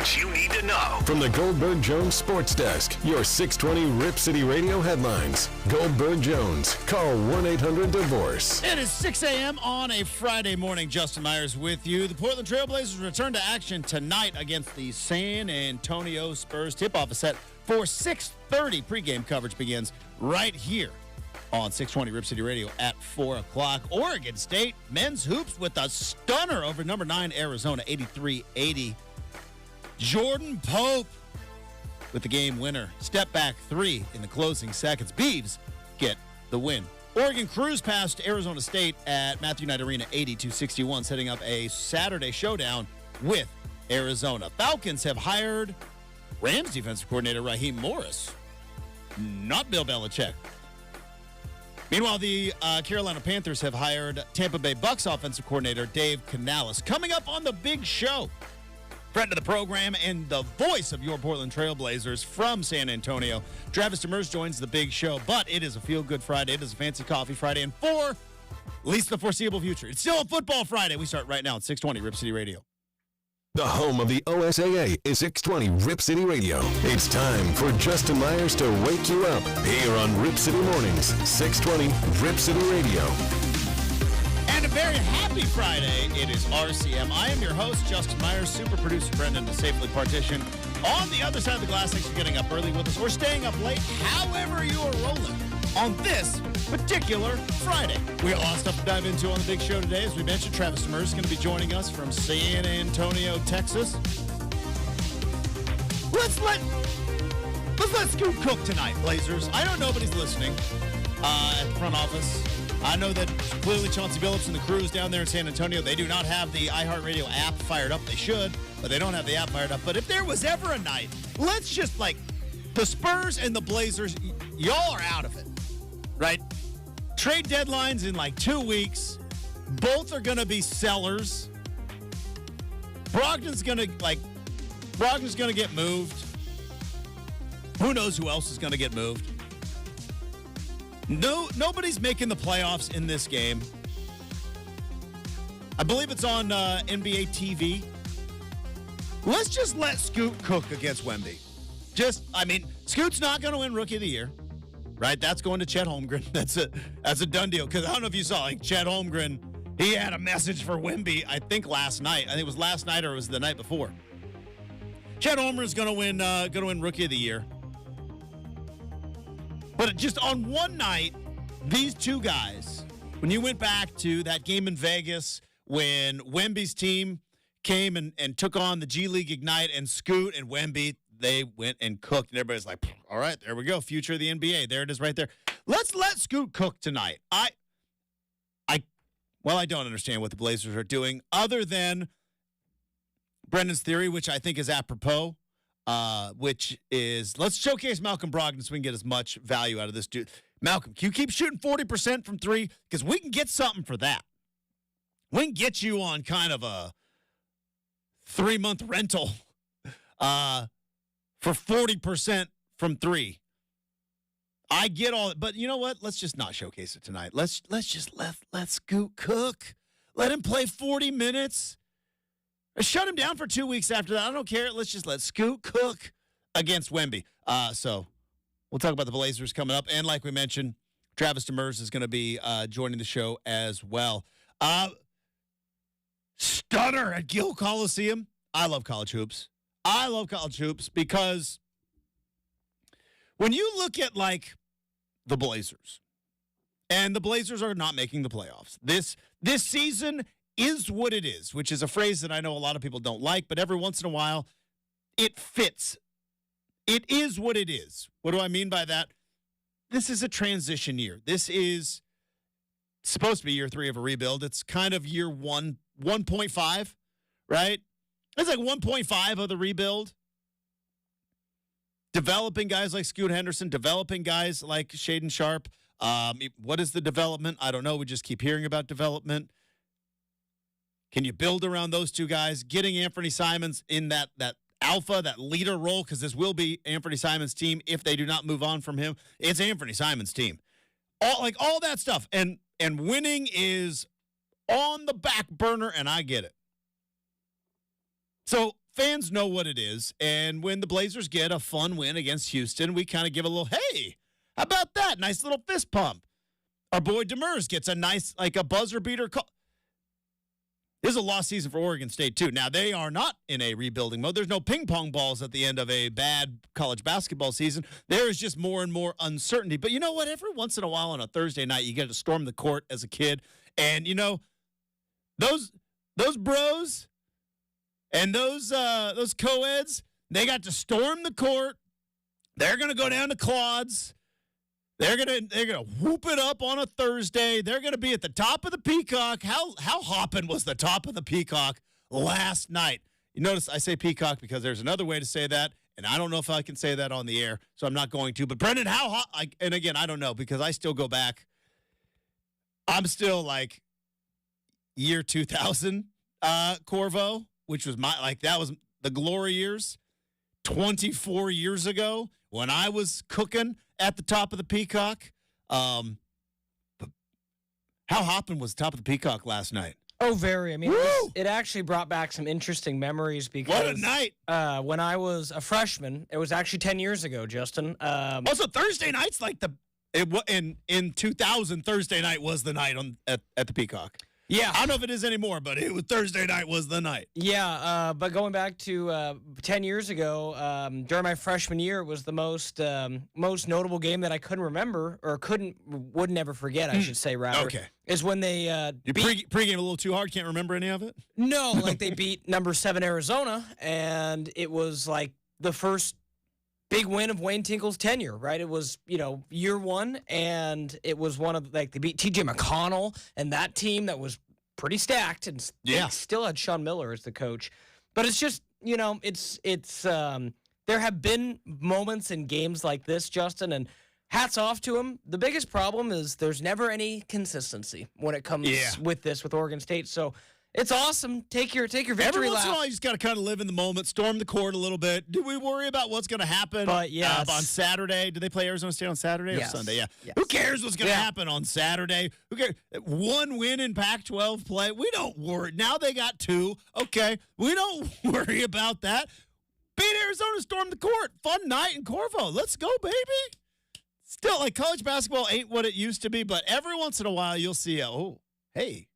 what you need to know. From the Goldberg Jones Sports Desk, your 620 Rip City Radio headlines. Goldberg Jones. Call 1-800-DIVORCE. It is 6 a.m. on a Friday morning. Justin Myers with you. The Portland Trail Blazers return to action tonight against the San Antonio Spurs. Tip-off is set for 6:30. Pregame coverage begins right here on 620 Rip City Radio at 4 o'clock. Oregon State men's hoops with a stunner over number 9 Arizona, 83-80. Jordan Pope with the game winner. Step back three in the closing seconds. Beavs get the win. Oregon cruised past Arizona State at Matthew Knight Arena, 82-61, setting up a Saturday showdown with Arizona. Falcons have hired Rams defensive coordinator Raheem Morris, not Bill Belichick. Meanwhile, the Carolina Panthers have hired Tampa Bay Bucks offensive coordinator Dave Canales. Coming up on the big show, friend of the program and the voice of your Portland Trail Blazers from San Antonio, Travis Demers joins the big show. But it is a feel-good Friday. It is a fancy coffee Friday. And for at least the foreseeable future, it's still a football Friday. We start right now at 620 Rip City Radio. The home of the OSAA is 620 Rip City Radio. It's time for Justin Myers to wake you up here on Rip City Mornings, 620 Rip City Radio. And a very happy Friday. It is RCM. I am your host, Justin Myers, super producer Brendan to safely partition. On the other side of the glass, thanks for getting up early with us or staying up late, however you are rolling on this particular Friday. We got a lot of stuff to dive into on the big show today. As we mentioned, Travis Demers is going to be joining us from San Antonio, Texas. Let's let Scoot cook tonight, Blazers. I know nobody's listening at the front office. I know that clearly Chauncey Billups and the crews down there in San Antonio, they do not have the iHeartRadio app fired up. They should, but they don't have the app fired up. But if there was ever a night, let's just the Spurs and the Blazers, y'all are out of it, right? Trade deadlines in 2 weeks. Both are going to be sellers. Brogdon's going to get moved. Who knows who else is going to get moved? Nobody's making the playoffs in this game. I believe it's on NBA TV. Let's just let Scoot cook against Wemby. Scoot's not going to win Rookie of the Year, right? That's going to Chet Holmgren. That's a done deal. Because I don't know if you saw, Chet Holmgren, he had a message for Wemby, I think last night. I think it was last night or it was the night before. Chet Holmgren's going to win Rookie of the Year. But just on one night, these two guys, when you went back to that game in Vegas when Wemby's team came and took on the G League Ignite and Scoot and Wemby, they went and cooked. And everybody's like, all right, there we go. Future of the NBA. There it is right there. Let's let Scoot cook tonight. I don't understand what the Blazers are doing other than Brendan's theory, which I think is apropos. Which is, let's showcase Malcolm Brogdon so we can get as much value out of this dude. Malcolm, can you keep shooting 40% from three? Because we can get something for that. We can get you on kind of a 3-month rental for 40% from three. I get all it, but you know what? Let's just not showcase it tonight. Let's just let Scoot cook. Let him play 40 minutes. Or shut him down for 2 weeks after that. I don't care. Let's just let Scoot cook against Wemby. So we'll talk about the Blazers coming up. And like we mentioned, Travis Demers is going to be joining the show as well. Stunner at Gill Coliseum. I love college hoops. I love college hoops because when you look at the Blazers, and the Blazers are not making the playoffs. This season is what it is, which is a phrase that I know a lot of people don't like, but every once in a while, it fits. It is what it is. What do I mean by that? This is a transition year. This is supposed to be year 3 of a rebuild. It's kind of year 1.5, right? It's 1.5 of the rebuild. Developing guys like Scoot Henderson, developing guys like Shaedon Sharpe. What is the development? I don't know. We just keep hearing about development. Can you build around those two guys? Getting Anthony Simons in that alpha, that leader role, because this will be Anthony Simons' team if they do not move on from him. It's Anthony Simons' team. All that stuff. And winning is on the back burner, and I get it. So fans know what it is. And when the Blazers get a fun win against Houston, we kind of give a little, hey, how about that? Nice little fist pump. Our boy Demers gets a nice, like a buzzer beater call. This is a lost season for Oregon State, too. Now, they are not in a rebuilding mode. There's no ping pong balls at the end of a bad college basketball season. There is just more and more uncertainty. But you know what? Every once in a while on a Thursday night, you get to storm the court as a kid. And, you know, those bros and those co-eds, they got to storm the court. They're going to go down to Claude's. They're gonna whoop it up on a Thursday. They're gonna be at the top of the Peacock. How hoppin' was the top of the Peacock last night? You notice I say Peacock because there's another way to say that, and I don't know if I can say that on the air, so I'm not going to. But Brendan, how hot? And again, I don't know because I still go back. I'm still like year 2000 Corvo, which was that was the glory years, 24 years ago when I was cooking at the top of the Peacock. But how hopping was the top of the Peacock last night? Oh, very. I mean, it actually brought back some interesting memories because what a night! When I was a freshman, it was actually 10 years ago, Justin. Also, Thursday nights in 2000. Thursday night was the night at the Peacock. Yeah, I don't know if it is anymore, but it was Thursday night was the night. Yeah, but going back to 10 years ago, during my freshman year, it was the most notable game that I couldn't remember or would never forget. I should say rather. Okay, is when they you pregame a little too hard. Can't remember any of it. No, like they beat number 7 Arizona, and it was like the first big win of Wayne Tinkle's tenure, right? It was, year one, and it was one of, they beat T.J. McConnell and that team that was pretty stacked, and still had Sean Miller as the coach. But it's just, there have been moments in games like this, Justin, and hats off to him. The biggest problem is there's never any consistency when it comes with Oregon State. So it's awesome. Take your victory lap. Every once in a while, you just got to kind of live in the moment, storm the court a little bit. Do we worry about what's going to happen on Saturday? Do they play Arizona State on Saturday or Sunday? Yeah. Yes. Who cares what's going to happen on Saturday? Who cares? One win in Pac-12 play. We don't worry. Now they got 2. Okay. We don't worry about that. Beat Arizona, storm the court. Fun night in Corvo. Let's go, baby. Still, like, college basketball ain't what it used to be, but every once in a while you'll see, hey.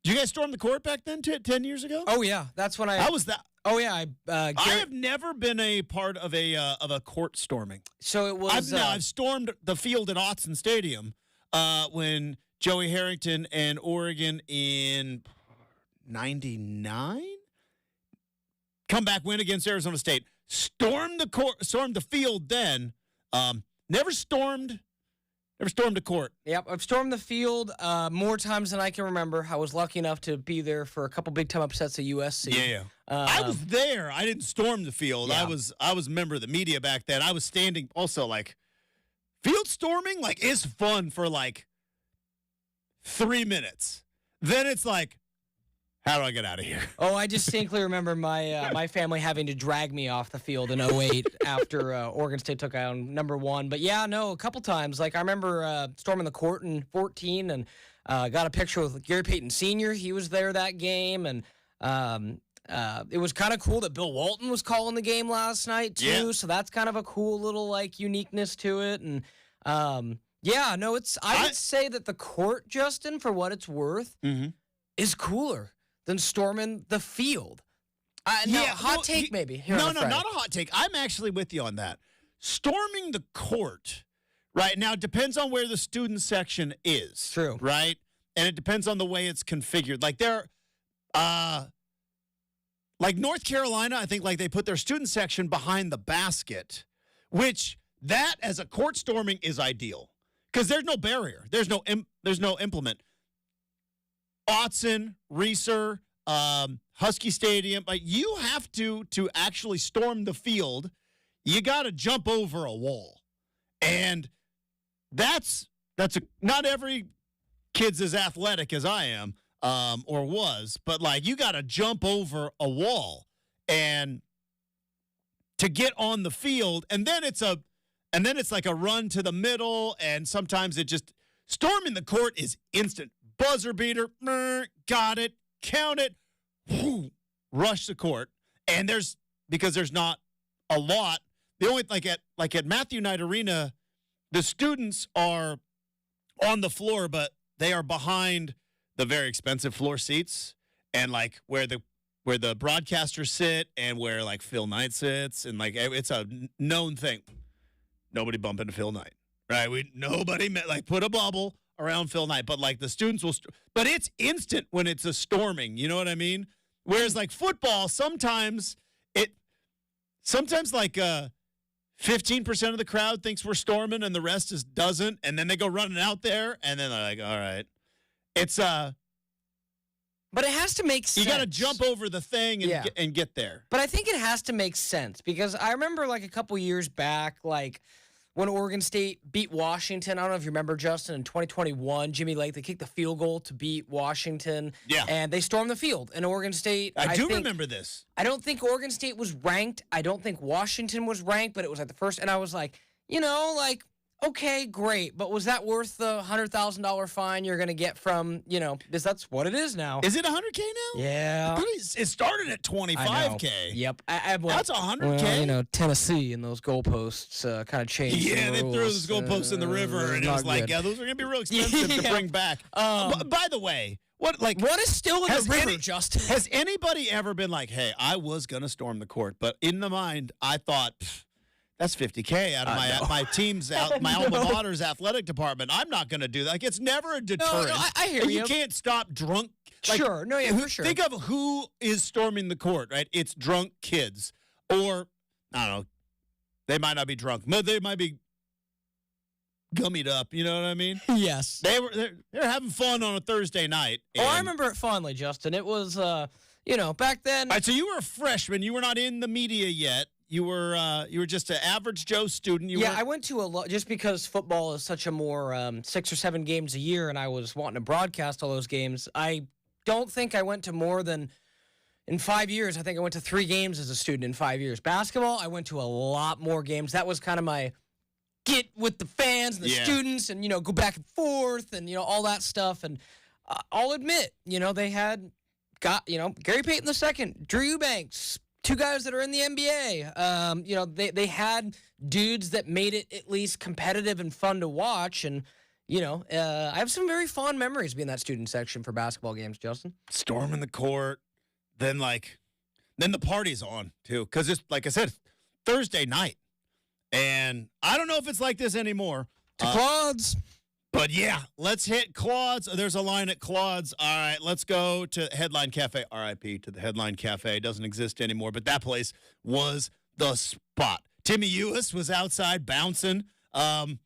Did you guys storm the court back then, 10 years ago? Oh, yeah. That's when How was that? Oh, yeah. I have never been a part of a court storming. So it was... I've stormed the field at Autzen Stadium when Joey Harrington and Oregon in 99 comeback win against Arizona State. Stormed the field then. Never stormed a court. Yep, I've stormed the field more times than I can remember. I was lucky enough to be there for a couple big-time upsets at USC. Yeah. I was there. I didn't storm the field. Yeah. I was a member of the media back then. I was standing also, like, field storming, like, is fun for, like, 3 minutes. Then it's like, how do I get out of here? Oh, I distinctly remember my family having to drag me off the field in 2008 after Oregon State took out number 1. But, yeah, no, a couple times. Like, I remember storming the court in 2014 and got a picture with Gary Payton Sr. He was there that game. And it was kind of cool that Bill Walton was calling the game last night, too. Yeah. So that's kind of a cool little, like, uniqueness to it. And, I would say that the court, Justin, for what it's worth, is cooler than storming the field. Hot take maybe. No, not a hot take. I'm actually with you on that. Storming the court, right, now it depends on where the student section is. True. Right? And it depends on the way it's configured. Like like North Carolina, I think like they put their student section behind the basket, which that as a court storming is ideal because there's no barrier. There's no implement. Autzen, Reeser, Husky Stadium, like you have to actually storm the field, you got to jump over a wall. And that's not every kid's as athletic as I am or was, but like you got to jump over a wall and to get on the field, and then it's like a run to the middle, and sometimes it just storming the court is instant. Buzzer beater, got it, count it, rush the court. And because there's not a lot. The only like at Matthew Knight Arena, the students are on the floor, but they are behind the very expensive floor seats and like where the broadcasters sit and where like Phil Knight sits, and like it's a known thing. Nobody bump into Phil Knight, right? Nobody put a bubble around Phil Knight, but like the students will, but it's instant when it's a storming. You know what I mean? Whereas like football, sometimes like 15% of the crowd thinks we're storming and the rest doesn't, and then they go running out there, and then they're like, all right, it's But it has to make sense. You got to jump over the thing and get there. But I think it has to make sense because I remember like a couple years back, like when Oregon State beat Washington. I don't know if you remember, Justin, in 2021, Jimmy Lake, they kicked the field goal to beat Washington. Yeah. And they stormed the field. And Oregon State, I do remember this. I don't think Oregon State was ranked. I don't think Washington was ranked, but it was like the first. And I was like, okay, great. But was that worth the $100,000 fine you're going to get from, because that's what it is now. Is it $100K now? Yeah. It started at $25K. Yep. That's $100K? Well, Tennessee and those goalposts kind of changed. Yeah, they threw those goalposts in the river, and it was like, those are going to be real expensive to bring back. By the way, what is still in the river, Justin? Has anybody ever been like, hey, I was going to storm the court, but in the mind, I thought, that's $50K out of my team's my alma mater's athletic department. I'm not going to do that. Like, it's never a deterrent. No, I hear you. You can't stop drunk. Sure. No, yeah, for sure. Think of who is storming the court, right? It's drunk kids. Or, I don't know, they might not be drunk. They might be gummied up. You know what I mean? Yes. They're having fun on a Thursday night. I remember it fondly, Justin. It was, back then. All right, so you were a freshman. You were not in the media yet. You were just an average Joe student. I went to a lot just because football is such a more 6 or 7 games a year, and I was wanting to broadcast all those games. I don't think I went to more than in 5 years. I think I went to 3 games as a student in 5 years. Basketball, I went to a lot more games. That was kind of my get with the fans and the students, and go back and forth, and all that stuff. And I'll admit, they had Gary Payton II, Drew Eubanks. 2 guys that are in the NBA. They had dudes that made it at least competitive and fun to watch. And, I have some very fond memories being that student section for basketball games, Justin. Storming the court. Then the party's on, too. Because it's, like I said, Thursday night. And I don't know if it's like this anymore. To Claude's. But, yeah, let's hit Claude's. There's a line at Claude's. All right, let's go to Headline Cafe. RIP to the Headline Cafe. It doesn't exist anymore, but that place was the spot. Timmy Ewis was outside bouncing. I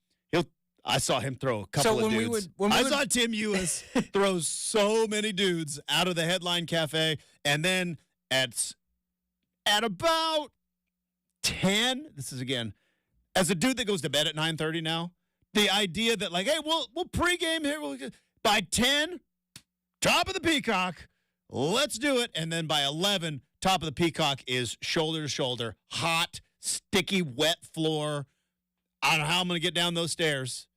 saw him throw a couple of dudes. I saw Tim Ewis throw so many dudes out of the Headline Cafe. And then at about 10, this is, again, as a dude that goes to bed at 9:30 now, the idea that, hey, we'll pregame here. By 10, top of the Peacock, let's do it. And then by 11, top of the Peacock is shoulder to shoulder, hot, sticky, wet floor. I don't know how I'm going to get down those stairs,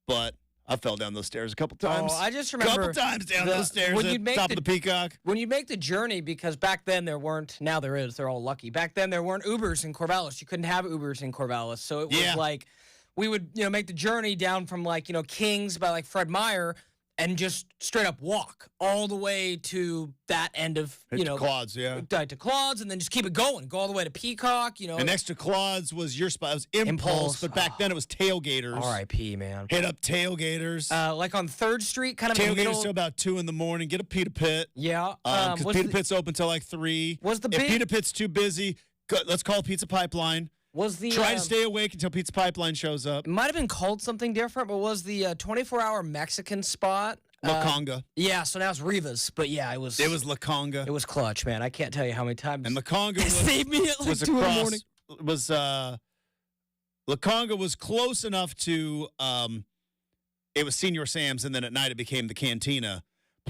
but I fell down those stairs a couple times. I just remember. A couple times down those stairs at top of the Peacock. When you make the journey, because back then there weren't, now there is, they're all lucky. Back then there weren't Ubers in Corvallis. You couldn't have Ubers in Corvallis. So it was like, we would, make the journey down from Kings by Fred Meyer and just straight up walk all the way to that end of, to Claude's, to Claude's, and then just keep it going. Go all the way to Peacock, And next to Claude's was your spot. It was Impulse. But back then it was Tailgaters. R.I.P., man. Hit up Tailgaters. On 3rd Street, kind of in the middle. Tailgaters till about 2 in the morning. Get a Pita Pit. Yeah. Because Pita Pit's open till 3. If Pita Pit's too busy, let's call Pizza Pipeline. Try to stay awake until Pizza Pipeline shows up. It might have been called something different, but was the 24-hour Mexican spot? La Conga. So now it's Riva's. But yeah, it was La Conga. It was clutch, man. I can't tell you how many times. And La Conga saved me at 2 in the morning. La Conga was close enough to it was Senior Sam's, and then at night it became the Cantina.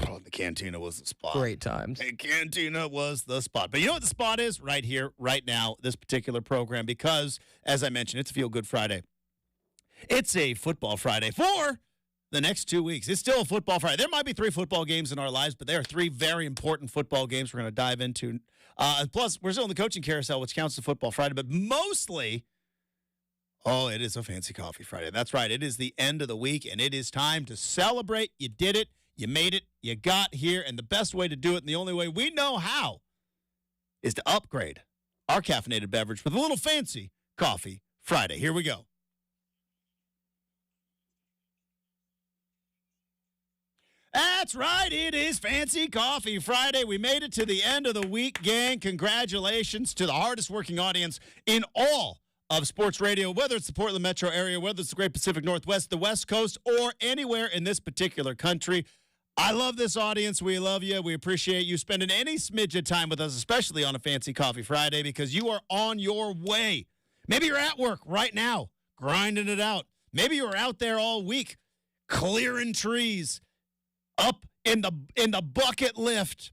Oh, the Cantina was the spot. Great times. The Cantina was the spot. But you know what the spot is? Right here, right now, this particular program, because, as I mentioned, it's Feel Good Friday. It's a football Friday for the next 2 weeks. It's still a football Friday. There might be 3 football games in our lives, but there are 3 very important football games we're going to dive into. Plus, we're still in the coaching carousel, which counts as football Friday, but mostly, it is a fancy coffee Friday. That's right. It is the end of the week, and it is time to celebrate. You did it. You made it. You got here, and the best way to do it, and the only way we know how, is to upgrade our caffeinated beverage with a little fancy coffee Friday. Here we go. That's right. It is Fancy Coffee Friday. We made it to the end of the week, gang. Congratulations to the hardest working audience in all of sports radio, whether it's the Portland metro area, whether it's the Great Pacific Northwest, the West Coast, or anywhere in this particular country. I love this audience. We love you. We appreciate you spending any smidge of time with us, especially on a Fancy Coffee Friday, because you are on your way. Maybe you're at work right now, grinding it out. Maybe you're out there all week, clearing trees, up in the bucket lift,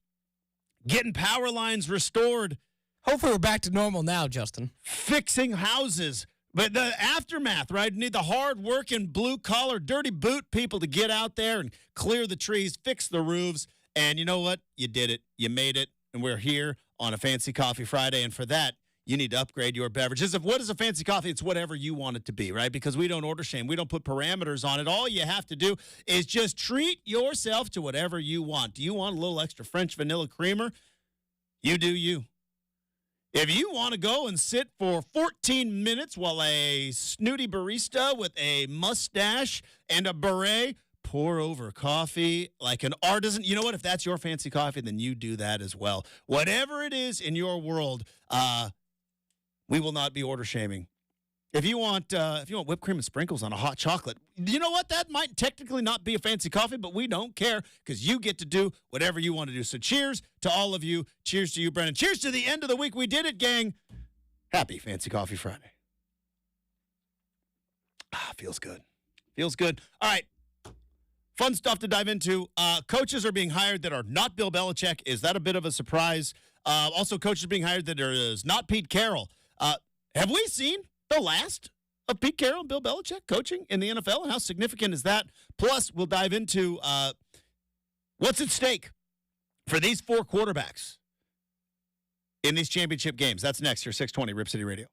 getting power lines restored. Hopefully we're back to normal now, Justin. Fixing houses. But the aftermath, right? You need the hard-working, blue-collar, dirty boot people to get out there and clear the trees, fix the roofs. And you know what? You did it. You made it. And we're here on a Fancy Coffee Friday. And for that, you need to upgrade your beverages. What is a fancy coffee? It's whatever you want it to be, right? Because we don't order shame. We don't put parameters on it. All you have to do is just treat yourself to whatever you want. Do you want a little extra French vanilla creamer? You do you. If you want to go and sit for 14 minutes while a snooty barista with a mustache and a beret pour over coffee like an artisan, you know what? If that's your fancy coffee, then you do that as well. Whatever it is in your world, we will not be order shaming. If you want whipped cream and sprinkles on a hot chocolate, you know what? That might technically not be a fancy coffee, but we don't care because you get to do whatever you want to do. So cheers to all of you. Cheers to you, Brennan. Cheers to the end of the week. We did it, gang. Happy Fancy Coffee Friday. Feels good. Feels good. All right. Fun stuff to dive into. Coaches are being hired that are not Bill Belichick. Is that a bit of a surprise? Also, coaches being hired that is not Pete Carroll. Have we seen the last of Pete Carroll and Bill Belichick coaching in the NFL? And how significant is that? Plus, we'll dive into what's at stake for these 4 quarterbacks in these championship games. That's next here, 620 Rip City Radio.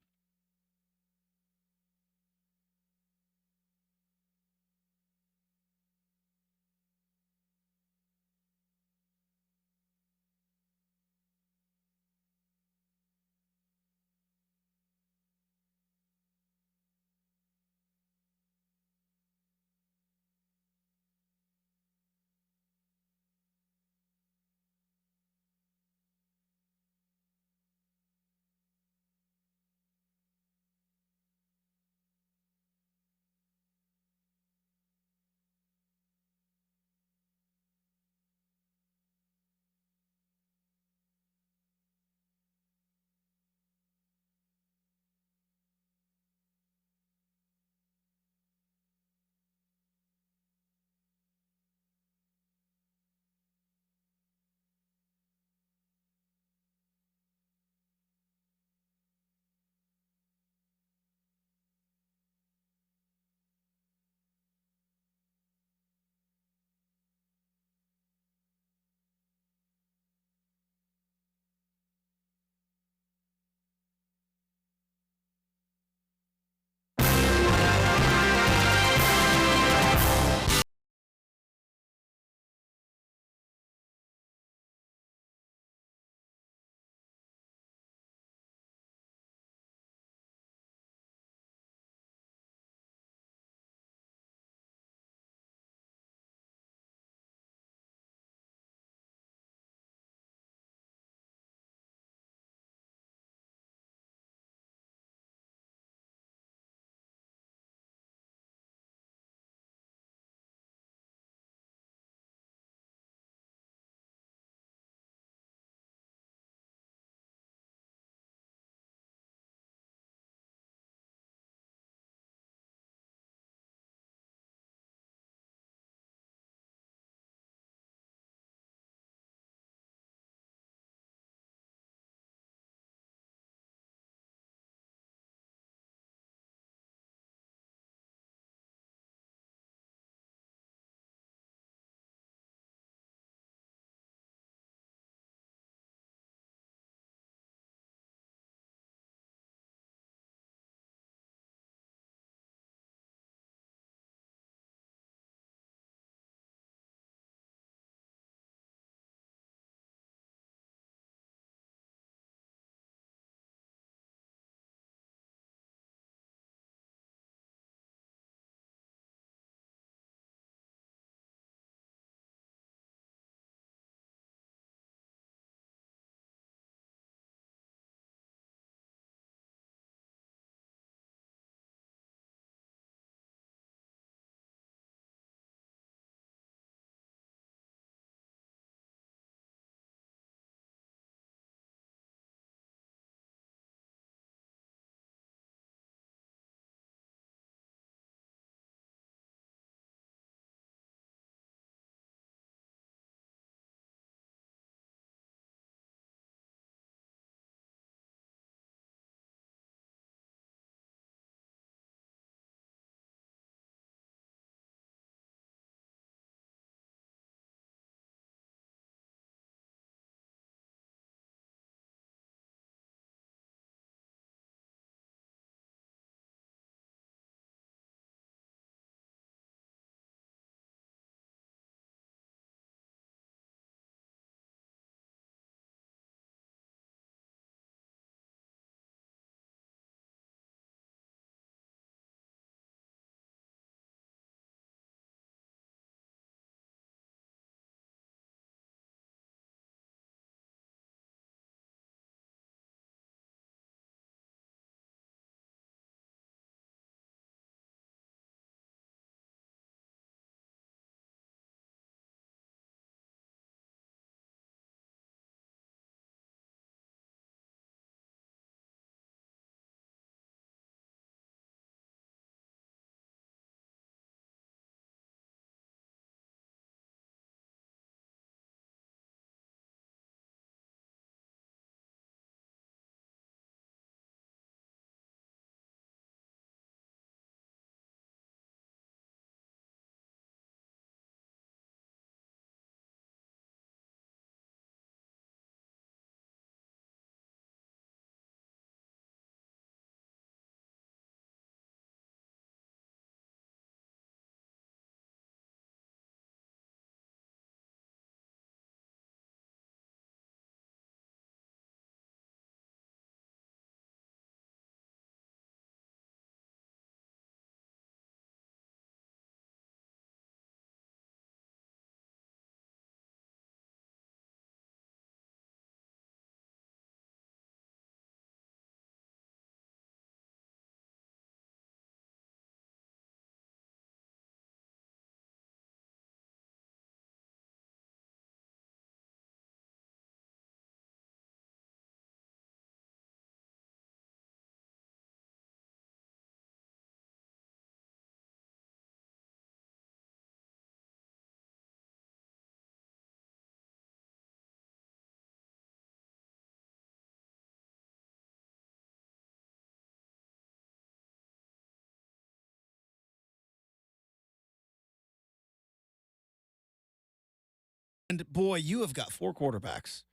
And boy, you have got four quarterbacks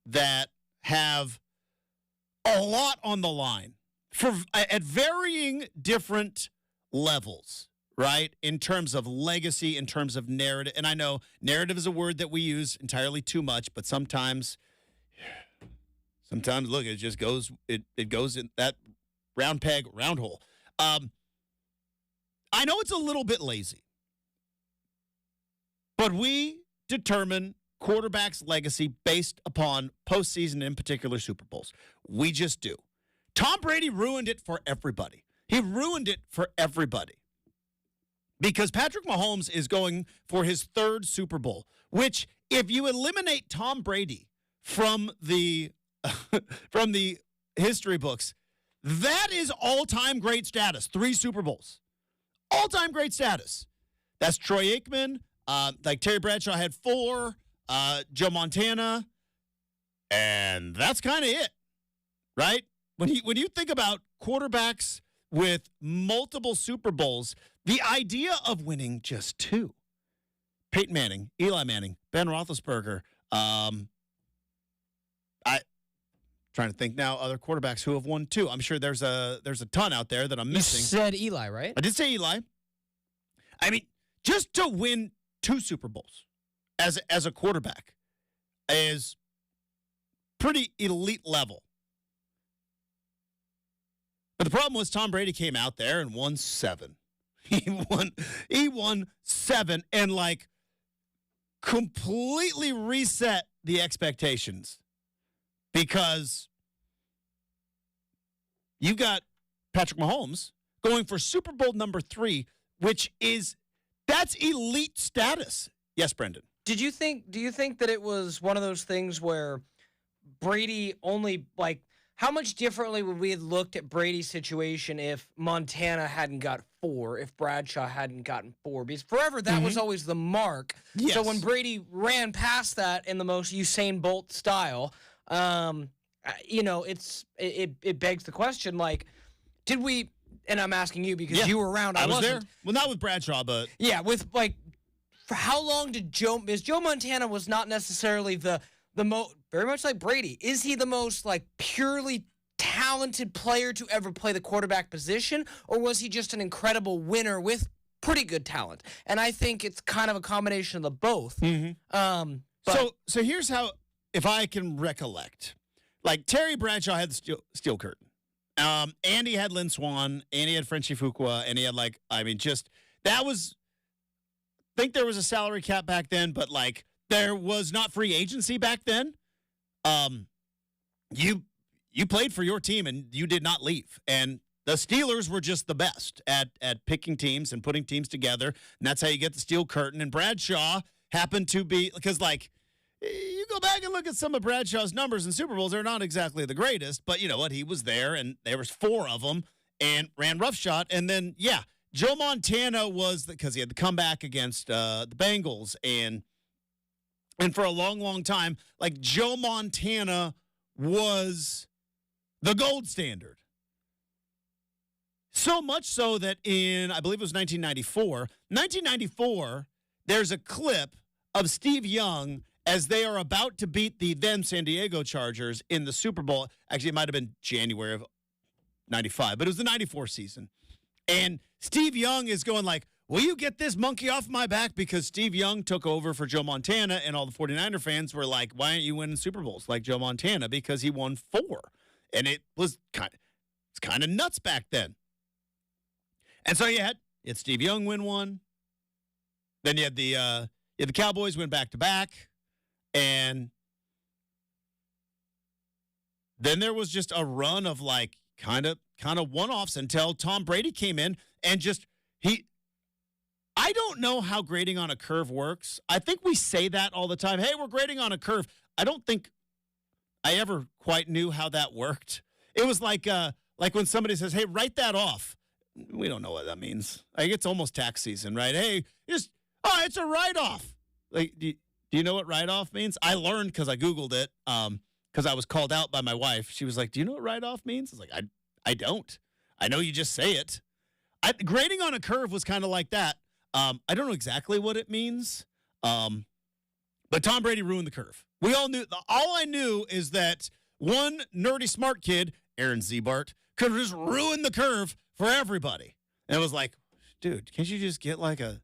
that have a lot on the line at varying different levels, right? In terms of legacy, in terms of narrative. And I know narrative is a word that we use entirely too much, but sometimes look, it just goes, it goes in that round peg, round hole. I know it's a little bit lazy, but we determine quarterback's legacy based upon postseason, in particular Super Bowls. We just do. Tom Brady ruined it for everybody. He ruined it for everybody. Because Patrick Mahomes is going for his third Super Bowl, which if you eliminate Tom Brady from the from the history books, that is all-time great status. 3 Super Bowls. All-time great status. That's Troy Aikman. Like Terry Bradshaw had 4. Joe Montana. And that's kind of it. Right? When you think about quarterbacks with multiple Super Bowls, the idea of winning just 2. Peyton Manning, Eli Manning, Ben Roethlisberger. Trying to think now other quarterbacks who have won 2. I'm sure there's a ton out there that I'm missing. You said Eli, right? I did say Eli. I mean, just to win 2 Super Bowls as a quarterback is pretty elite level. But the problem was Tom Brady came out there and won 7. He won 7 and like completely reset the expectations. Because you got Patrick Mahomes going for Super Bowl number 3, that's elite status. Yes, Brendan. Do you think that it was one of those things where Brady only, like, how much differently would we have looked at Brady's situation if Montana hadn't got 4, if Bradshaw hadn't gotten 4? Because forever that was always the mark. Yes. So when Brady ran past that in the most Usain Bolt style, it begs the question, like, did we, and I'm asking you because you were around. I was wasn't. there. Well, not with Bradshaw, but. Yeah, with, like, for how long did Joe Montana was not necessarily very much like Brady. Is he the most, like, purely talented player to ever play the quarterback position, or was he just an incredible winner with pretty good talent? And I think it's kind of a combination of the both. Mm-hmm. So here's how, if I can recollect, like Terry Bradshaw had the steel curtain. Andy had Lynn Swann, Andy had Frenchie Fuqua, and he had I think there was a salary cap back then, but like there was not free agency back then. You played for your team and you did not leave. And the Steelers were just the best at picking teams and putting teams together. And that's how you get the steel curtain. And Bradshaw happened to be, because like, you go back and look at some of Bradshaw's numbers in Super Bowls, they're not exactly the greatest, but you know what? He was there, and there was 4 of them, and ran roughshod. And then, Joe Montana was, because he had the comeback against the Bengals, and for a long, long time, like Joe Montana was the gold standard. So much so that in, I believe it was 1994, there's a clip of Steve Young as they are about to beat the then San Diego Chargers in the Super Bowl. Actually, it might have been January of 95, but it was the 94 season. And Steve Young is going like, will you get this monkey off my back? Because Steve Young took over for Joe Montana, and all the 49er fans were like, why aren't you winning Super Bowls like Joe Montana? Because he won 4. And it's kind of nuts back then. And so you had Steve Young win 1. Then you had the Cowboys win back-to-back. And then there was just a run of like kind of one-offs until Tom Brady came in and I don't know how grading on a curve works. I think we say that all the time. Hey, we're grading on a curve. I don't think I ever quite knew how that worked. It was like when somebody says, hey, write that off. We don't know what that means. Like, it's almost tax season, right? Hey, it's a write-off. Like, do you know what write-off means? I learned because I Googled it because I was called out by my wife. She was like, do you know what write-off means? I was like, I don't. I know you just say it. Grading on a curve was kind of like that. I don't know exactly what it means. But Tom Brady ruined the curve. We all knew. All I knew is that one nerdy smart kid, Aaron Zebart, could just ruin the curve for everybody. And it was like, dude, can't you just get like a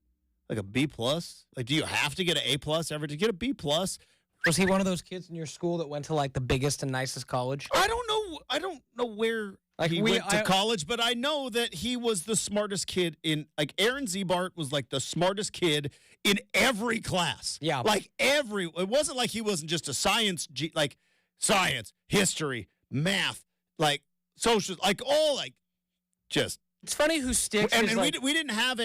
B plus? Like, do you have to get an A plus ever to get a B plus? Was he one of those kids in your school that went to like the biggest and nicest college? I don't know where he went to college, but I know that he was the smartest kid in, like, Aaron Zebart was like the smartest kid in every class. Yeah. Like it wasn't like he wasn't just a science, history, math, like social, like all like just. It's funny who sticks. And we didn't have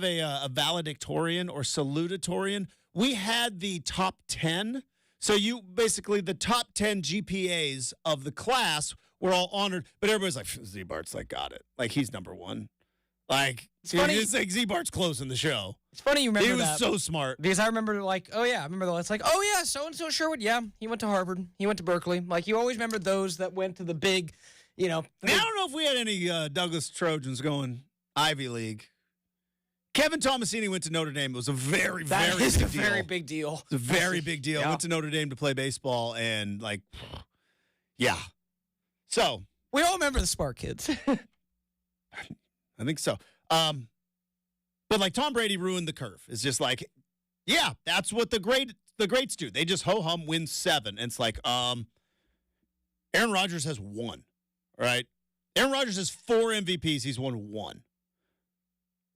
a valedictorian or salutatorian. We had the top 10. So you basically, the top 10 GPAs of the class were all honored, but everybody's like, Z-Bart's like, got it. Like, he's number one. Like, it's funny. It's like Z-Bart's closing the show. It's funny you remember that. He was so smart. Because I remember, like, it's like, oh, yeah, so-and-so Sherwood. Yeah, he went to Harvard. He went to Berkeley. Like, you always remember those that went to the big, I don't know if we had any Douglas Trojans going Ivy League. Kevin Tomasini went to Notre Dame. It was a very big deal. It's a very big deal. Yeah. Went to Notre Dame to play baseball, and, like, yeah. So. We all remember the smart kids. I think so. But, like, Tom Brady ruined the curve. It's just like, yeah, that's what the greats do. They just ho-hum, win 7. And it's like, Aaron Rodgers has 1, right? Aaron Rodgers has 4 MVPs. He's won 1.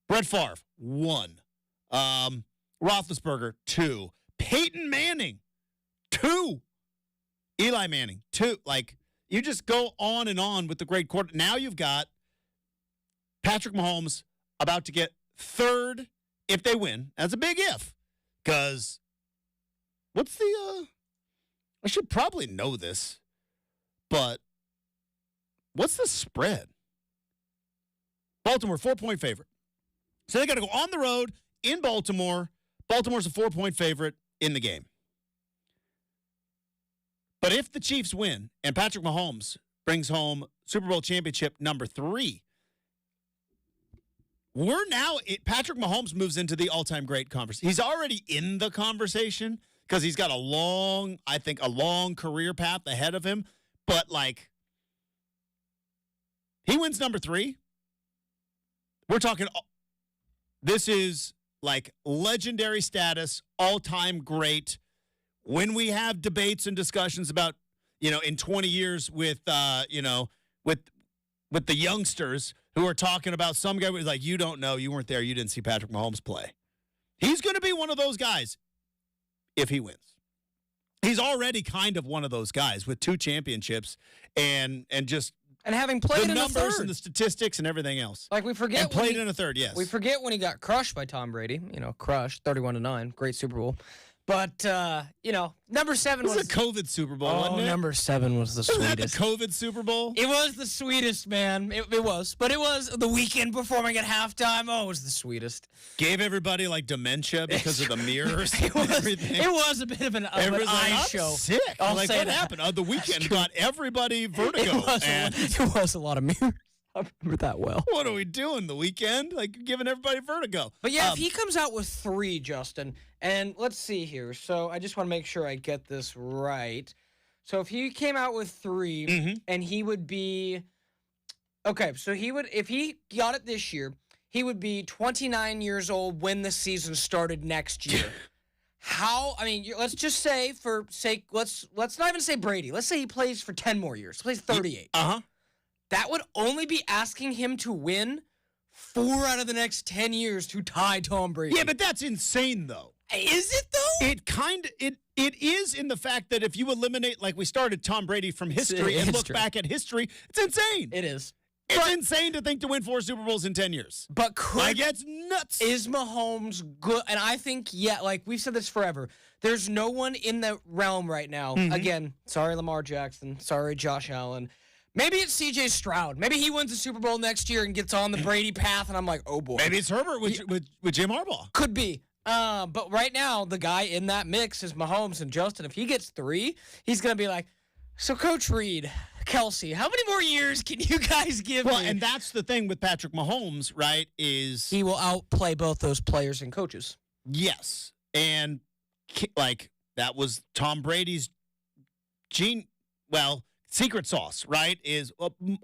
Brett Favre, 1. Roethlisberger, 2. Peyton Manning, 2. Eli Manning, 2. Like, you just go on and on with the great quarter. Now you've got Patrick Mahomes about to get 3rd if they win. That's a big if. Because what's the I should probably know this, but what's the spread? Baltimore, 4-point favorite. So they got to go on the road in Baltimore. Baltimore's a 4-point favorite in the game. But if the Chiefs win and Patrick Mahomes brings home Super Bowl championship number 3, Patrick Mahomes moves into the all-time great conversation. He's already in the conversation because he's got a long career path ahead of him. But, like, he wins number 3. We're talking, this is like legendary status, all-time great. When we have debates and discussions about, in 20 years with the youngsters who are talking about some guy who's like, you don't know, you weren't there, you didn't see Patrick Mahomes play. He's going to be one of those guys if he wins. He's already kind of one of those guys with 2 championships and having played the in numbers a third. And the statistics and everything else. Like, we forget. And played in a third, yes. We forget when he got crushed by Tom Brady. Crushed, 31-9, great Super Bowl. But, number 7 was a COVID Super Bowl, wasn't it? Number 7 was the sweetest. Wasn't that the COVID Super Bowl? It was the sweetest, man. It was. But it was the weekend performing at halftime. Oh, it was the sweetest. Gave everybody, like, dementia because of the mirrors and everything. It was a bit of an eye show. Sick. What happened? The weekend got everybody vertigo. It was a lot of mirrors. I remember that well. What are we doing the weekend? Like, giving everybody vertigo. But, yeah, if he comes out with 3, Justin, and let's see here. So I just want to make sure I get this right. So if he came out with 3, and he would be – okay, so if he got it this year, he would be 29 years old when the season started next year. Let's just say for sake – let's not even say Brady. Let's say he plays for 10 more years. He plays 38. Uh-huh. That would only be asking him to win 4 out of the next 10 years to tie Tom Brady. Yeah, but that's insane, though. Is it, though? It is in the fact that if you eliminate, like we started, Tom Brady from history and look back at history, it's insane. It is. It's insane to think to win 4 Super Bowls in 10 years. But it's nuts. Is Mahomes good? And I think, like we've said this forever, there's no one in the realm right now. Again, sorry Lamar Jackson, sorry Josh Allen. Maybe it's C.J. Stroud. Maybe he wins the Super Bowl next year and gets on the Brady path, and I'm like, oh, boy. Maybe it's Herbert with Jim Harbaugh. Could be. But right now, the guy in that mix is Mahomes and Justin. If he gets 3, he's going to be like, so Coach Reed, Kelsey, how many more years can you guys give me? Well, and that's the thing with Patrick Mahomes, right, is... He will outplay both those players and coaches. Yes. And like that was Tom Brady's secret sauce, right? Is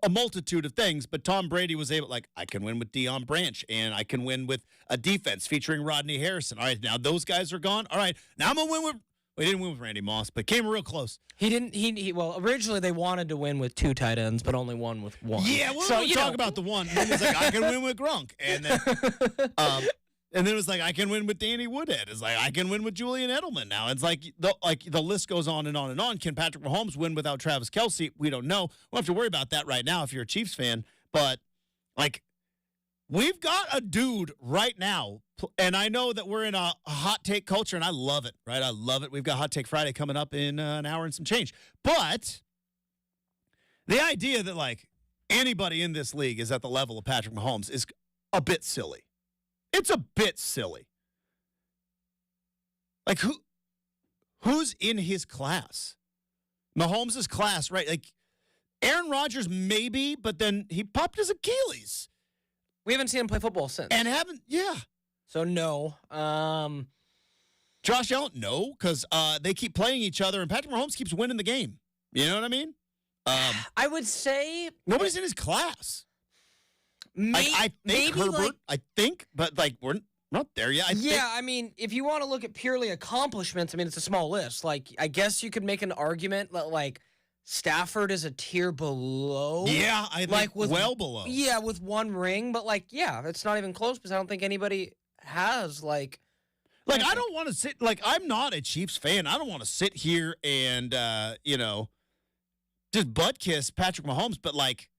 a multitude of things, but Tom Brady was able, like, I can win with Deion Branch, and I can win with a defense featuring Rodney Harrison. All right, now those guys are gone. All right, now I'm going to win with, we didn't win with Randy Moss, but came real close. Well, originally they wanted to win with 2 tight ends, but only one with one. Yeah, we'll talk about the one. And then it's like, I can win with Gronk. And then it was like, I can win with Danny Woodhead. It's like, I can win with Julian Edelman now. It's like the list goes on and on and on. Can Patrick Mahomes win without Travis Kelce? We don't know. We don't have to worry about that right now if you're a Chiefs fan. But, like, we've got a dude right now, and I know that we're in a hot take culture, and I love it, right? I love it. We've got Hot Take Friday coming up in an hour and some change. But the idea that, like, anybody in this league is at the level of Patrick Mahomes is a bit silly. It's a bit silly. Like, who's in his class? Mahomes' class, right? Like, Aaron Rodgers maybe, but then he popped his Achilles. We haven't seen him play football since. And yeah. So, no. Josh Allen, no, because they keep playing each other, and Patrick Mahomes keeps winning the game. You know what I mean? I would say nobody's in his class. I think maybe Herbert, but like we're not there yet. I mean, if you want to look at purely accomplishments, I mean, it's a small list. Like, I guess you could make an argument that, like, Stafford is a tier below. Yeah, I think well below. Yeah, with 1 ring, but, like, yeah, it's not even close because I don't think anybody has, like. Like, I don't want to sit, like, I'm not a Chiefs fan. I don't want to sit here and, just butt kiss Patrick Mahomes, but, like,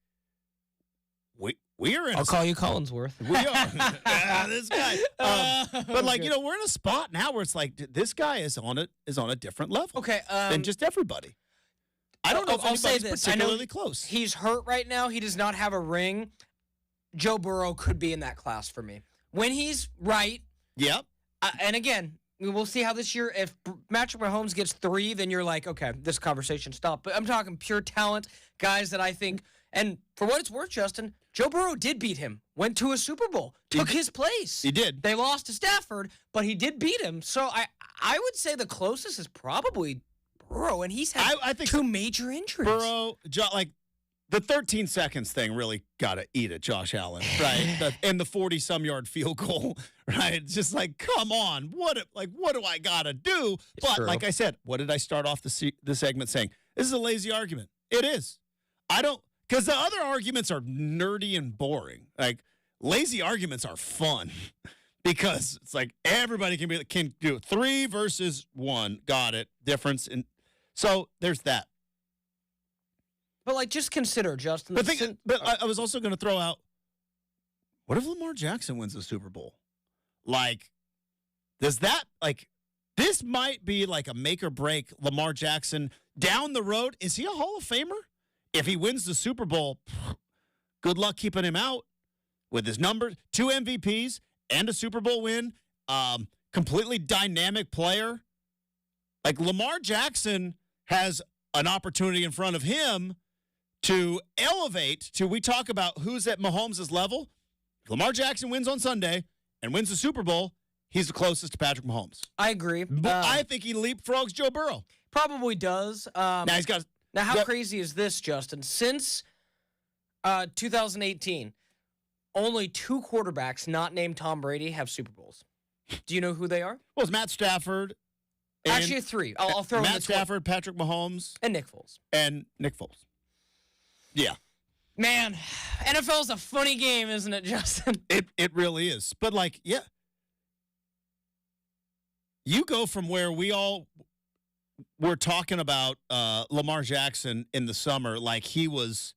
we are in I'll call you Collinsworth. We are. This guy. But, like, we're in a spot now where it's like, this guy is on a different level than just everybody. I don't know if anybody's particularly close. He's hurt right now. He does not have a ring. Joe Burrow could be in that class for me. When he's right. Yep. And again, we'll see how this year, if Patrick Mahomes gets 3, then you're like, okay, this conversation stopped. But I'm talking pure talent, guys that I think, and for what it's worth, Justin, Joe Burrow did beat him, went to a Super Bowl, took his place. He did. They lost to Stafford, but he did beat him. So I would say the closest is probably Burrow, and he's had I think 2 major injuries. Burrow, like, the 13 seconds thing really got to eat it, Josh Allen, right? And the 40-some-yard field goal, right? It's just like, come on, what do I got to do? But like I said, what did I start off the segment saying? This is a lazy argument. It is. Because the other arguments are nerdy and boring. Like, lazy arguments are fun because it's like everybody can do 3 versus 1. Got it. Difference. And so there's that. But, like, just consider, Justin. But I was also going to throw out, what if Lamar Jackson wins the Super Bowl? Like, does that, like, this might be like a make or break Lamar Jackson down the road. Is he a Hall of Famer? If he wins the Super Bowl, good luck keeping him out with his numbers. 2 MVPs and a Super Bowl win. Completely dynamic player. Like, Lamar Jackson has an opportunity in front of him to elevate to, we talk about who's at Mahomes' level. If Lamar Jackson wins on Sunday and wins the Super Bowl, he's the closest to Patrick Mahomes. I agree. But I think he leapfrogs Joe Burrow. Probably does. Now how crazy is this, Justin? Since 2018, only 2 quarterbacks not named Tom Brady have Super Bowls. Do you know who they are? Well, it's Matt Stafford. Actually, 3. I'll throw Matt Stafford, Patrick Mahomes, and Nick Foles. Yeah. Man, NFL's a funny game, isn't it, Justin? It really is. But, like, yeah. You go from where we all were talking about Lamar Jackson in the summer like he was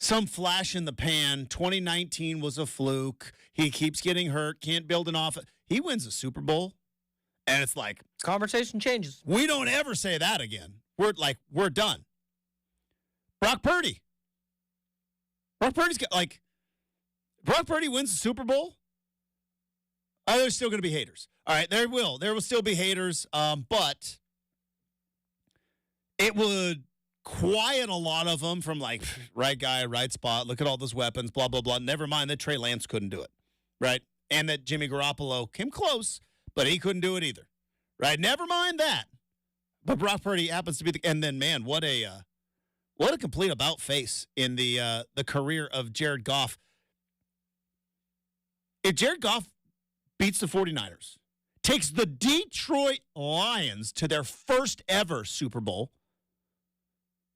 some flash in the pan. 2019 was a fluke. He keeps getting hurt, can't build an offense. He wins a Super Bowl, and it's like, conversation changes. We don't ever say that again. We're done. Brock Purdy. Brock Purdy wins the Super Bowl. There's still going to be haters. All right, there will still be haters, but it would quiet a lot of them from, like, right guy, right spot, look at all those weapons, blah, blah, blah. Never mind that Trey Lance couldn't do it, right? and that Jimmy Garoppolo came close, but he couldn't do it either. Right? Never mind that. But Brock Purdy happens to be and then, man, what a complete about face in the career of Jared Goff. If Jared Goff beats the 49ers, takes the Detroit Lions to their first ever Super Bowl,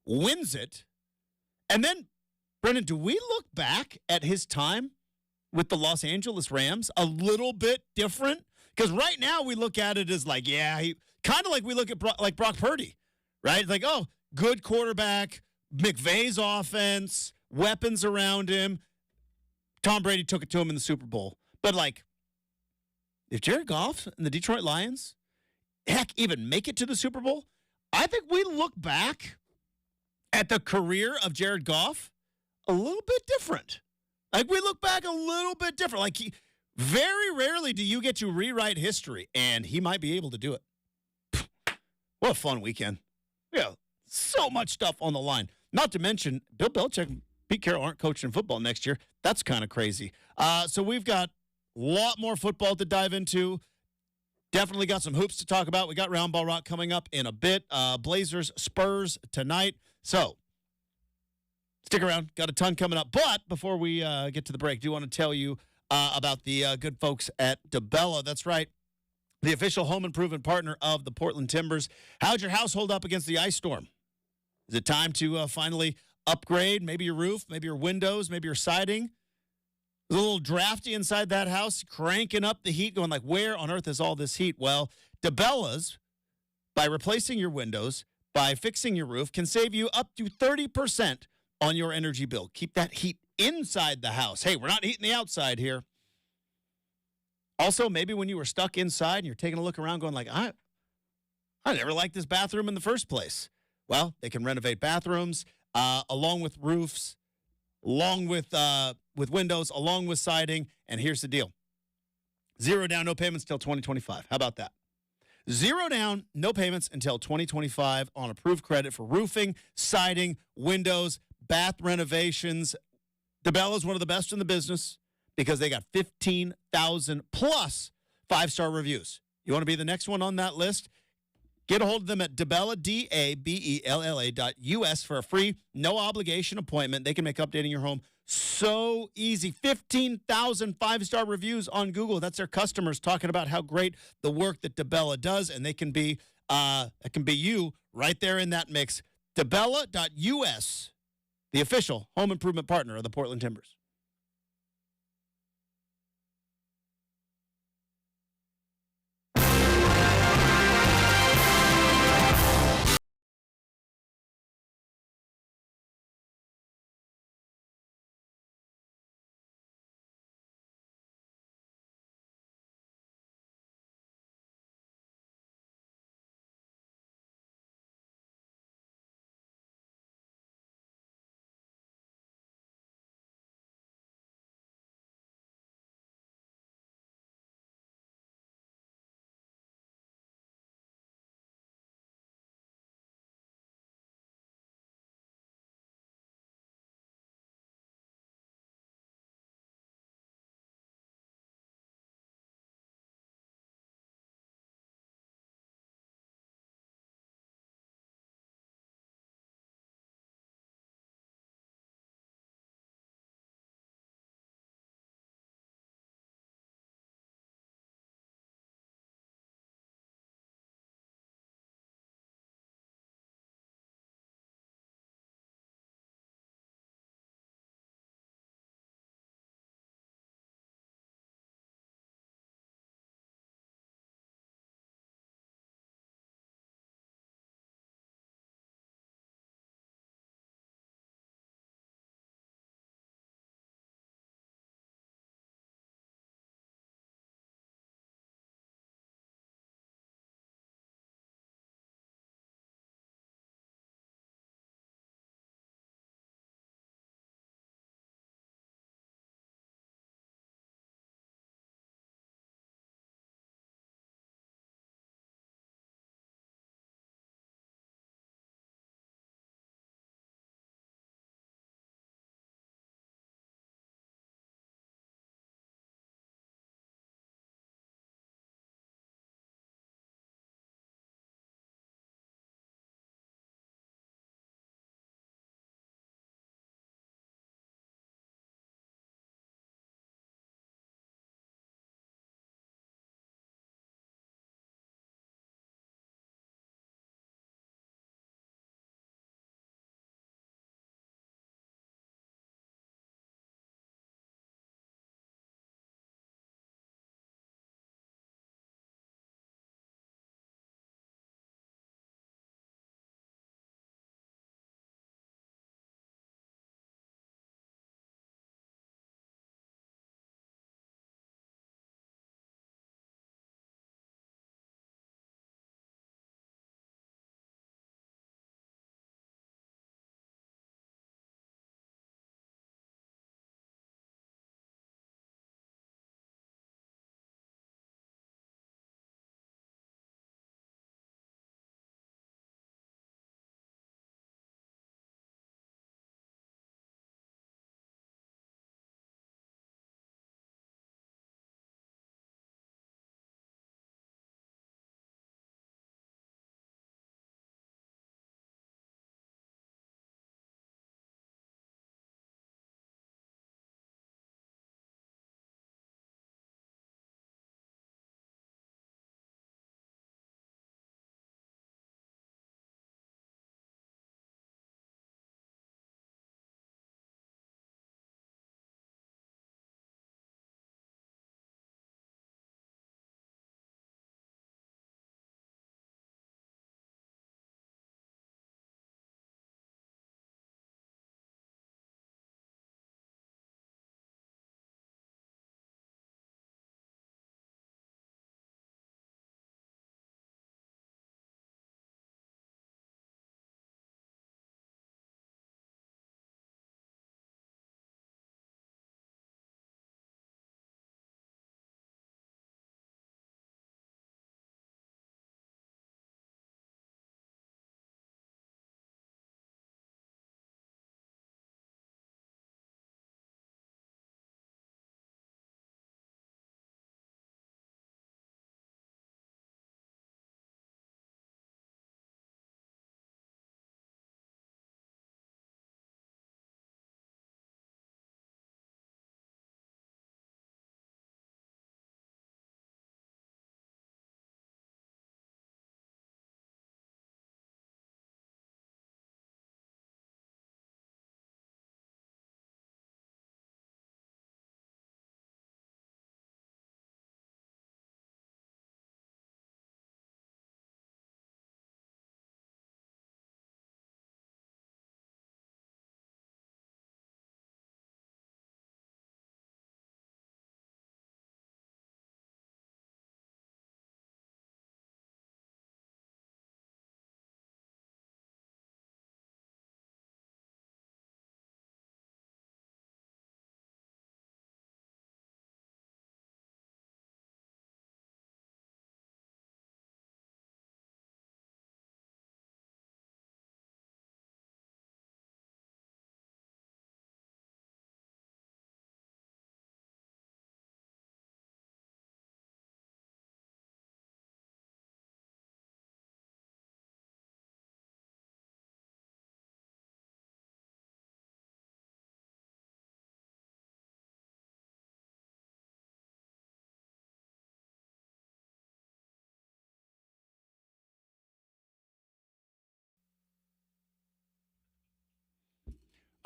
wins it, and then, Brendan, do we look back at his time with the Los Angeles Rams a little bit different? Because right now we look at it as like, yeah, he kind of like we look at Brock Purdy, right? It's like, oh, good quarterback, McVay's offense, weapons around him. Tom Brady took it to him in the Super Bowl. But, like, if Jared Goff and the Detroit Lions, heck, even make it to the Super Bowl, I think we look back at the career of Jared Goff a little bit different. Like, we look back a little bit different. Like, very rarely do you get to rewrite history, and he might be able to do it. What a fun weekend. Yeah, so much stuff on the line. Not to mention, Bill Belichick and Pete Carroll aren't coaching football next year. That's kind of crazy. So we've got a lot more football to dive into. Definitely got some hoops to talk about. We got Round Ball Rock coming up in a bit. Blazers, Spurs tonight. So stick around. Got a ton coming up. But before we get to the break, I do want to tell you about the good folks at DeBella. That's right. The official home improvement partner of the Portland Timbers. How'd your house hold up against the ice storm? Is it time to finally upgrade? Maybe your roof, maybe your windows, maybe your siding. It was a little drafty inside that house, cranking up the heat, going like, where on earth is all this heat? Well, DeBella's, by replacing your windows, by fixing your roof, can save you up to 30% on your energy bill. Keep that heat inside the house. Hey, we're not heating the outside here. Also, maybe when you were stuck inside and you're taking a look around going like, I never liked this bathroom in the first place. Well, they can renovate bathrooms along with roofs, along with windows, along with siding. And here's the deal. 0 down, no payments until 2025. How about that? 0 down, no payments until 2025 on approved credit for roofing, siding, windows, bath renovations. DeBella is one of the best in the business because they got 15,000 plus 5-star reviews. You want to be the next one on that list? Get a hold of them at DeBella, DABELLA.US for a free, no obligation appointment. They can make updating your home so easy. 15,000 5-star reviews on Google. That's their customers talking about how great the work that DeBella does, and it can be you right there in that mix. DeBella.US, the official home improvement partner of the Portland Timbers.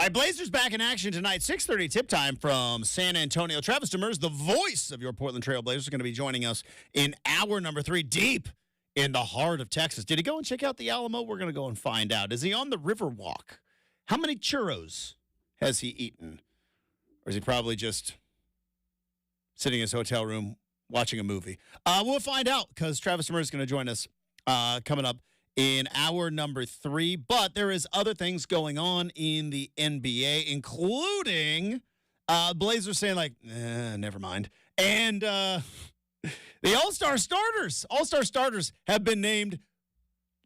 All right, Blazers back in action tonight. 6:30 tip time from San Antonio. Travis Demers, the voice of your Portland Trail Blazers, is going to be joining us in hour number 3, deep in the heart of Texas. Did he go and check out the Alamo? We're going to go and find out. Is he on the Riverwalk? How many churros has he eaten? Or is he probably just sitting in his hotel room watching a movie? We'll find out because Travis Demers is going to join us coming up in hour number 3. But there is other things going on in the NBA, including Blazers saying, like, never mind. And the All-Star starters have been named.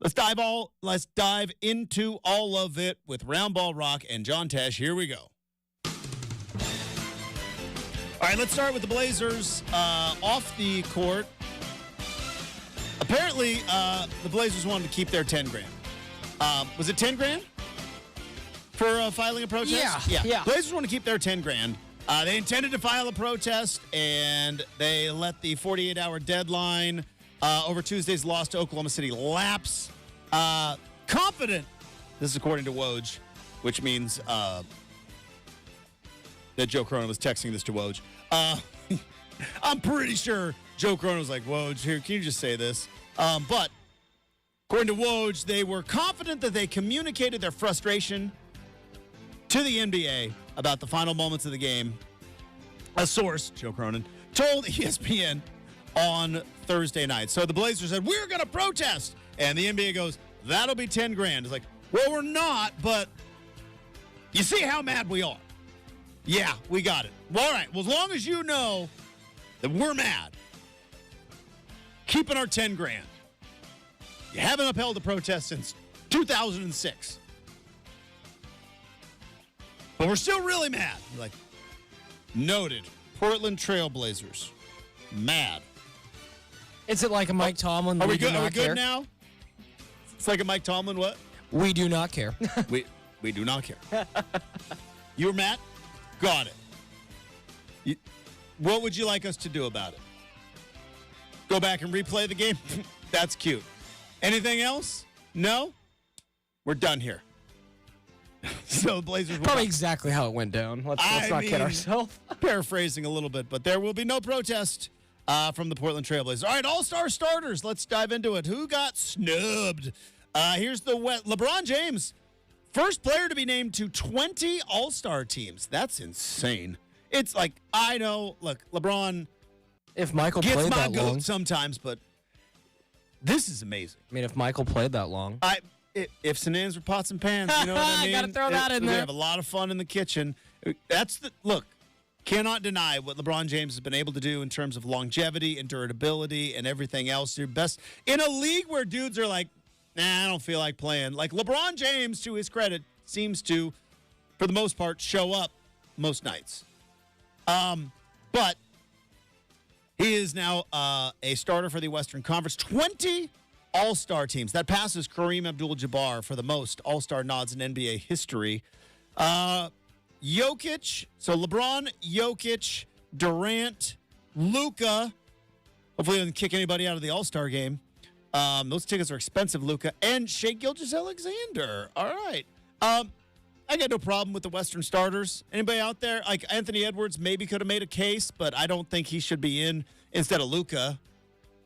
Let's dive into all of it with Roundball Rock and John Tesh. Here we go. All right, let's start with the Blazers off the court. Apparently, the Blazers wanted to keep their $10,000. Was it $10,000 for filing a protest? Yeah. Blazers want to keep their $10,000. They intended to file a protest, and they let the 48-hour deadline over Tuesday's loss to Oklahoma City lapse. Confident, this is according to Woj, which means that Joe Cronin was texting this to Woj. I'm pretty sure Joe Cronin was like, Woj, here, can you just say this? But according to Woj, they were confident that they communicated their frustration to the NBA about the final moments of the game. A source, Joe Cronin, told ESPN on Thursday night. So the Blazers said, we're going to protest. And the NBA goes, that'll be $10,000. It's like, well, we're not, but you see how mad we are. Yeah, we got it. Well, all right. Well, as long as you know that we're mad, keeping our $10,000. You haven't upheld the protest since 2006. But we're still really mad. Like, noted. Portland Trail Blazers. Mad. Is it like a Mike Tomlin? Are we good? Do Are we not good care? now? It's like a Mike Tomlin what? We do not care. We do not care. You were Matt? Got it. What would you like us to do about it? Go back and replay the game? That's cute. Anything else? No? We're done here. So the Blazers will Probably exactly how it went down. Let's not kid ourselves. Paraphrasing a little bit, but there will be no protest from the Portland Trail Blazers. All right, all-star starters. Let's dive into it. Who got snubbed? Here's the LeBron James, first player to be named to 20 all-star teams. That's insane. It's like, I know, look, LeBron If Michael gets played my that long. goat sometimes, but this is amazing. I mean, if Michael played that long. If Sanans were pots and pans, you know what I mean? Gotta throw that in We there. have a lot of fun in the kitchen. Look, cannot deny what LeBron James has been able to do in terms of longevity and durability and everything else. Your best in a league where dudes are like, nah, I don't feel like playing. Like LeBron James, to his credit, seems to, for the most part, show up most nights. But he is now a starter for the Western Conference. 20 all-star teams. That passes Kareem Abdul-Jabbar for the most all-star nods in NBA history. Jokic, so LeBron, Jokic, Durant, Luka. Hopefully he doesn't kick anybody out of the all-star game. Those tickets are expensive, Luka. And Shai Gilgeous-Alexander. All right. I got no problem with the Western starters. Anybody out there? Like Anthony Edwards maybe could have made a case, but I don't think he should be in instead of Luka.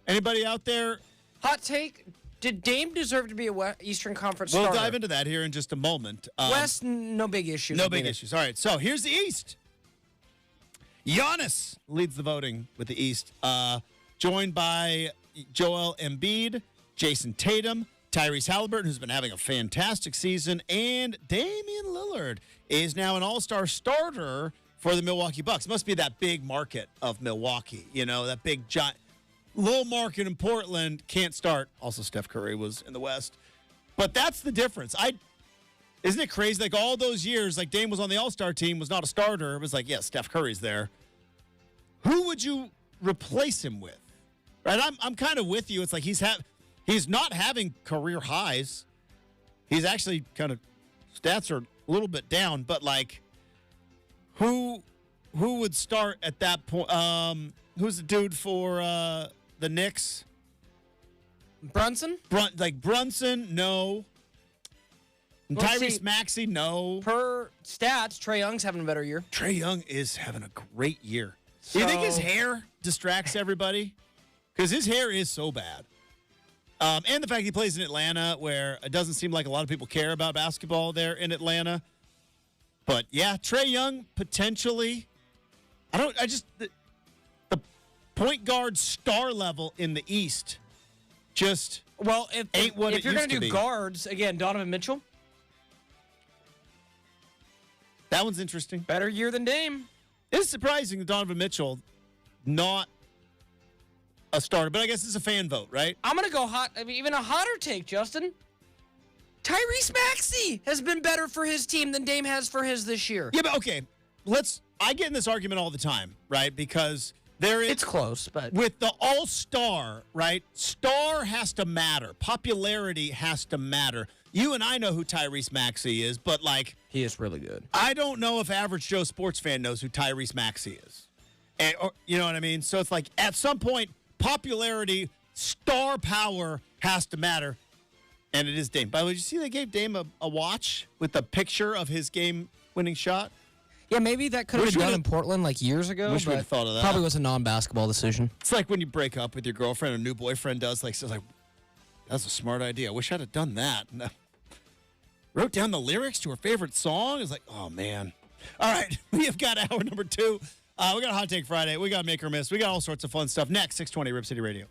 Anybody out there? Hot take. Did Dame deserve to be a Eastern Conference We'll starter? dive into that here in just a moment. West, no big issues. No big issues. All right, so here's the East. Giannis leads the voting with the East, joined by Joel Embiid, Jason Tatum, Tyrese Halliburton, who's been having a fantastic season, and Damian Lillard is now an all-star starter for the Milwaukee Bucks. Must be that big market of Milwaukee, you know, that big giant. Little market in Portland can't start. Also, Steph Curry was in the West. But that's the difference. Isn't it crazy? Like all those years, like Dame was on the All-Star team, was not a starter. It was like, yeah, Steph Curry's there. Who would you replace him with? Right? I'm kind of with you. It's like he's not having career highs. He's actually kind of stats are a little bit down, but like who would start at that point? Who's the dude for the Knicks? Brunson? Brunson, no. And Let's Tyrese see. Maxey, no. Per stats, Trae Young's having a better year. Trae Young is having a great year. Do you think his So- hair distracts everybody? Because his hair is so bad. And the fact he plays in Atlanta, where it doesn't seem like a lot of people care about basketball there in Atlanta. But yeah, Trae Young potentially. The point guard star level in the East just Well, if Ain't what if it you're going used to to do be. guards, again, Donovan Mitchell, that one's interesting. better year than Dame. It's surprising that Donovan Mitchell not a starter, but I guess it's a fan vote, right? I'm going to go hot. I mean, even a hotter take, Justin. Tyrese Maxey has been better for his team than Dame has for his this year. Yeah, but okay. I get in this argument all the time, right? Because there is It's close, but with the all-star, right? Star has to matter. Popularity has to matter. You and I know who Tyrese Maxey is, but like he is really good. I don't know if average Joe sports fan knows who Tyrese Maxey is. Or, you know what I mean? So it's like at some point, popularity, star power has to matter. And it is Dame. By the way, did you see they gave Dame a watch with the picture of his game-winning shot? Yeah, maybe that could have Wish been done we'd in Portland like years ago. wish we'd but thought of that. Probably was a non-basketball decision. It's like when you break up with your girlfriend, a new boyfriend says that's a smart idea. I wish I'd have done that. No. Wrote down the lyrics to her favorite song. It's like, oh, man. All right, we have got hour number 2. We got a Hot Take Friday. We got Make or Miss. We got all sorts of fun stuff. Next, 620 Rip City Radio.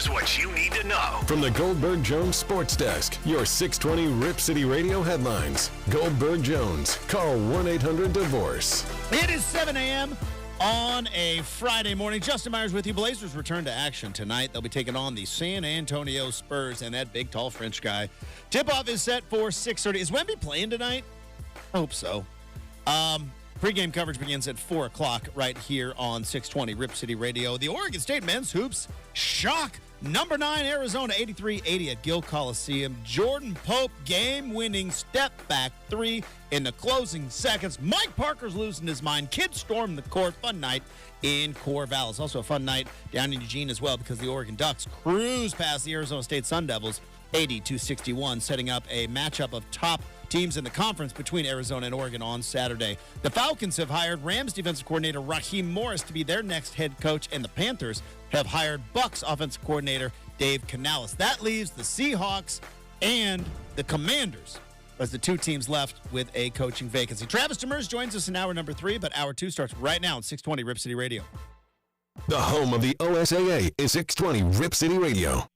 Here's what you need to know. From the Goldberg Jones Sports Desk, your 620 Rip City Radio headlines. Goldberg Jones. Call 1-800-DIVORCE. It is 7 a.m. on a Friday morning. Justin Myers with you. Blazers return to action tonight. They'll be taking on the San Antonio Spurs and that big, tall French guy. Tip-off is set for 6:30. Is Wemby playing tonight? I hope so. Pre-game coverage begins at 4 o'clock right here on 620 Rip City Radio. The Oregon State men's hoops shock number 9 Arizona 83-80 at Gill Coliseum. Jordan Pope game-winning step-back 3 in the closing seconds. Mike Parker's losing his mind. Kids storm the court. Fun night in Corvallis. It's also a fun night down in Eugene as well because the Oregon Ducks cruise past the Arizona State Sun Devils 80-61, setting up a matchup of top teams in the conference between Arizona and Oregon on Saturday. The Falcons have hired Rams defensive coordinator Raheem Morris to be their next head coach, and the Panthers have hired Bucs offensive coordinator Dave Canales. That leaves the Seahawks and the Commanders as the two teams left with a coaching vacancy. Travis Demers joins us in hour number 3, but hour 2 starts right now at 620 Rip City Radio. The home of the OSAA is 620 Rip City Radio.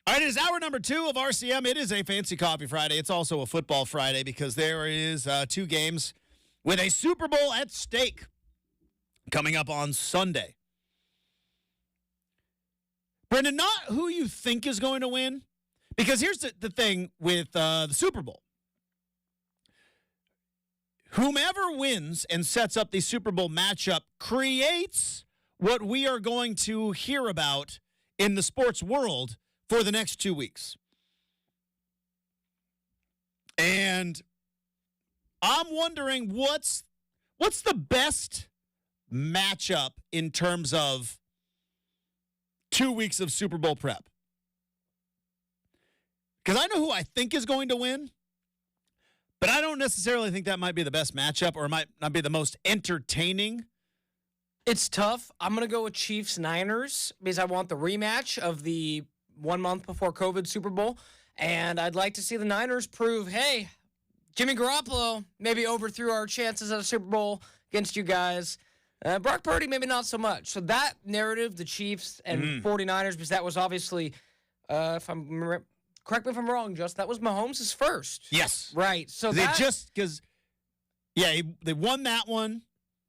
All right, it is hour number 2 of RCM. It is a Fancy Coffee Friday. It's also a football Friday because there is 2 games with a Super Bowl at stake coming up on Sunday. Brendan, not who you think is going to win, because here's the thing with the Super Bowl. Whomever wins and sets up the Super Bowl matchup creates what we are going to hear about in the sports world for the next 2 weeks. And I'm wondering what's the best matchup in terms of 2 weeks of Super Bowl prep? Because I know who I think is going to win, but I don't necessarily think that might be the best matchup or it might not be the most entertaining. It's tough. I'm going to go with Chiefs-Niners because I want the rematch of the 1 month before COVID Super Bowl. And I'd like to see the Niners prove, hey, Jimmy Garoppolo maybe overthrew our chances at a Super Bowl against you guys. Brock Purdy, maybe not so much. So that narrative, the Chiefs and 49ers, because that was obviously, correct me if I'm wrong, Justin, that was Mahomes' first. Yes. Right. So they they won that one.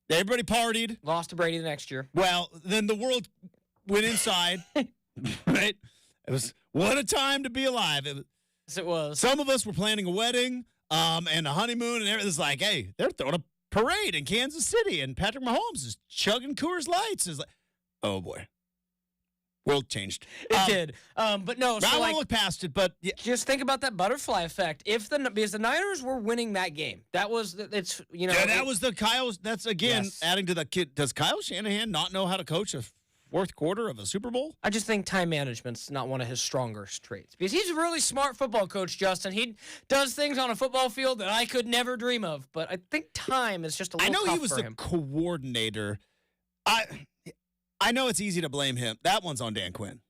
Everybody partied. Lost to Brady the next year. Well, then the world went inside. Right? It was, what a time to be alive. Yes, it was. Some of us were planning a wedding and a honeymoon, and everything's like, hey, they're throwing a parade in Kansas City, and Patrick Mahomes is chugging Coors Lights. Is like, oh, boy. World changed. It did. But no, so I want to look past it, but yeah. Just think about that butterfly effect. Because the Niners were winning that game. That was was the Kyle. That's again adding to the kid. Does Kyle Shanahan not know how to coach a fourth quarter of a Super Bowl? I just think time management's not one of his stronger traits. Because he's a really smart football coach, Justin. He does things on a football field that I could never dream of. But I think time is just a little tough for him. I know he was the coordinator. I know it's easy to blame him. That one's on Dan Quinn.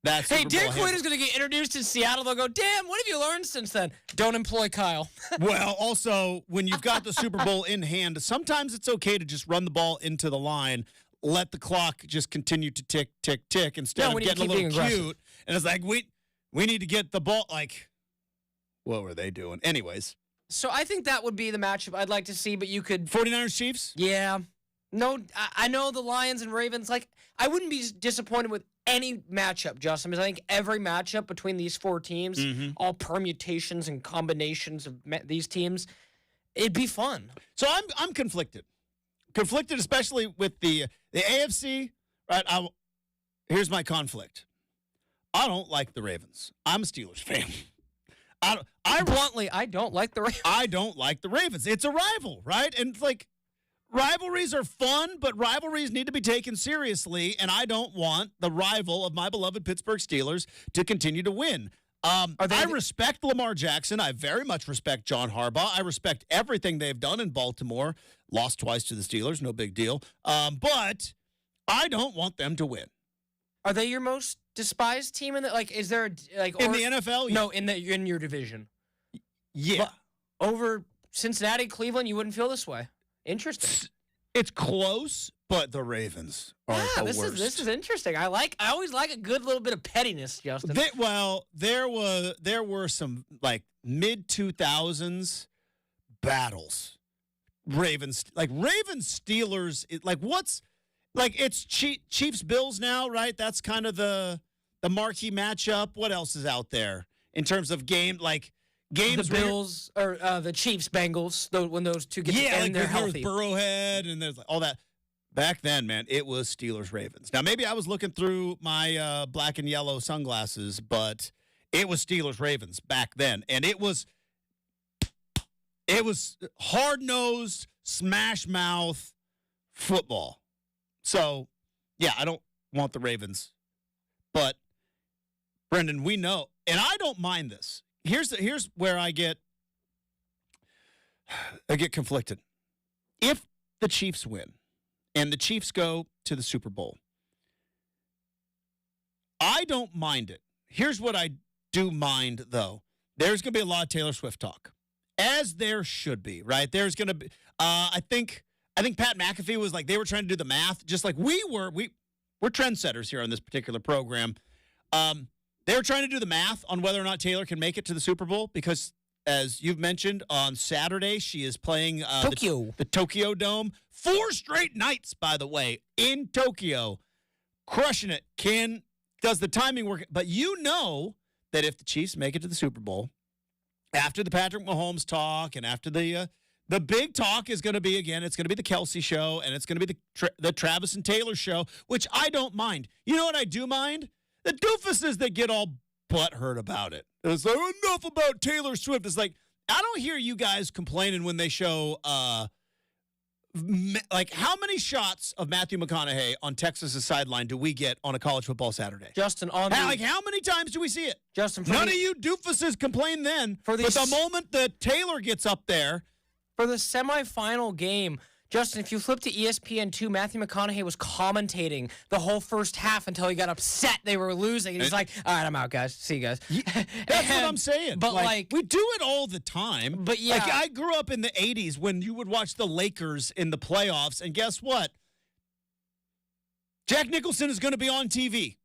Dan Quinn is going to get introduced in Seattle. They'll go, Dan, what have you learned since then? Don't employ Kyle. Well, also, when you've got the Super Bowl in hand, sometimes it's okay to just run the ball into the line, let the clock just continue to tick, tick, tick, instead of getting a little cute. And it's like, we need to get the ball. Like, what were they doing? Anyways. So I think that would be the matchup I'd like to see, but you could. 49ers Chiefs? Yeah. No, I know the Lions and Ravens. Like, I wouldn't be disappointed with any matchup, Justin, because I think every matchup between these 4 teams, all permutations and combinations of these teams, it'd be fun. So I'm conflicted. Conflicted, especially with the AFC. Right? Here's my conflict. I don't like the Ravens. I'm a Steelers fan. I don't like the Ravens. I don't like the Ravens. It's a rival, right? And it's like, rivalries are fun, but rivalries need to be taken seriously, and I don't want the rival of my beloved Pittsburgh Steelers to continue to win. I respect Lamar Jackson. I very much respect John Harbaugh. I respect everything they've done in Baltimore. Lost twice to the Steelers, no big deal. But I don't want them to win. Are they your most despised team in the is there in the NFL? No, in your division. Yeah. But over Cincinnati, Cleveland, you wouldn't feel this way. Interesting. It's close, but the Ravens are the this worst. This is interesting. I always like a good little bit of pettiness, Justin. There were some like mid 2000s battles. Ravens Steelers. It's Chiefs Bills now, right? That's kind of the marquee matchup. What else is out there in terms of games? The Bills or the Chiefs Bengals. When those two get together, and they're healthy. Burrowhead and there's all that. Back then, man, it was Steelers Ravens. Now maybe I was looking through my black and yellow sunglasses, but it was Steelers Ravens back then, and it was hard-nosed, smash-mouth football. So, yeah, I don't want the Ravens. But, Brendan, we know, and I don't mind this. Here's where I get conflicted. If the Chiefs win and the Chiefs go to the Super Bowl, I don't mind it. Here's what I do mind, though. There's going to be a lot of Taylor Swift talk, as there should be, right? There's going to be, I think Pat McAfee was like, they were trying to do the math, just like we were. We're trendsetters here on this particular program. They were trying to do the math on whether or not Taylor can make it to the Super Bowl because, as you've mentioned, on Saturday she is playing the Tokyo Dome. 4 straight nights, by the way, in Tokyo. Crushing it. Does the timing work? But you know that if the Chiefs make it to the Super Bowl, after the Patrick Mahomes talk and after the big talk is going to be, again, it's going to be the Kelsey show and it's going to be the Travis and Taylor show, which I don't mind. You know what I do mind? The doofuses that get all butthurt about it. It's like, enough about Taylor Swift. It's like, I don't hear you guys complaining when they show, how many shots of Matthew McConaughey on Texas's sideline do we get on a college football Saturday? Justin, how many times do we see it? Justin, none of you doofuses complain then. But the moment that Taylor gets up there. For the semifinal game, Justin, if you flip to ESPN2, Matthew McConaughey was commentating the whole first half until he got upset they were losing. And he's like, all right, I'm out, guys. See you guys. That's what I'm saying. But, we do it all the time. But, yeah. I grew up in the 80s when you would watch the Lakers in the playoffs, and guess what? Jack Nicholson is going to be on TV.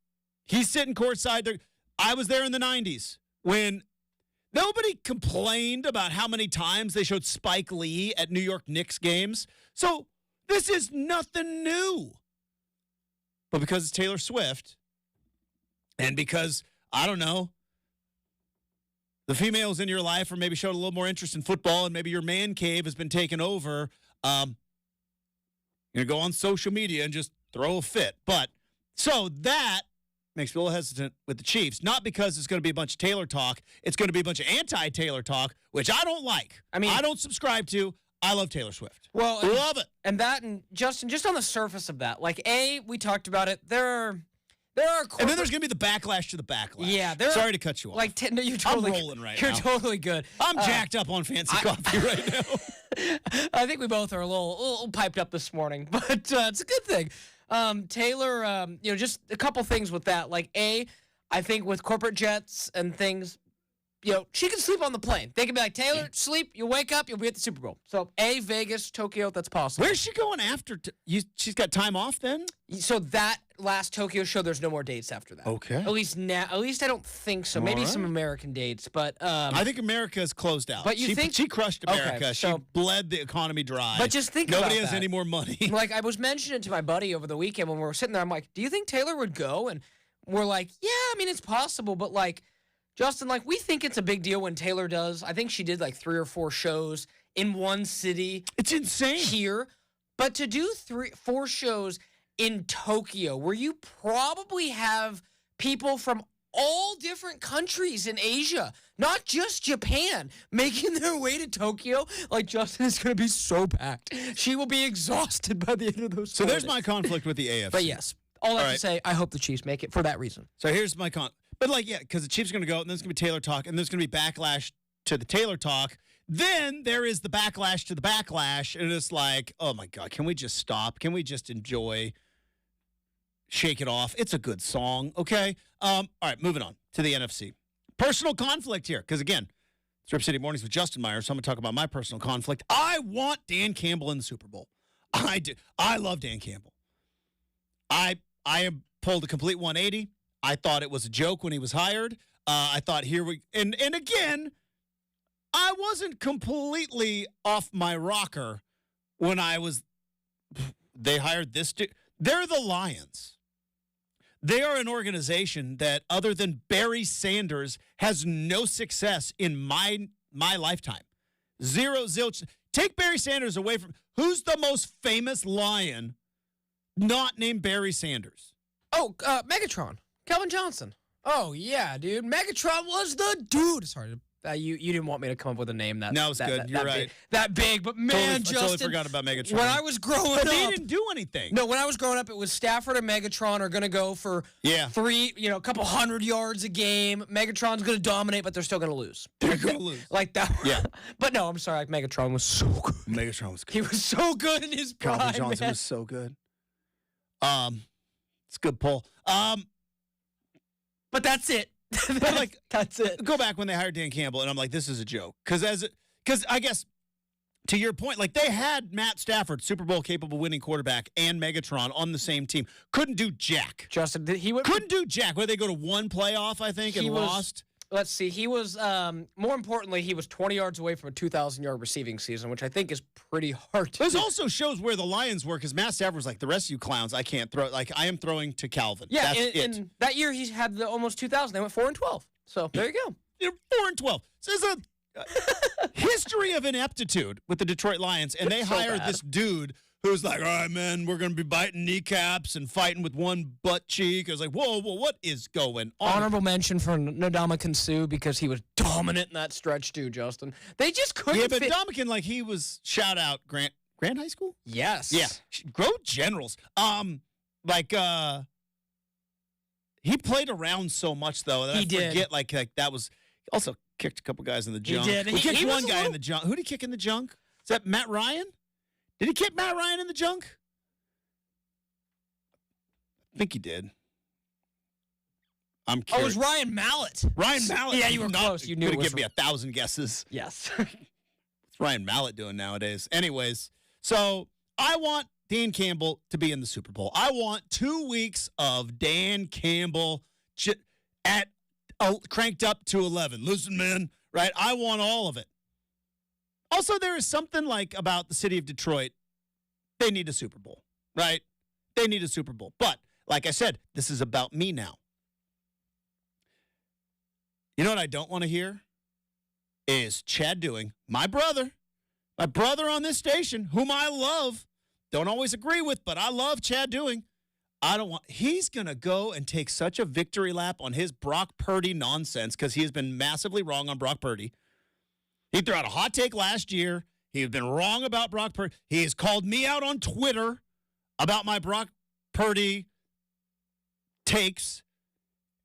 He's sitting courtside there. I was there in the 90s when nobody complained about how many times they showed Spike Lee at New York Knicks games. So this is nothing new. But because it's Taylor Swift, and because, I don't know, the females in your life are maybe showed a little more interest in football and maybe your man cave has been taken over, you're going to go on social media and just throw a fit. But so that makes me a little hesitant with the Chiefs. Not because it's going to be a bunch of Taylor talk. It's going to be a bunch of anti-Taylor talk, which I don't like. I mean, I don't subscribe to. I love Taylor Swift. Well, love it. And Justin, just on the surface of that, we talked about it. There are and then there's going to be the backlash to the backlash. Yeah, sorry to cut you off. No, you're totally, I'm rolling right you're now. You're totally good. I'm jacked up on fancy coffee right now. I think we both are a little piped up this morning, but it's a good thing. Taylor, just a couple things with that. I think with corporate jets and things, she can sleep on the plane. They can be like, Taylor, sleep, you'll wake up, you'll be at the Super Bowl. So, Vegas, Tokyo, that's possible. Where's she going after? She's got time off then? So that last Tokyo show, there's no more dates after that. Okay. At least I don't think so. Maybe some American dates, but I think America's closed out. But she crushed America. Okay, she bled the economy dry. But just think about that. Nobody has any more money. I was mentioning it to my buddy over the weekend when we were sitting there. I'm like, do you think Taylor would go? And we're like, yeah, I mean, it's possible, but Justin, we think it's a big deal when Taylor does. I think she did 3 or 4 shows in one city. It's insane. Here. But to do 4 shows in Tokyo, where you probably have people from all different countries in Asia, not just Japan, making their way to Tokyo, Justin is going to be so packed. She will be exhausted by the end of those. So there's my conflict with the AFC. But yes, all that to say, I hope the Chiefs make it for that reason. So here's my But because the Chiefs are going to go, and there's going to be Taylor talk, and there's going to be backlash to the Taylor talk. Then there is the backlash to the backlash, and it's like, oh my God, can we just stop? Can we just enjoy Shake It Off? It's a good song, okay? All right, moving on to the NFC. Personal conflict here, because again, It's Rip City Mornings with Justin Myers. So I'm going to talk about my personal conflict. I want Dan Campbell in the Super Bowl. I do. I love Dan Campbell. I have pulled a complete 180. I thought it was a joke when he was hired. I thought and again, I wasn't completely off my rocker when they hired this dude. They're the Lions. They are an organization that, other than Barry Sanders, has no success in my lifetime. Zero, zilch. Take Barry Sanders away from... Who's the most famous Lion not named Barry Sanders? Oh, Megatron. Calvin Johnson. Oh, yeah, dude. Megatron was the dude. Sorry, you didn't want me to come up with a name that... No, it's good. You're right. That big, but man, Justin... I totally forgot about Megatron. When I was growing up... They didn't do anything. No, when I was growing up, it was Stafford and Megatron are going to go for a couple 100 yards a game. Megatron's going to dominate, but they're still going to lose. They're going to lose. Like that. Yeah. But no, I'm sorry. Megatron was so good. Megatron was good. He was so good in his prime, Calvin Johnson was so good. It's a good pull. But that's it. But that's it. Go back when they hired Dan Campbell, and I'm like, this is a joke. Because I guess, to your point, they had Matt Stafford, Super Bowl capable winning quarterback, and Megatron on the same team. Couldn't do jack. Justin, couldn't do jack. Where they go to one playoff, I think, and lost. Let's see. He was, more importantly, he was 20 yards away from a 2,000-yard receiving season, which I think is pretty hard to do. This also shows where the Lions were, because Matt Stafford was like, the rest of you clowns, I can't throw. I am throwing to Calvin. Yeah, That's and that year he had the almost 2,000. They went 4-12. So there you go. They're 4-12. So there's a history of ineptitude with the Detroit Lions, and they hired this dude who's like, all right, man, we're going to be biting kneecaps and fighting with one butt cheek. I was like, whoa, what is going on? Honorable mention for Ndamukong Suh because he was dominant in that stretch too, Justin. They just couldn't fit. Ndamukong, he was, shout out, Grant High School? Yes. Yeah. Grow Generals. He played around so much, though, that I forget, that was, he also kicked a couple guys in the junk. He did. He kicked one guy in the junk. Who did he kick in the junk? Is that Matt Ryan? Did he kick Matt Ryan in the junk? I think he did. I'm curious. Oh, it was Ryan Mallett. Ryan Mallett. Yeah, you were close. You knew it could was have given me 1,000 guesses. Yes. What's Ryan Mallett doing nowadays? Anyways, so I want Dan Campbell to be in the Super Bowl. I want 2 weeks of Dan Campbell cranked up to 11. Listen, man, right? I want all of it. Also, there is something about the city of Detroit. They need a Super Bowl, right? They need a Super Bowl. But, like I said, this is about me now. You know what I don't want to hear? Is Chad Dewing, my brother on this station, whom I love, don't always agree with, but I love Chad Dewing. He's going to go and take such a victory lap on his Brock Purdy nonsense because he has been massively wrong on Brock Purdy. He threw out a hot take last year. He has been wrong about Brock Purdy. He has called me out on Twitter about my Brock Purdy takes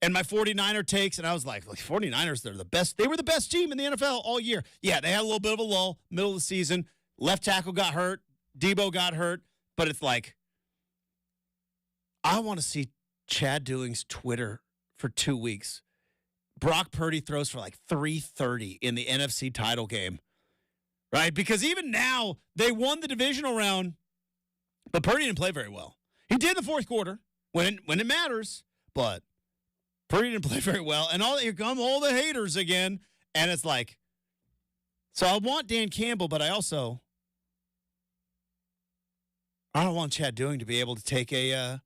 and my 49er takes. And I was like 49ers, they're the best. They were the best team in the NFL all year. Yeah, they had a little bit of a lull, middle of the season. Left tackle got hurt. Debo got hurt. But it's I want to see Chad Dewing's Twitter for 2 weeks. Brock Purdy throws for 330 in the NFC title game, right? Because even now, they won the divisional round, but Purdy didn't play very well. He did in the fourth quarter when it matters, but Purdy didn't play very well. And here come all the haters again. And it's so I want Dan Campbell, but I don't want Chad Dewing to be able to take a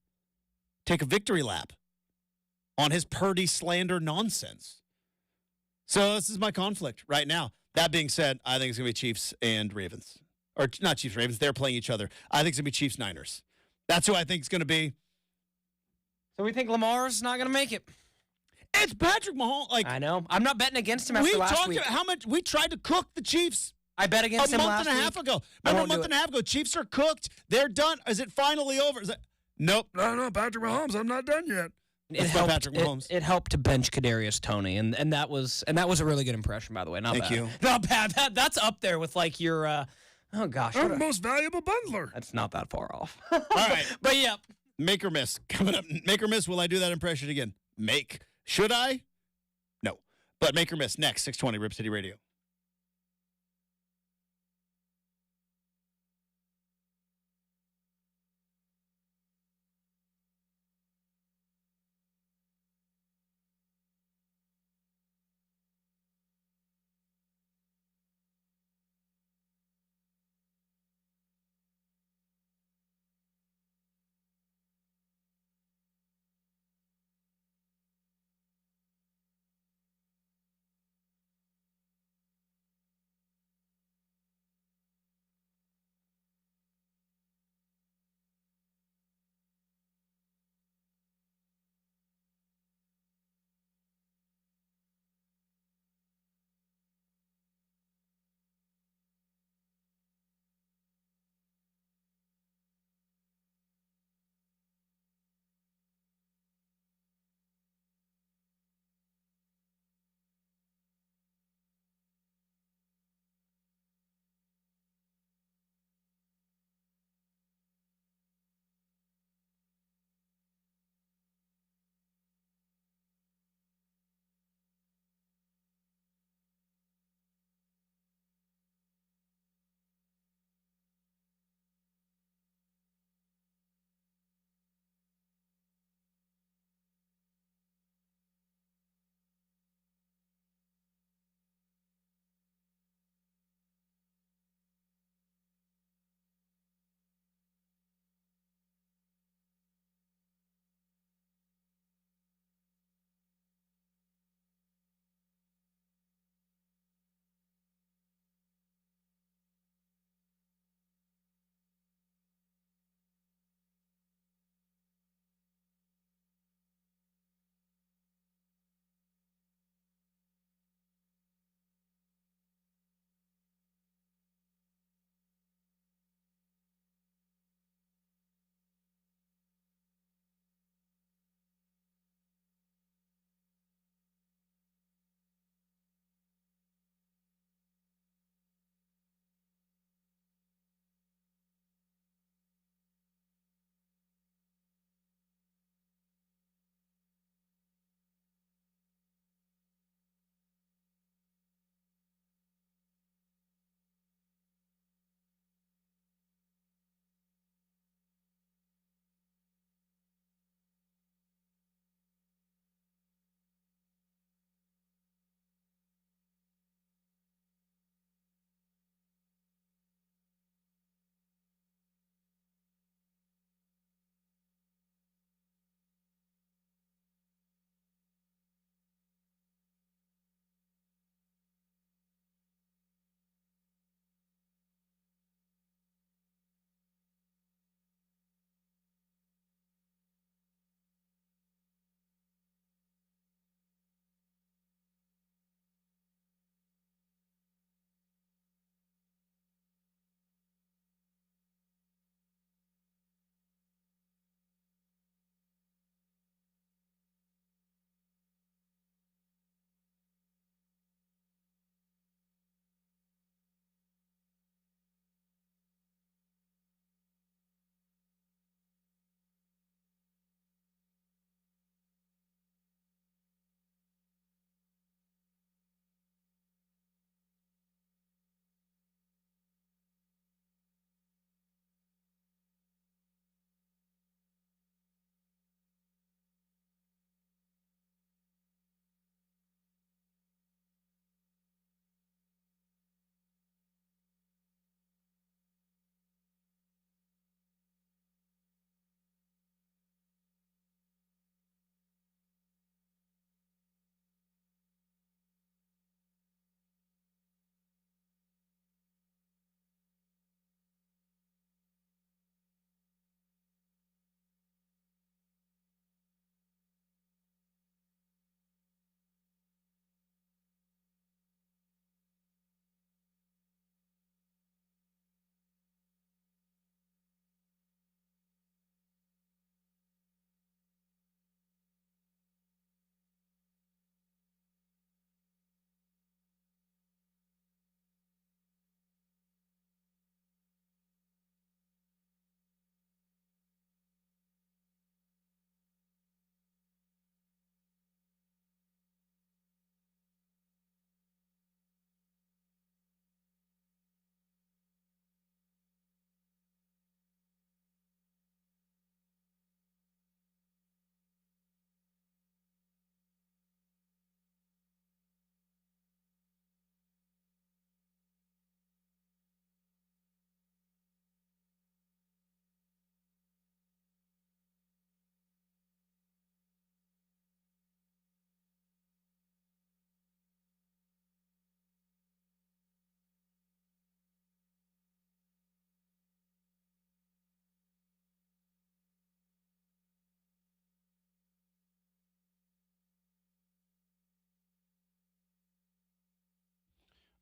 victory lap on his Purdy slander nonsense. So this is my conflict right now. That being said, I think it's going to be Chiefs and Ravens. Or not Chiefs, Ravens. They're playing each other. I think it's going to be Chiefs, Niners. That's who I think it's going to be. So we think Lamar's not going to make it. It's Patrick Mahomes. I know. I'm not betting against him after last week. How much we tried to cook the Chiefs. I bet against him last week. A month and a half ago. Remember a month and a half ago? Chiefs are cooked. They're done. Is it finally over? Nope. No, Patrick Mahomes. I'm not done yet. Patrick Mahomes. It helped to bench Kadarius Toney, and that was a really good impression, by the way. Not Thank bad. you. Not bad. That's up there with your oh gosh, our most valuable bundler. That's not that far off. All right, but yeah, make or miss coming up. Make or miss. Will I do that impression again? Should I? No, but make or miss next. 620 Rip City Radio.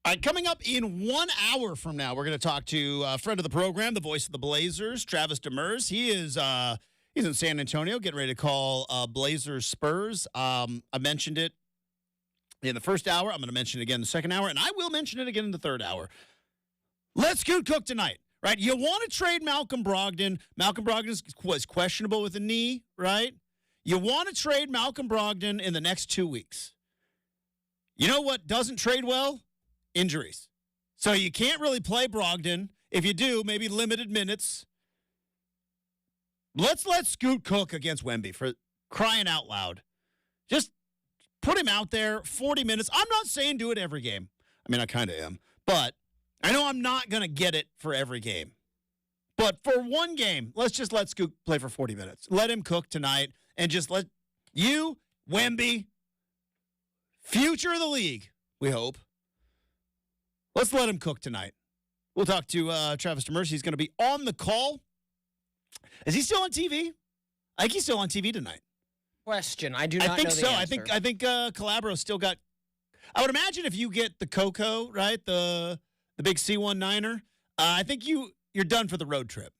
All right, coming up in 1 hour from now, we're going to talk to a friend of the program, the voice of the Blazers, Travis Demers. He is he's in San Antonio, getting ready to call Blazers Spurs. I mentioned it in the first hour. I'm going to mention it again in the second hour, and I will mention it again in the third hour. Let's Scoot Cook tonight, right? You want to trade Malcolm Brogdon. Malcolm Brogdon was questionable with a knee, right? You want to trade Malcolm Brogdon in the next 2 weeks. You know what doesn't trade well? Injuries. So you can't really play Brogdon. If you do, maybe limited minutes. Let's let Scoot Cook against Wemby for crying out loud. Just put him out there 40 minutes. I'm not saying do it every game. I mean, I kind of am. But I know I'm not going to get it for every game. But for one game, let's just let Scoot play for 40 minutes. Let him cook tonight and just let you, Wemby, future of the league, we hope. Let's let him cook tonight. We'll talk to Travis Demers. He's going to be on the call. Is he still on TV? I think he's still on TV tonight. Question. I do not know think the so. answer. I think Calabro still got. I would imagine if you get the Coco, right, the big C19er, I think you're done for the road trip.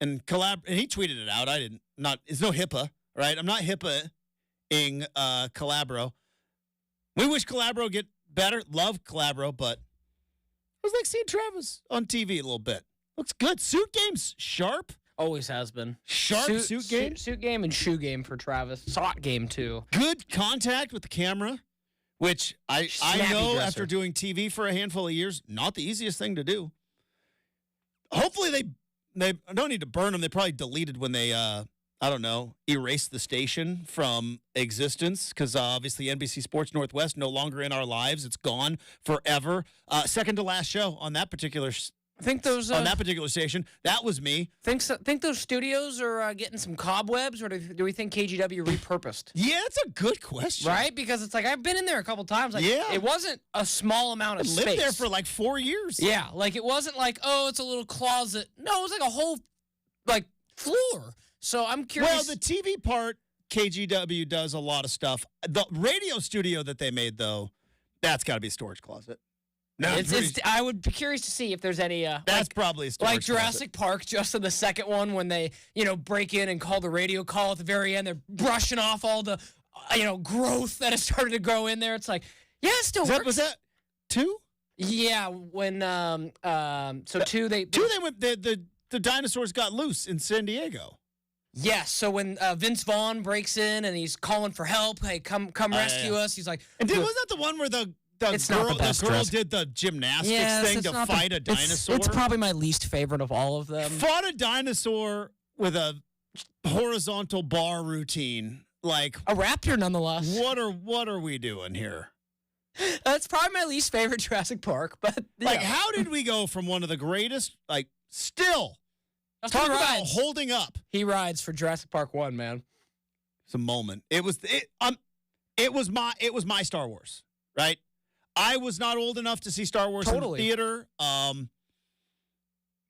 And he tweeted it out. I didn't. It's no HIPAA, right? I'm not HIPAA-ing Calabro. We wish Calabro get better. Love Calabro, but it was like seeing Travis on TV a little bit. Looks good. Suit game's sharp. Always has been. Sharp suit game? Suit game and shoe game for Travis. Sock game, too. Good contact with the camera, which I know dresser. after doing TV for a handful of years, not the easiest thing to do. Hopefully they don't need to burn them. They probably deleted when they, erased the station from existence because obviously NBC Sports Northwest no longer in our lives. It's gone forever. Second to last show on that particular I think those on that particular station. That was me. Think those studios are getting some cobwebs, or do we think KGW repurposed? Yeah, that's a good question. Right? Because it's like I've been in there a couple times. Like, yeah. It wasn't a small amount of I space. lived there for like 4 years. Yeah, like it wasn't like, oh, it's a little closet. No, it was like a whole like floor. So I'm curious. Well, the TV part, KGW does a lot of stuff. The radio studio that they made, though, that's got to be a storage closet. No, I would be curious to see if there's any. That's probably a storage like Jurassic Park, just in the second one when they, break in and call the radio call at the very end. They're brushing off all the, growth that has started to grow in there. It's like, yeah, it still works. Was that 2? Yeah, when two they went the dinosaurs got loose in San Diego. Yes, so when Vince Vaughn breaks in and he's calling for help, hey, come rescue us. He's like, and was that the one where the girl did the gymnastics thing to fight a dinosaur? It's probably my least favorite of all of them. Fought a dinosaur with a horizontal bar routine, like a raptor, nonetheless. What are we doing here? That's probably my least favorite Jurassic Park, but like, how did we go from one of the greatest, like, still talk about holding up? He rides for Jurassic Park 1, man. It's a moment. It was my Star Wars, right? I was not old enough to see Star Wars in the theater.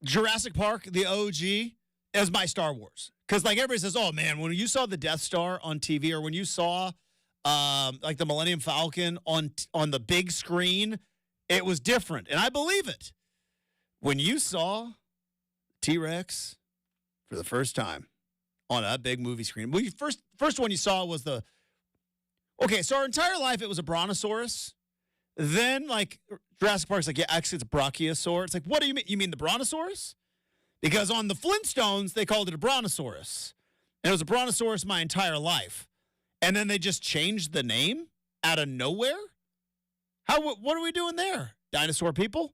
Jurassic Park, the OG, is my Star Wars. Because, like, everybody says, oh, man, when you saw the Death Star on TV or when you saw, like, the Millennium Falcon on the big screen, it was different. And I believe it. When you saw T-Rex for the first time on a big movie screen, well, first one you saw was so our entire life it was a brontosaurus. Then, like, Jurassic Park's like, yeah, actually, it's a brachiosaur. It's like, what do you mean? You mean the brontosaurus? Because on the Flintstones, they called it a brontosaurus. And it was a brontosaurus my entire life. And then they just changed the name out of nowhere? What are we doing there, dinosaur people?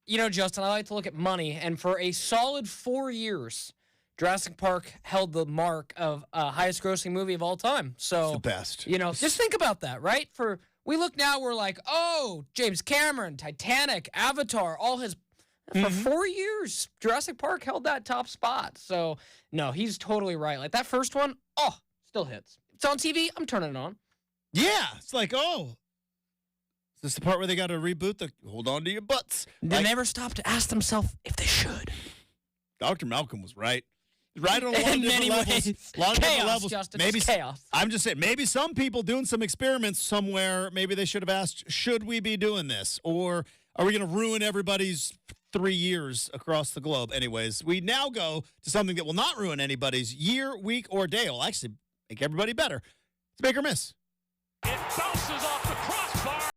Justin, I like to look at money. And for a solid 4 years, Jurassic Park held the mark of highest grossing movie of all time. So, it's the best. Just think about that, right? We look now, we're like, oh, James Cameron, Titanic, Avatar, all his. For 4 years, Jurassic Park held that top spot. So, no, he's totally right. Like, that first one, still hits. It's on TV, I'm turning it on. Yeah, it's like, is this the part where they got to reboot the hold on to your butts? They never stop to ask themselves if they should. Dr. Malcolm was right. Right on a lot of In different many levels. ways. A lot of different Chaos, levels. Justin. Maybe It's chaos. I'm just saying, maybe some people doing some experiments somewhere, maybe they should have asked, should we be doing this? Or are we going to ruin everybody's 3 years across the globe? Anyways, we now go to something that will not ruin anybody's year, week, or day. It will actually make everybody better. It's Make or Miss. It bounces off the crossbar.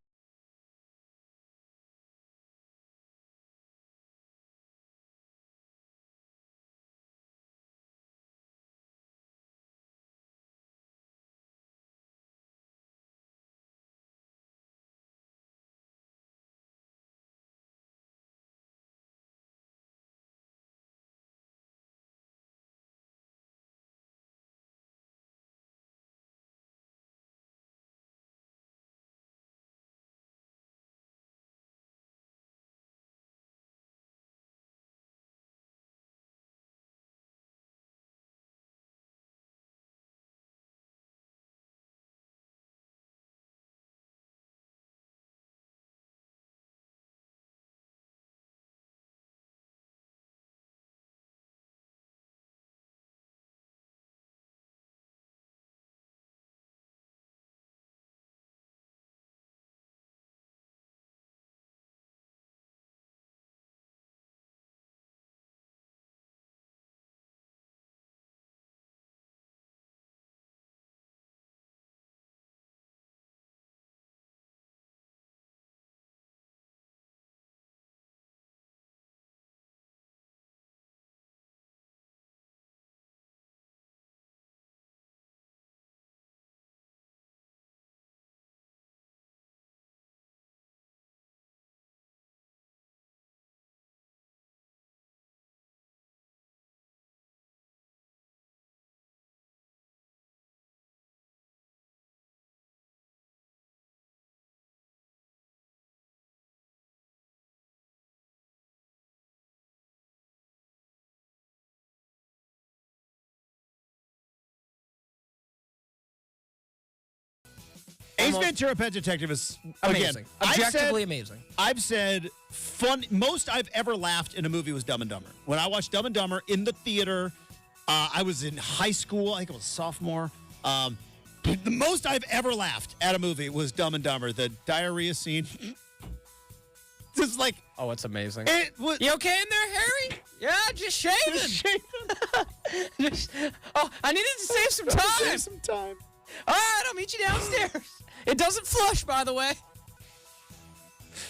Ace Ventura: Pet Detective is, Amazing. again, Objectively amazing. I've said most I've ever laughed in a movie was Dumb and Dumber. When I watched Dumb and Dumber in the theater, I was in high school. I think I was a sophomore. The most I've ever laughed at a movie was Dumb and Dumber. The diarrhea scene. Just like, Oh, it's amazing. it was. You okay in there, Harry? Yeah, just shaving. Oh, I needed to save some time. Save some time. All right, I'll meet you downstairs. It doesn't flush, by the way.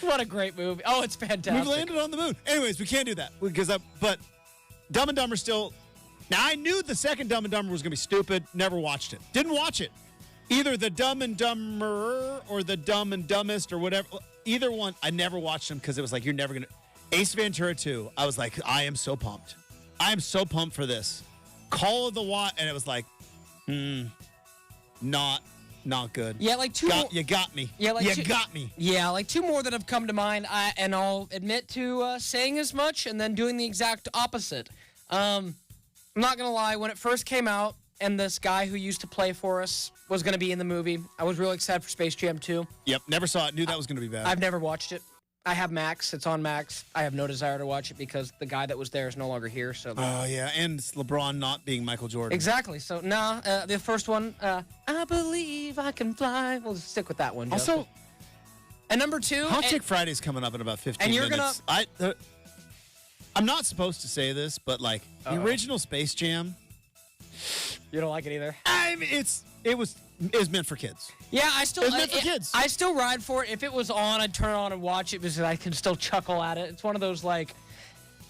What a great movie. Oh, it's fantastic. We've landed on the moon. Anyways, we can't do that but Dumb and Dumber still. Now I knew the second Dumb and Dumber was gonna be stupid. Never watched it. Didn't watch it. Either the Dumb and Dumberer or the Dumb and Dumbest or whatever. Either one. I never watched them because it was like you're never gonna. Ace Ventura 2. I was like, I am so pumped. I am so pumped for this. Call of the Wild, and it was like, not good. Yeah, like two more. You got me. Yeah, like you got me. Yeah, like two more that have come to mind, and I'll admit to saying as much and then doing the exact opposite. I'm not going to lie, when it first came out and this guy who used to play for us was going to be in the movie, I was really excited for Space Jam 2. Yep, never saw it. Knew that was going to be bad. I've never watched it. I have Max. It's on Max. I have no desire to watch it because the guy that was there is no longer here. So Oh, yeah, and it's LeBron not being Michael Jordan. exactly. So, the first one, I believe I can fly. We'll just stick with that one, Justin. Also, And number two, Hot Take Friday's coming up in about 15 And you're minutes. I'm not supposed to say this, but like the original Space Jam, you don't like it either. I mean, it was meant for kids. Yeah, I still. It's meant for kids. I still ride for it. If it was on, I'd turn it on and watch it because I can still chuckle at it. It's one of those like,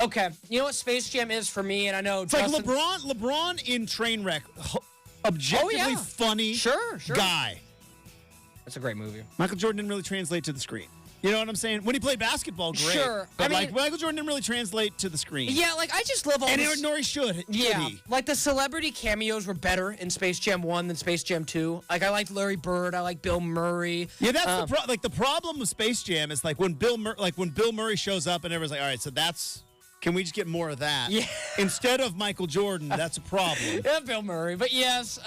okay, you know what Space Jam is for me, and I know It's like Justin, LeBron in Trainwreck, objectively funny Sure. guy. It's a great movie. Michael Jordan didn't really translate to the screen. You know what I'm saying? When he played basketball, great. Sure. But I like mean- Michael Jordan didn't really translate to the screen. Yeah, like I just love all And this. nor he should. Yeah, Should he? like the celebrity cameos were better in Space Jam 1 than Space Jam 2. Like I liked Larry Bird, I like Bill Murray. Yeah, that's the problem with Space Jam is like when Bill Murray shows up and everyone's like, all right, so can we just get more of that? Yeah. Instead of Michael Jordan, that's a problem. Yeah, Bill Murray. But yes,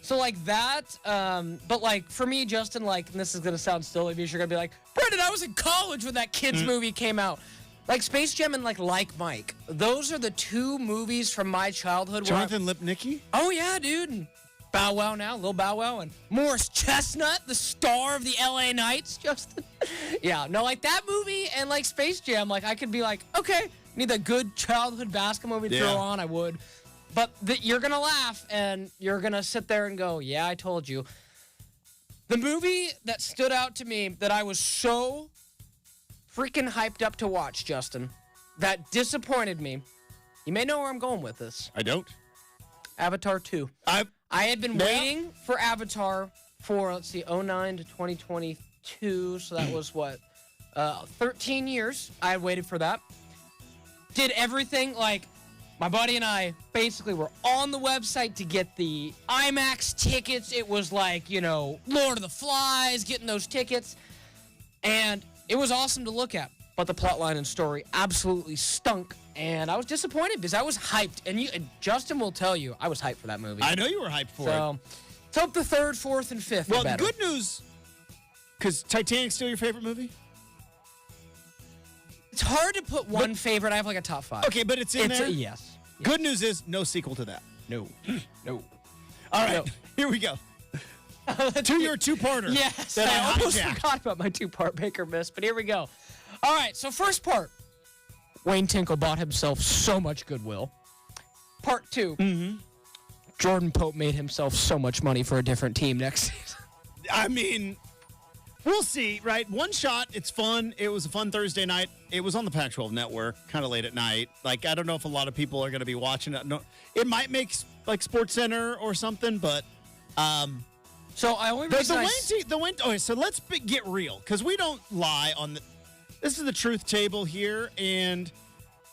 so like that, but like for me, Justin, like, and this is gonna sound silly because you're gonna be like, Brendan, I was in college when that kids movie came out. Like Space Jam and like Mike. Those are the two movies from my childhood. Jonathan Lipnicki? Oh, yeah, dude. And Bow Wow now, Lil Bow Wow. And Morris Chestnut, the star of the LA Knights. Justin. Yeah, no, like that movie and like Space Jam, like I could be like, okay, need a good childhood basketball movie to throw on, I would. But you're going to laugh and you're going to sit there and go, yeah, I told you. The movie that stood out to me that I was so freaking hyped up to watch, Justin, that disappointed me. You may know where I'm going with this. I don't. Avatar 2. I had been waiting for Avatar for, let's see, 09 to 2022. So that was what? 13 years I had waited for that. Did everything, like, my buddy and I basically were on the website to get the IMAX tickets. It was like, you know, Lord of the Flies, getting those tickets. And it was awesome to look at, but the plotline and story absolutely stunk, and I was disappointed because I was hyped. And Justin will tell you, I was hyped for that movie. I know you were hyped for it. So, let's hope the third, fourth, and fifth are better. Well, good news, because Titanic's still your favorite movie? It's hard to put one favorite. I have like a top 5. Okay, but it's in there? Yes. Good news is no sequel to that. No. No. All right, No. here we go. To your two-parter. Yes, that I almost hijacked. forgot about my 2-part Baker miss, but here we go. All right, so first part, Wayne Tinkle bought himself so much goodwill. Part 2, Jordan Pope made himself so much money for a different team next season. I mean, we'll see, right? One shot, it's fun. It was a fun Thursday night. It was on the Pac-12 network, kind of late at night. Like, I don't know if a lot of people are going to be watching it. No, it might make, like, SportsCenter or something, but... So I only reason okay, so let's get real, because we don't lie on the. This is the truth table here, and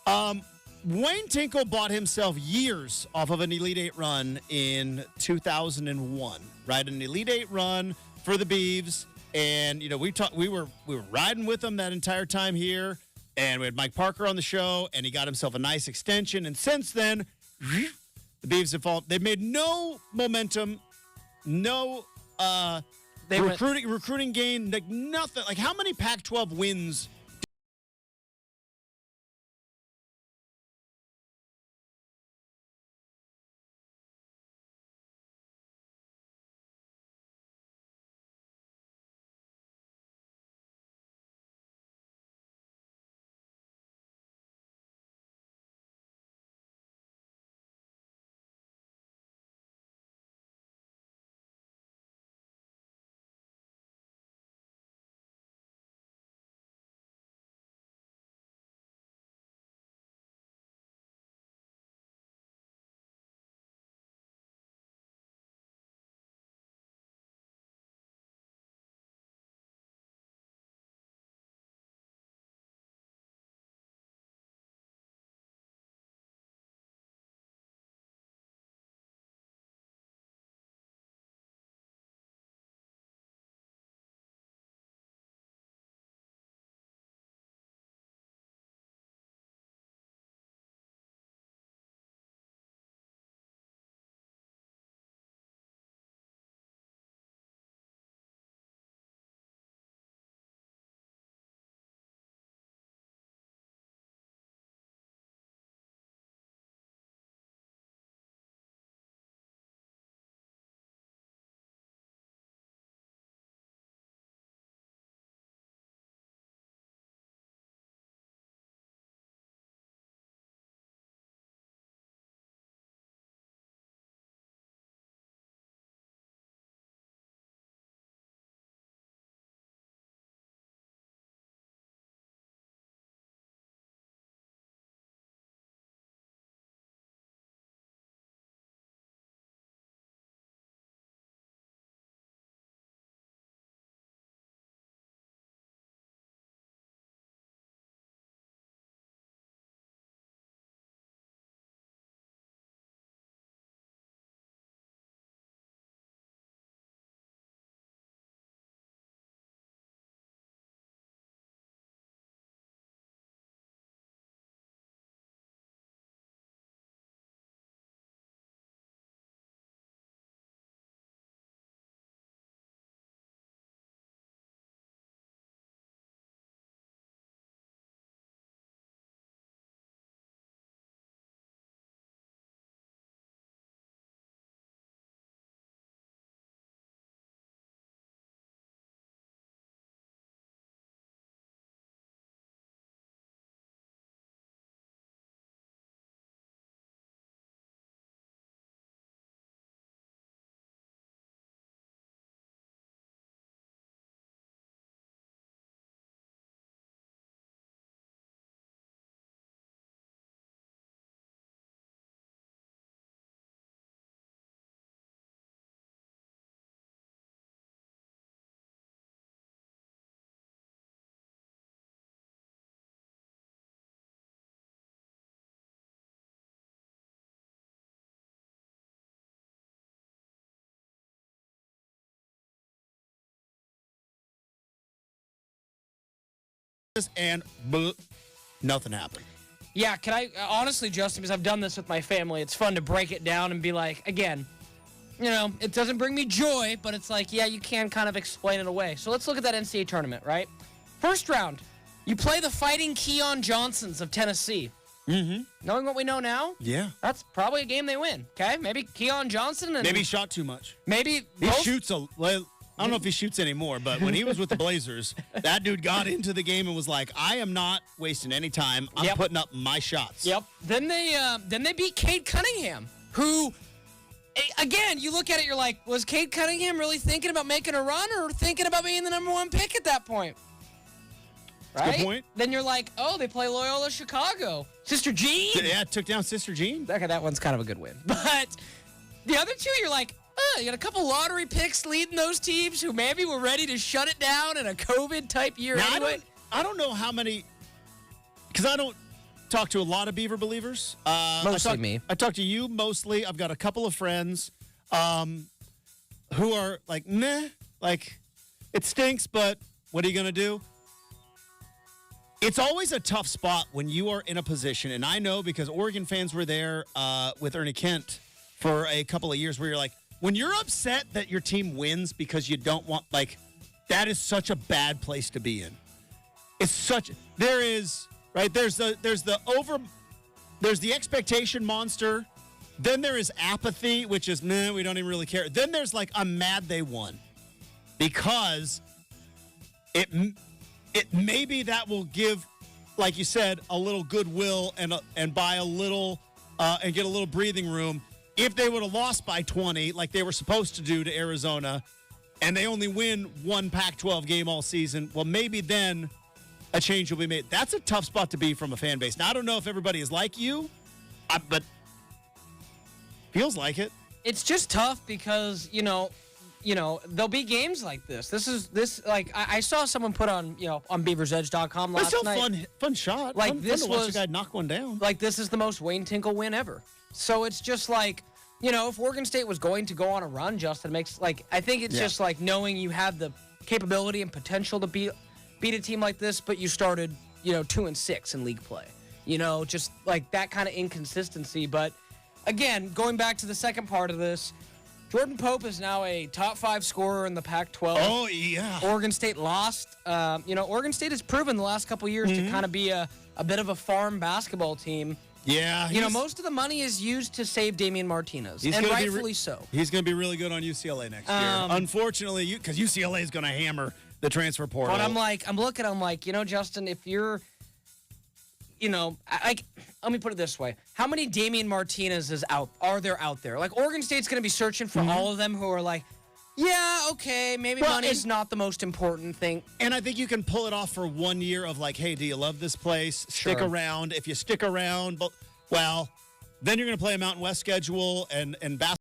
Wayne Tinkle bought himself years off of an Elite Eight run in 2001, right? An Elite Eight run for the Beavs, and you know we were riding with him that entire time here, and we had Mike Parker on the show, and he got himself a nice extension, and since then, the Beavs have fallen. They've made no momentum. No recruiting gain, like nothing. Like, how many Pac-12 wins and nothing happened. Yeah, can I honestly, Justin, because I've done this with my family, it's fun to break it down and be like, again, it doesn't bring me joy, but it's like, yeah, you can kind of explain it away. So let's look at that NCAA tournament, right? First round, you play the Fighting Keon Johnsons of Tennessee. Mm-hmm. Knowing what we know now, yeah, that's probably a game they win. Okay, maybe Keon Johnson and maybe he shot too much. Maybe he shoots I don't know if he shoots anymore, but when he was with the Blazers, that dude got into the game and was like, I am not wasting any time. I'm putting up my shots. Yep. Then they beat Cade Cunningham, who, again, you look at it, you're like, was Cade Cunningham really thinking about making a run or thinking about being the number one pick at that point? Right? Good point. Then you're like, oh, they play Loyola Chicago. Sister Jean? Yeah, took down Sister Jean. Okay, that one's kind of a good win. But the other two, you're like, you got a couple lottery picks leading those teams who maybe were ready to shut it down in a COVID-type year now, anyway. I don't know how many, because I don't talk to a lot of Beaver believers. Mostly me. I talk to you mostly. I've got a couple of friends who are like, meh, like, it stinks, but what are you going to do? It's always a tough spot when you are in a position, and I know because Oregon fans were there with Ernie Kent for a couple of years where you're like, when you're upset that your team wins because you don't want, like, that is such a bad place to be in. It's such, there's the expectation monster. Then there is apathy, which is, meh, we don't even really care. Then there's like, I'm mad they won because it maybe that will give, like you said, a little goodwill and buy a little and get a little breathing room. If they would have lost by 20 like they were supposed to do to Arizona and they only win one Pac-12 game all season, well, maybe then a change will be made. That's a tough spot to be from a fan base. Now, I don't know if everybody is like you, but feels like it. It's just tough because, there'll be games like this. I saw someone put on, on beaversedge.com last night. That's a fun shot. Like, fun this to watch was a guy knock one down. Like, this is the most Wayne Tinkle win ever. So it's just like, if Oregon State was going to go on a run, Justin, I think it's just like knowing you have the capability and potential to beat a team like this, but you started, 2-6 in league play. Just like that kind of inconsistency. But again, going back to the second part of this, Jordan Pope is now a top 5 scorer in the Pac-12. Oh, yeah. Oregon State lost. Oregon State has proven the last couple years to kind of be a bit of a farm basketball team. Yeah. Most of the money is used to save Damian Martinez, and rightfully so. He's going to be really good on UCLA next year. Unfortunately, because UCLA is going to hammer the transfer portal. But I'm like, Justin, if you're, let me put it this way. How many Damian Martinez are there out there? Like, Oregon State's going to be searching for all of them who are like, yeah, okay, maybe money's not the most important thing. And I think you can pull it off for 1 year of like, hey, do you love this place? Stick around. If you stick around, then you're going to play a Mountain West schedule and basketball.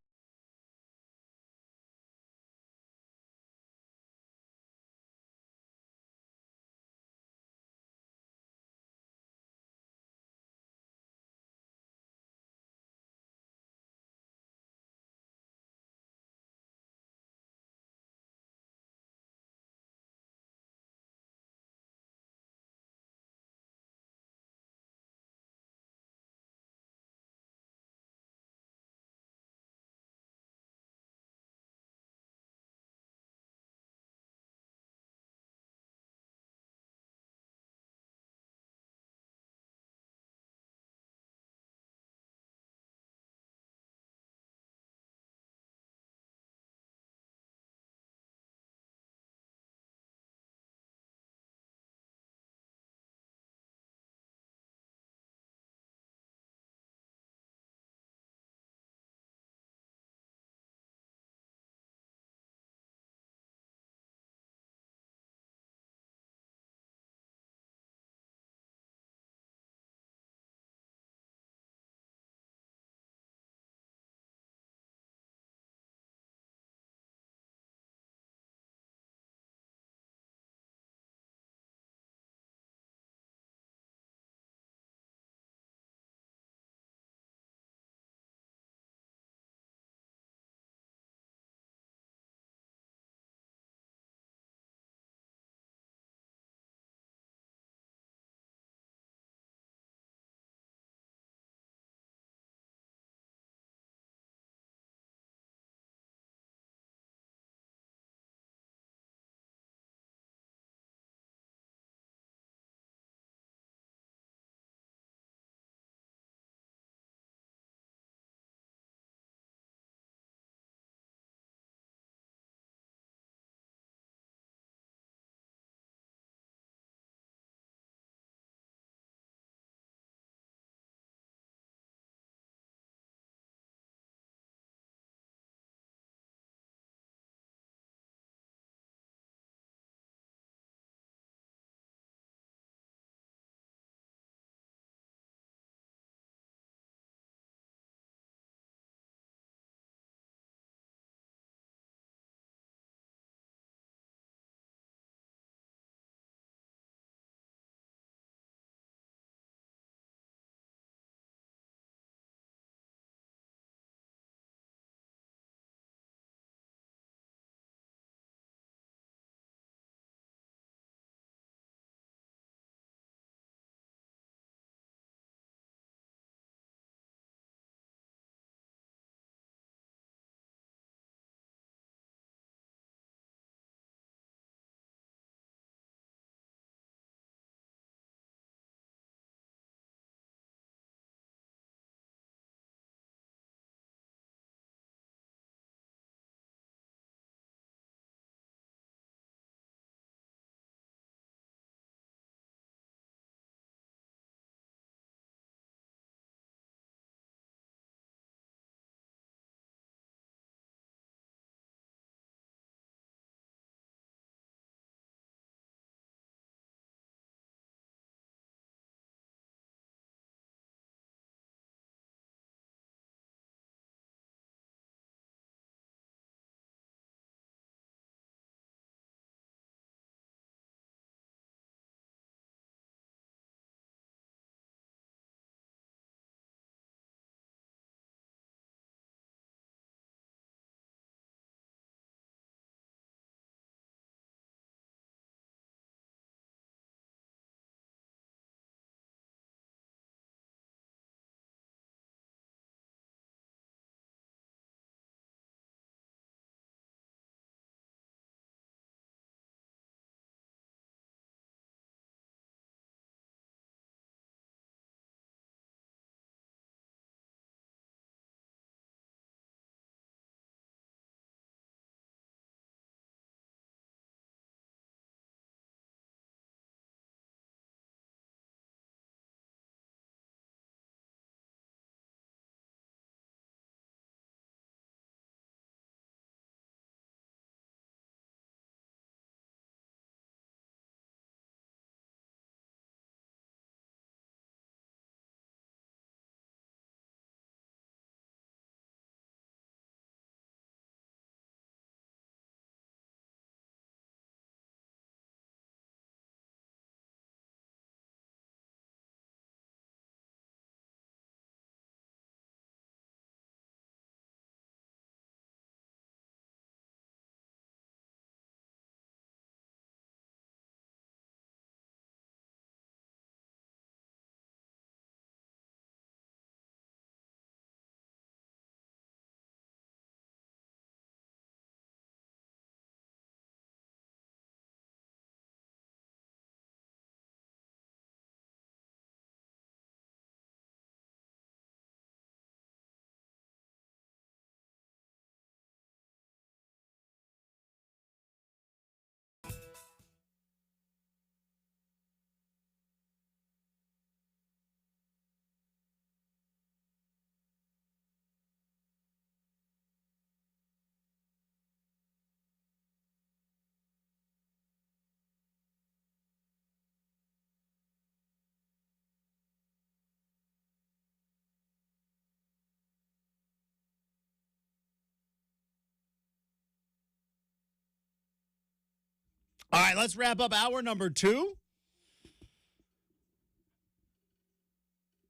All right, let's wrap up hour number 2.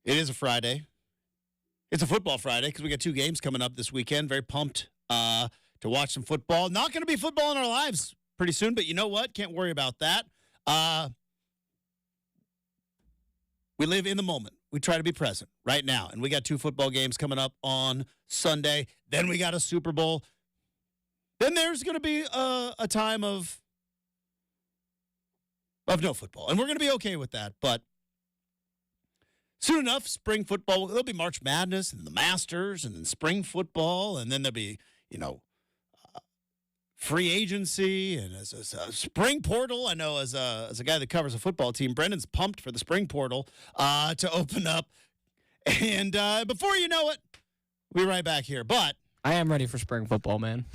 It is a Friday. It's a football Friday because we got 2 games coming up this weekend. Very pumped to watch some football. Not going to be football in our lives pretty soon, but you know what? Can't worry about that. We live in the moment. We try to be present right now. And we got 2 football games coming up on Sunday. Then we got a Super Bowl. Then there's going to be a time of no football. And we're going to be okay with that. But soon enough, spring football, there'll be March Madness and the Masters and then spring football. And then there'll be, free agency and as a spring portal. I know as a guy that covers a football team, Brendan's pumped for the spring portal to open up. And before you know it, we're right back here. But I am ready for spring football, man.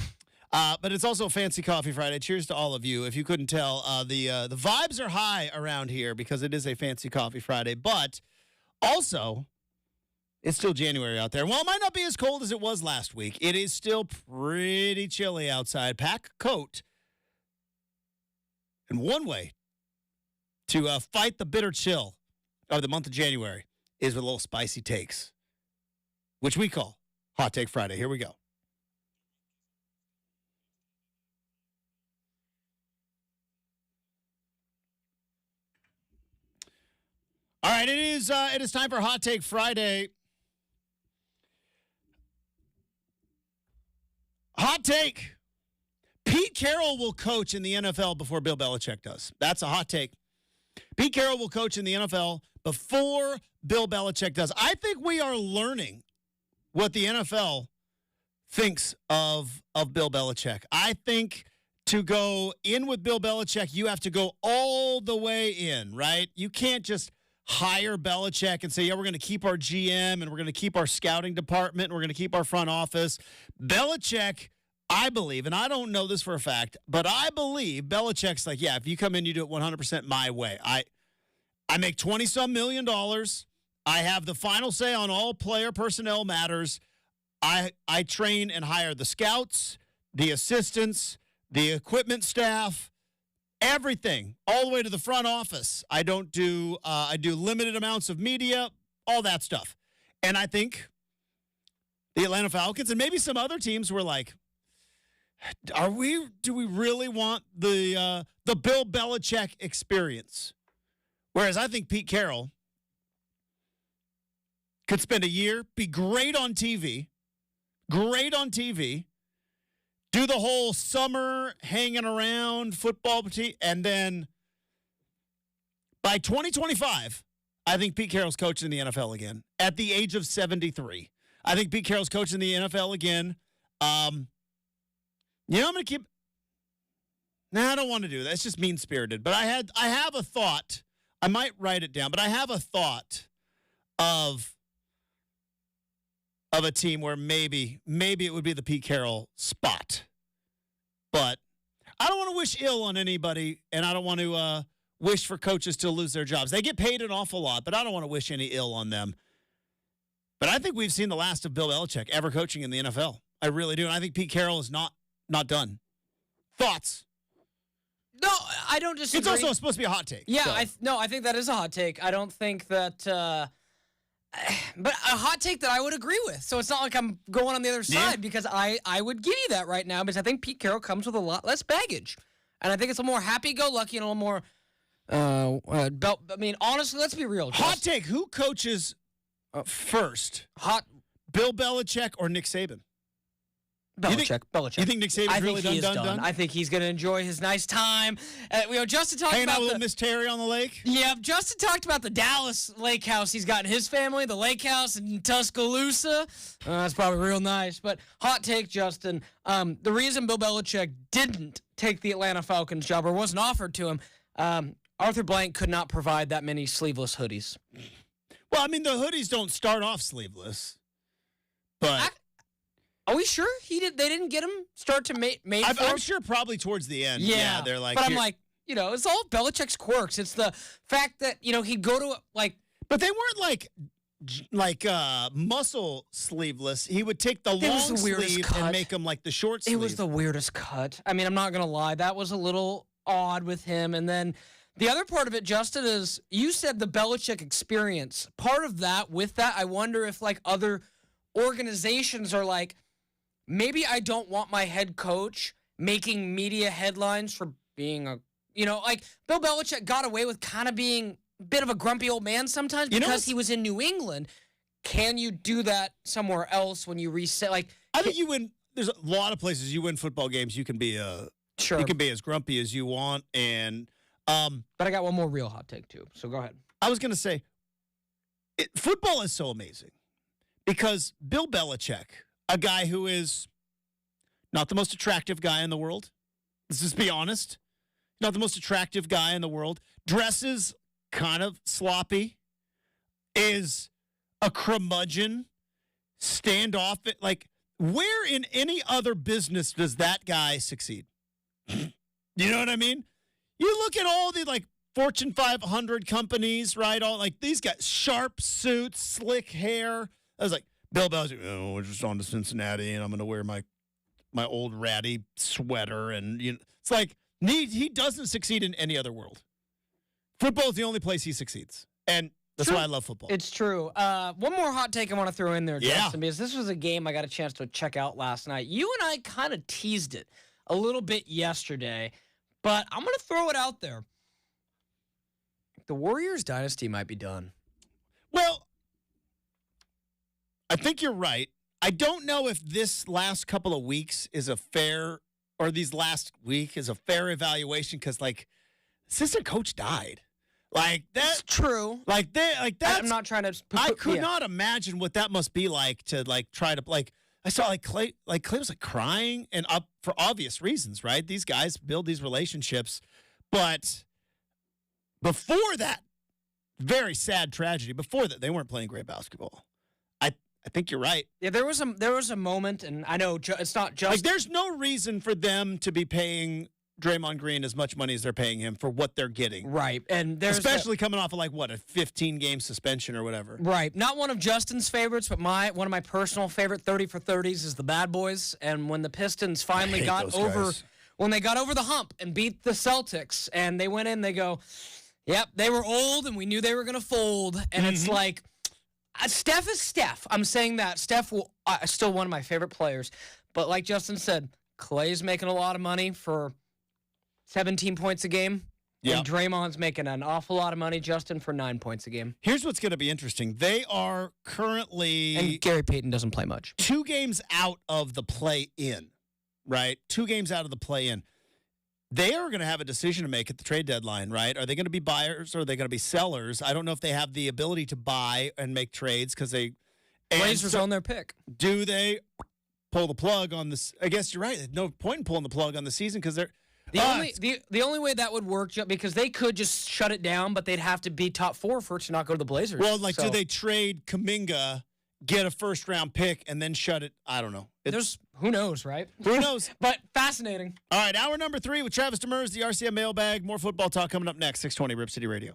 But it's also Fancy Coffee Friday. Cheers to all of you. If you couldn't tell, the vibes are high around here because it is a Fancy Coffee Friday. But also, it's still January out there. While it might not be as cold as it was last week, it is still pretty chilly outside. Pack a coat. And one way to fight the bitter chill of the month of January is with a little spicy takes, which we call Hot Take Friday. Here we go. All right, it is time for Hot Take Friday. Hot take. Pete Carroll will coach in the NFL before Bill Belichick does. That's a hot take. Pete Carroll will coach in the NFL before Bill Belichick does. I think we are learning what the NFL thinks of Bill Belichick. I think to go in with Bill Belichick, you have to go all the way in, right? You can't just hire Belichick and say, yeah, we're going to keep our GM and we're going to keep our scouting department and we're going to keep our front office. Belichick, I believe, and I don't know this for a fact, but I believe Belichick's like, yeah, if you come in, you do it 100% my way. I make $20-some million. I have the final say on all player personnel matters. I train and hire the scouts, the assistants, the equipment staff, everything, all the way to the front office. I do limited amounts of media, all that stuff. And I think the Atlanta Falcons and maybe some other teams were like, do we really want the Bill Belichick experience? Whereas I think Pete Carroll could spend a year, be great on TV, do the whole summer hanging around football, and then by 2025, I think Pete Carroll's coaching the NFL again at the age of 73. I think Pete Carroll's coaching the NFL again. I'm going to keep. I don't want to do that. It's just mean-spirited. But I have a thought. I might write it down, but I have a thought of a team where maybe it would be the Pete Carroll spot. But I don't want to wish ill on anybody, and I don't want to wish for coaches to lose their jobs. They get paid an awful lot, but I don't want to wish any ill on them. But I think we've seen the last of Bill Belichick ever coaching in the NFL. I really do. And I think Pete Carroll is not done. Thoughts? No, I don't disagree. It's also supposed to be a hot take. Yeah, so. I think that is a hot take. I don't think that, but a hot take that I would agree with. So it's not like I'm going on the other side because I would give you that right now because I think Pete Carroll comes with a lot less baggage. And I think it's a more happy-go-lucky and a little more, honestly, let's be real. Hot take, who coaches first? Bill Belichick or Nick Saban? Belichick. You think Nick Saban's really done? I think he's going to enjoy his nice time. Justin talked hanging about out with Miss Terry on the lake. Yeah, Justin talked about the Dallas lake house he's got in his family, the lake house in Tuscaloosa. That's probably real nice. But hot take, Justin. The reason Bill Belichick didn't take the Atlanta Falcons job or wasn't offered to him, Arthur Blank could not provide that many sleeveless hoodies. Well, I mean, the hoodies don't start off sleeveless, but. Are we sure they didn't get him start to made for him? I'm sure probably towards the end. Yeah, they're like. But I'm like, it's all Belichick's quirks. It's the fact that he'd go to like. But they weren't like muscle sleeveless. He would take the long sleeve and make them like the short sleeve. It was the weirdest cut. I mean, I'm not gonna lie, that was a little odd with him. And then the other part of it, Justin, is you said the Belichick experience. Part of that, with that, I wonder if like other organizations are like, maybe I don't want my head coach making media headlines for being a, like Bill Belichick got away with kind of being a bit of a grumpy old man sometimes because he was in New England. Can you do that somewhere else when you reset? Like, I think you win. There's a lot of places you win football games. You can be you can be as grumpy as you want. And but I got one more real hot take too. So go ahead. I was going to say, football is so amazing because Bill Belichick, a guy who is not the most attractive guy in the world. Let's just be honest. Not the most attractive guy in the world. Dresses kind of sloppy. Is a curmudgeon. Standoff. Like, where in any other business does that guy succeed? You know what I mean? You look at all the, like, Fortune 500 companies, right? All like these guys, sharp suits, slick hair. I was like, Bill Belichick, we're just on to Cincinnati, and I'm going to wear my old ratty sweater. And it's like, he doesn't succeed in any other world. Football is the only place he succeeds. And that's why I love football. It's true. One more hot take I want to throw in there, Justin, because this was a game I got a chance to check out last night. You and I kind of teased it a little bit yesterday, but I'm going to throw it out there. The Warriors dynasty might be done. Well, I think you're right. I don't know if this last couple of weeks is a fair, or these last week is a fair evaluation because, like, assistant coach died. Like that's true. Like that. I'm not trying to. I could not imagine what that must be like to like try to like. I saw like Clay was like crying and up for obvious reasons, right? These guys build these relationships, but before that, very sad tragedy. Before that, they weren't playing great basketball. I think you're right. Yeah, there was a moment, and I know it's not just like there's no reason for them to be paying Draymond Green as much money as they're paying him for what they're getting. Right. And there's especially coming off of like what, a 15-game suspension or whatever. Right. Not one of Justin's favorites, but one of my personal favorite 30 for 30s is the Bad Boys. And when the Pistons finally got over the hump and beat the Celtics and they went in, they go, yep, they were old and we knew they were going to fold. And it's like, Steph is Steph. I'm saying that. Steph will still one of my favorite players. But like Justin said, Clay's making a lot of money for 17 points a game. Yep. And Draymond's making an awful lot of money, Justin, for 9 points a game. Here's what's going to be interesting. They are currently... And Gary Payton doesn't play much. 2 games out of the play-in, right? 2 games out of the play-in. They are going to have a decision to make at the trade deadline, right? Are they going to be buyers or are they going to be sellers? I don't know if they have the ability to buy and make trades because they... Blazers own their pick. Do they pull the plug on this? I guess you're right. There's no point in pulling the plug on the season because they're... The only way that would work, because they could just shut it down, but they'd have to be top 4 for it to not go to the Blazers. Well, do they trade Kuminga, get a first-round pick, and then shut it? I don't know. Who knows, right? Who knows? But fascinating. All right, hour number 3 with Travis Demers, the RCM mailbag. More football talk coming up next, 620 Rip City Radio.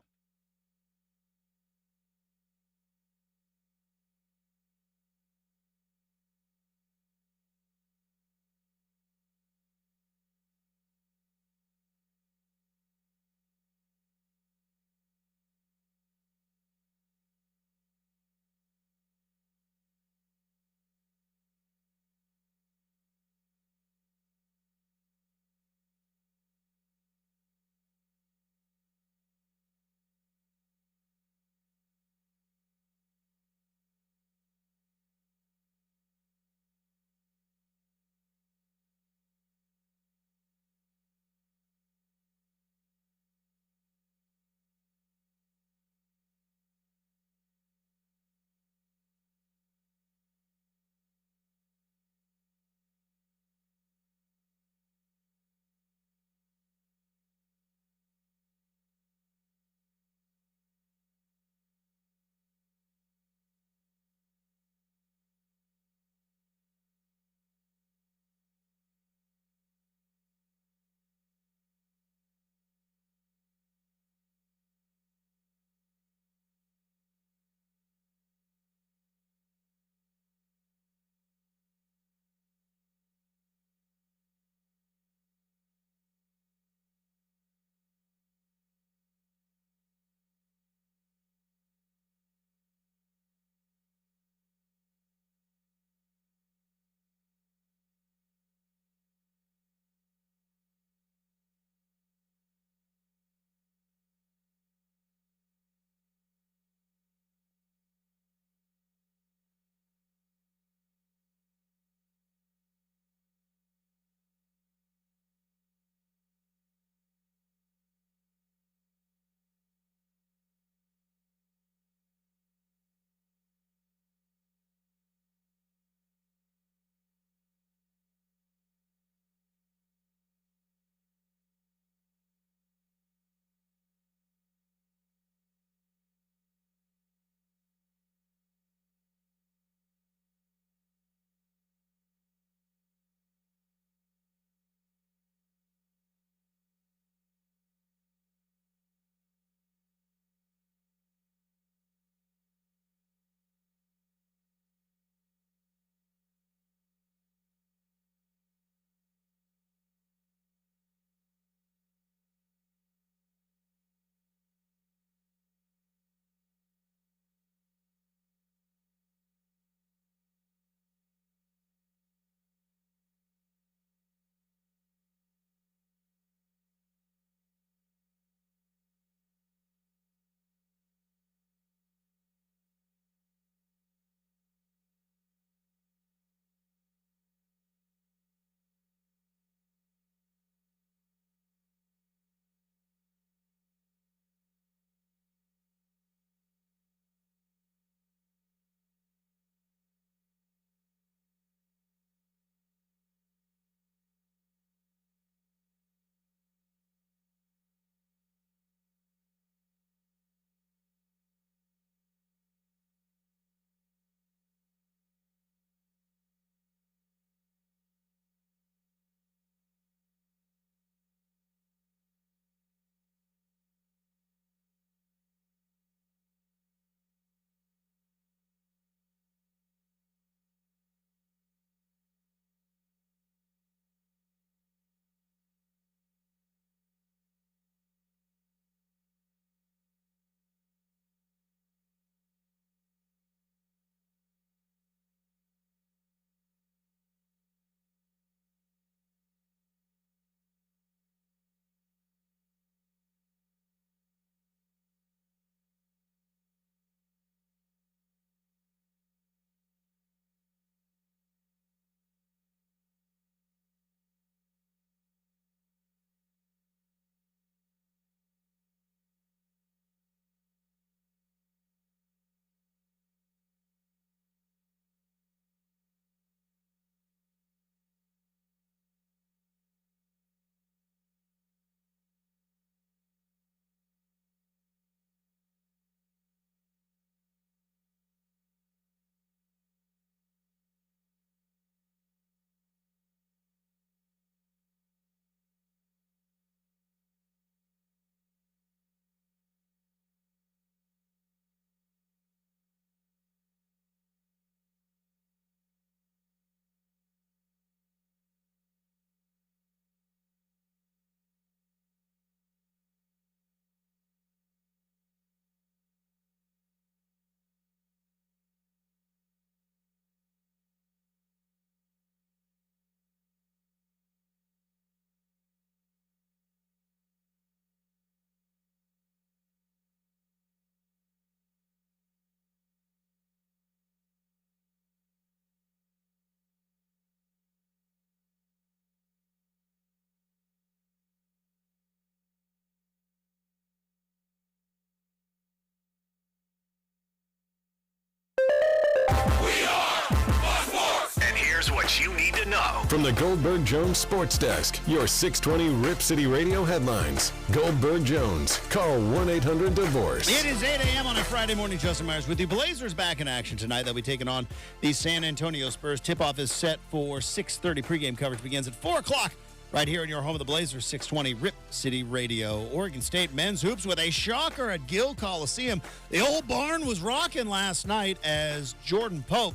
what you need to know. From the Goldberg-Jones Sports Desk, your 620 Rip City Radio headlines. Goldberg-Jones. Call 1-800-DIVORCE. It is 8 a.m. on a Friday morning. Justin Myers with the Blazers back in action tonight. They'll be taking on the San Antonio Spurs. Tip-off is set for 6:30. Pregame coverage begins at 4 o'clock. Right here in your home of the Blazers, 620 Rip City Radio. Oregon State men's hoops with a shocker at Gill Coliseum. The old barn was rocking last night as Jordan Pope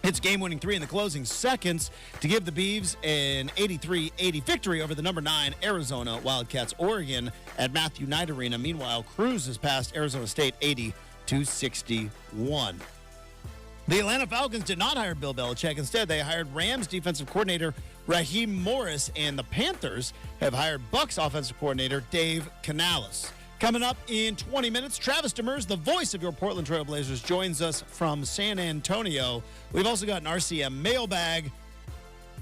hits game-winning three in the closing seconds to give the Beavs an 83-80 victory over the number 9 Arizona Wildcats. Oregon at Matthew Knight Arena. Meanwhile, cruises past Arizona State 80-61. The Atlanta Falcons did not hire Bill Belichick. Instead, they hired Rams defensive coordinator Raheem Morris, and the Panthers have hired Bucs offensive coordinator Dave Canales. Coming up in 20 minutes, Travis Demers, the voice of your Portland Trail Blazers, joins us from San Antonio. We've also got an RCM mailbag.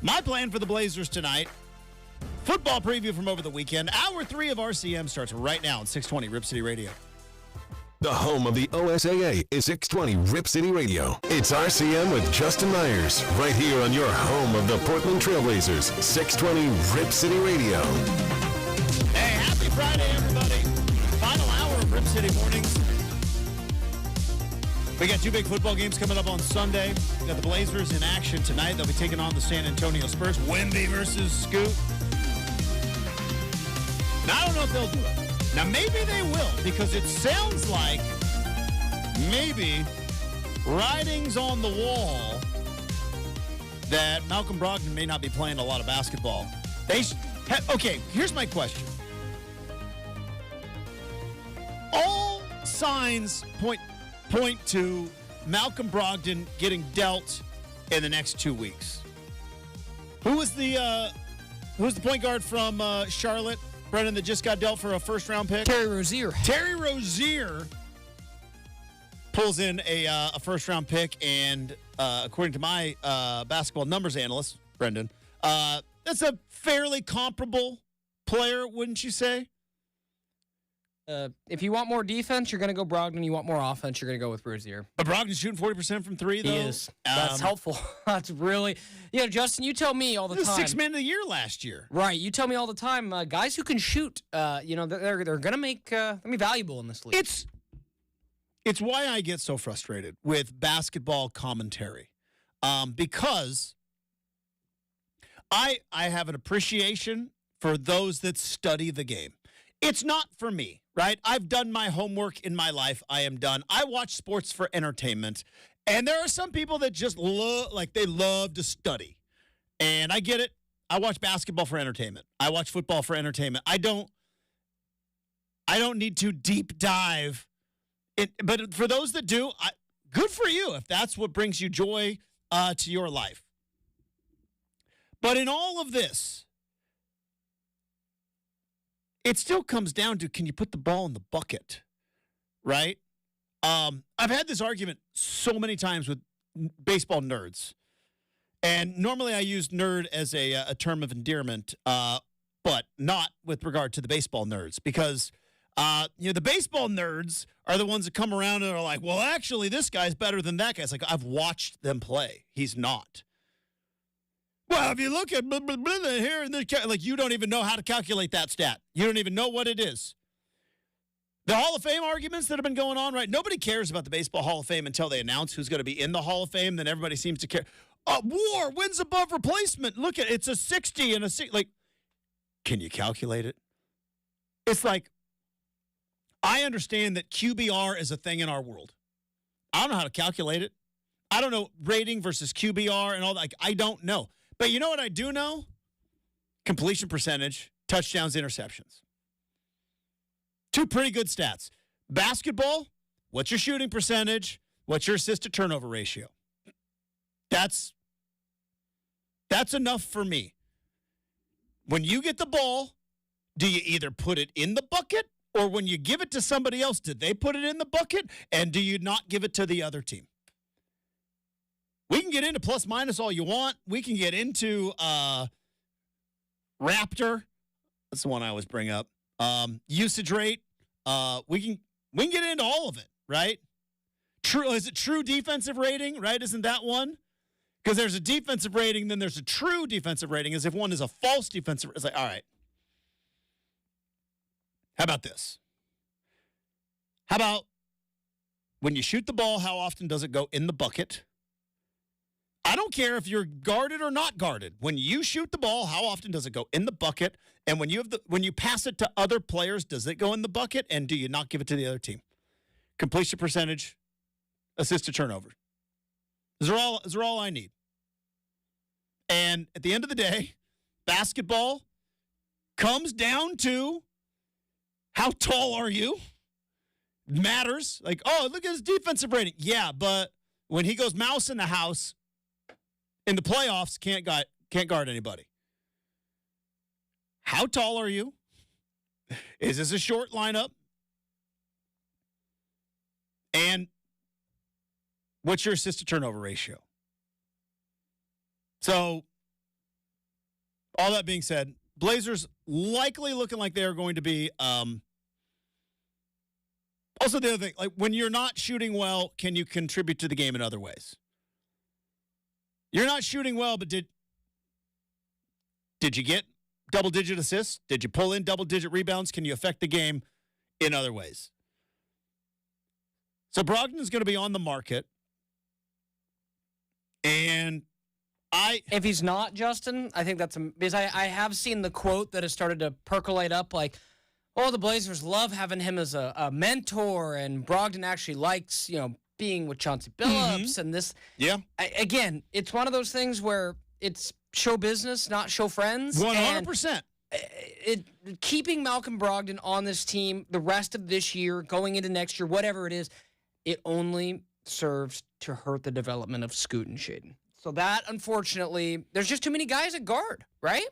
My plan for the Blazers tonight, football preview from over the weekend. Hour 3 of RCM starts right now on 620 Rip City Radio. The home of the OSAA is 620 Rip City Radio. It's RCM with Justin Myers, right here on your home of the Portland Trailblazers, 620 Rip City Radio. Hey, happy Friday, everybody. Final hour of Rip City Mornings. We got 2 big football games coming up on Sunday. We got the Blazers in action tonight. They'll be taking on the San Antonio Spurs. Wemby versus Scoot. Now, I don't know if they'll do it. Now, maybe they will, because it sounds like maybe writing's on the wall that Malcolm Brogdon may not be playing a lot of basketball. Okay, here's my question. All signs point to Malcolm Brogdon getting dealt in the next 2 weeks. Who was the point guard from Charlotte? Brendan, that just got dealt for a first-round pick? Terry Rozier. Terry Rozier pulls in a first-round pick, and according to my basketball numbers analyst, Brendan, that's a fairly comparable player, wouldn't you say? If you want more defense, you're going to go Brogdon. You want more offense, you're going to go with Rozier. But Brogdon's shooting 40% from 3, though? He is. That's helpful. That's really... Justin, you tell me all the time. 6 men of the year last year. Right. You tell me all the time, guys who can shoot, they're going to make me valuable in this league. It's why I get so frustrated with basketball commentary. Because I have an appreciation for those that study the game. It's not for me, right? I've done my homework in my life. I am done. I watch sports for entertainment. And there are some people that just love to study. And I get it. I watch basketball for entertainment. I watch football for entertainment. I don't need to deep dive it. But for those that do, good for you if that's what brings you joy to your life. But in all of this, it still comes down to, can you put the ball in the bucket, right? I've had this argument so many times with baseball nerds. And normally I use nerd as a term of endearment, but not with regard to the baseball nerds. Because, the baseball nerds are the ones that come around and are like, well, actually, this guy's better than that guy. It's like, I've watched them play. He's not. Well, if you look at blah, blah, blah, here and this, you don't even know how to calculate that stat. You don't even know what it is. The Hall of Fame arguments that have been going on, right? Nobody cares about the Baseball Hall of Fame until they announce who's going to be in the Hall of Fame. Then everybody seems to care. WAR wins above replacement. Look at it's a 60 and a 6. Can you calculate it? It's like, I understand that QBR is a thing in our world. I don't know how to calculate it. I don't know rating versus QBR and all that. I don't know. But you know what I do know? Completion percentage, touchdowns, interceptions. 2 pretty good stats. Basketball, what's your shooting percentage? What's your assist to turnover ratio? That's enough for me. When you get the ball, do you either put it in the bucket, or when you give it to somebody else, did they put it in the bucket? And do you not give it to the other team? We can get into plus minus all you want. We can get into Raptor. That's the one I always bring up. Usage rate. We can get into all of it, right? Is it true defensive rating, right? Isn't that one? Because there's a defensive rating, then there's a true defensive rating, as if one is a false defensive. It's like, all right. How about this? How about when you shoot the ball, how often does it go in the bucket? I don't care if you're guarded or not guarded. When you shoot the ball, how often does it go in the bucket? And when you pass it to other players, does it go in the bucket? And do you not give it to the other team? Completion percentage, assist to turnover. Those are all I need. And at the end of the day, basketball comes down to how tall are you? Matters. Like, oh, look at his defensive rating. Yeah, but when he goes mouse in the house in the playoffs, can't guard anybody. How tall are you? Is this a short lineup? And what's your assist to turnover ratio? So, all that being said, Blazers likely looking like they are going to be. Also, the other thing, like when you're not shooting well, can you contribute to the game in other ways? You're not shooting well, but did you get double-digit assists? Did you pull in double-digit rebounds? Can you affect the game in other ways? So Brogdon is going to be on the market, and if he's not, Justin, I think that's because I have seen the quote that has started to percolate up, like, oh, the Blazers love having him as a mentor, and Brogdon actually likes, being with Chauncey Billups and this. Yeah. Again, it's one of those things where it's show business, not show friends. 100%. Keeping Malcolm Brogdon on this team the rest of this year, going into next year, whatever it is, it only serves to hurt the development of Scoot and Shaden. So that, unfortunately, there's just too many guys at guard, right?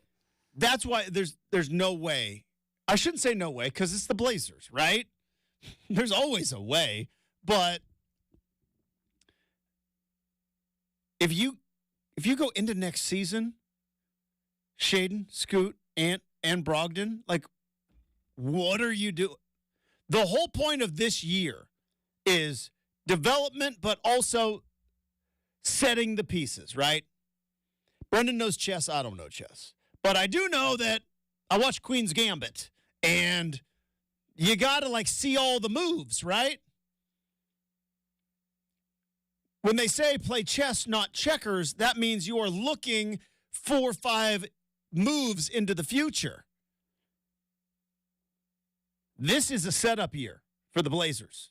That's why there's no way. I shouldn't say no way because it's the Blazers, right? There's always a way. But if you go into next season, Shaden, Scoot, Ant, and Brogdon, like, what are you doing? The whole point of this year is development, but also setting the pieces, right? Brendan knows chess. I don't know chess. But I do know that I watch Queen's Gambit, and you got to, see all the moves, right? When they say play chess, not checkers, that means you are looking 4 or 5 moves into the future. This is a setup year for the Blazers.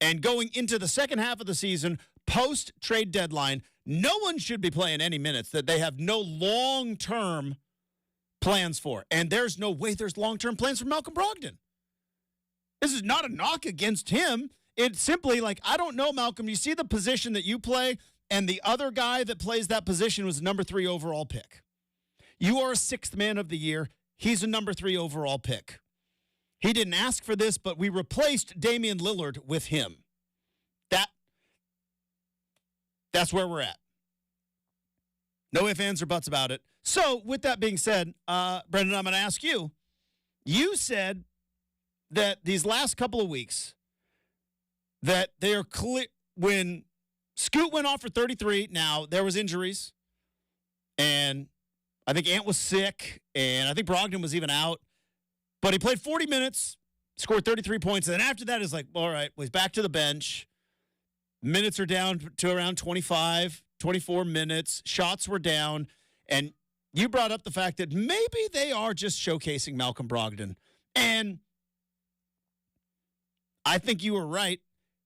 And going into the second half of the season, post-trade deadline, no one should be playing any minutes that they have no long-term plans for. And there's no way there's long-term plans for Malcolm Brogdon. This is not a knock against him. It's simply I don't know, Malcolm. You see the position that you play, and the other guy that plays that position was a number 3 overall pick. You are a 6th man of the year. He's a number 3 overall pick. He didn't ask for this, but we replaced Damian Lillard with him. That's where we're at. No ifs, ands, or buts about it. So, with that being said, Brendan, I'm going to ask you. You said that these last couple of weeks that they are clear. When Scoot went off for 33, now there was injuries, and I think Ant was sick, and I think Brogdon was even out. But he played 40 minutes, scored 33 points, and then after that is all right, well, he's back to the bench. Minutes are down to around 25, 24 minutes. Shots were down. And you brought up the fact that maybe they are just showcasing Malcolm Brogdon. And I think you were right.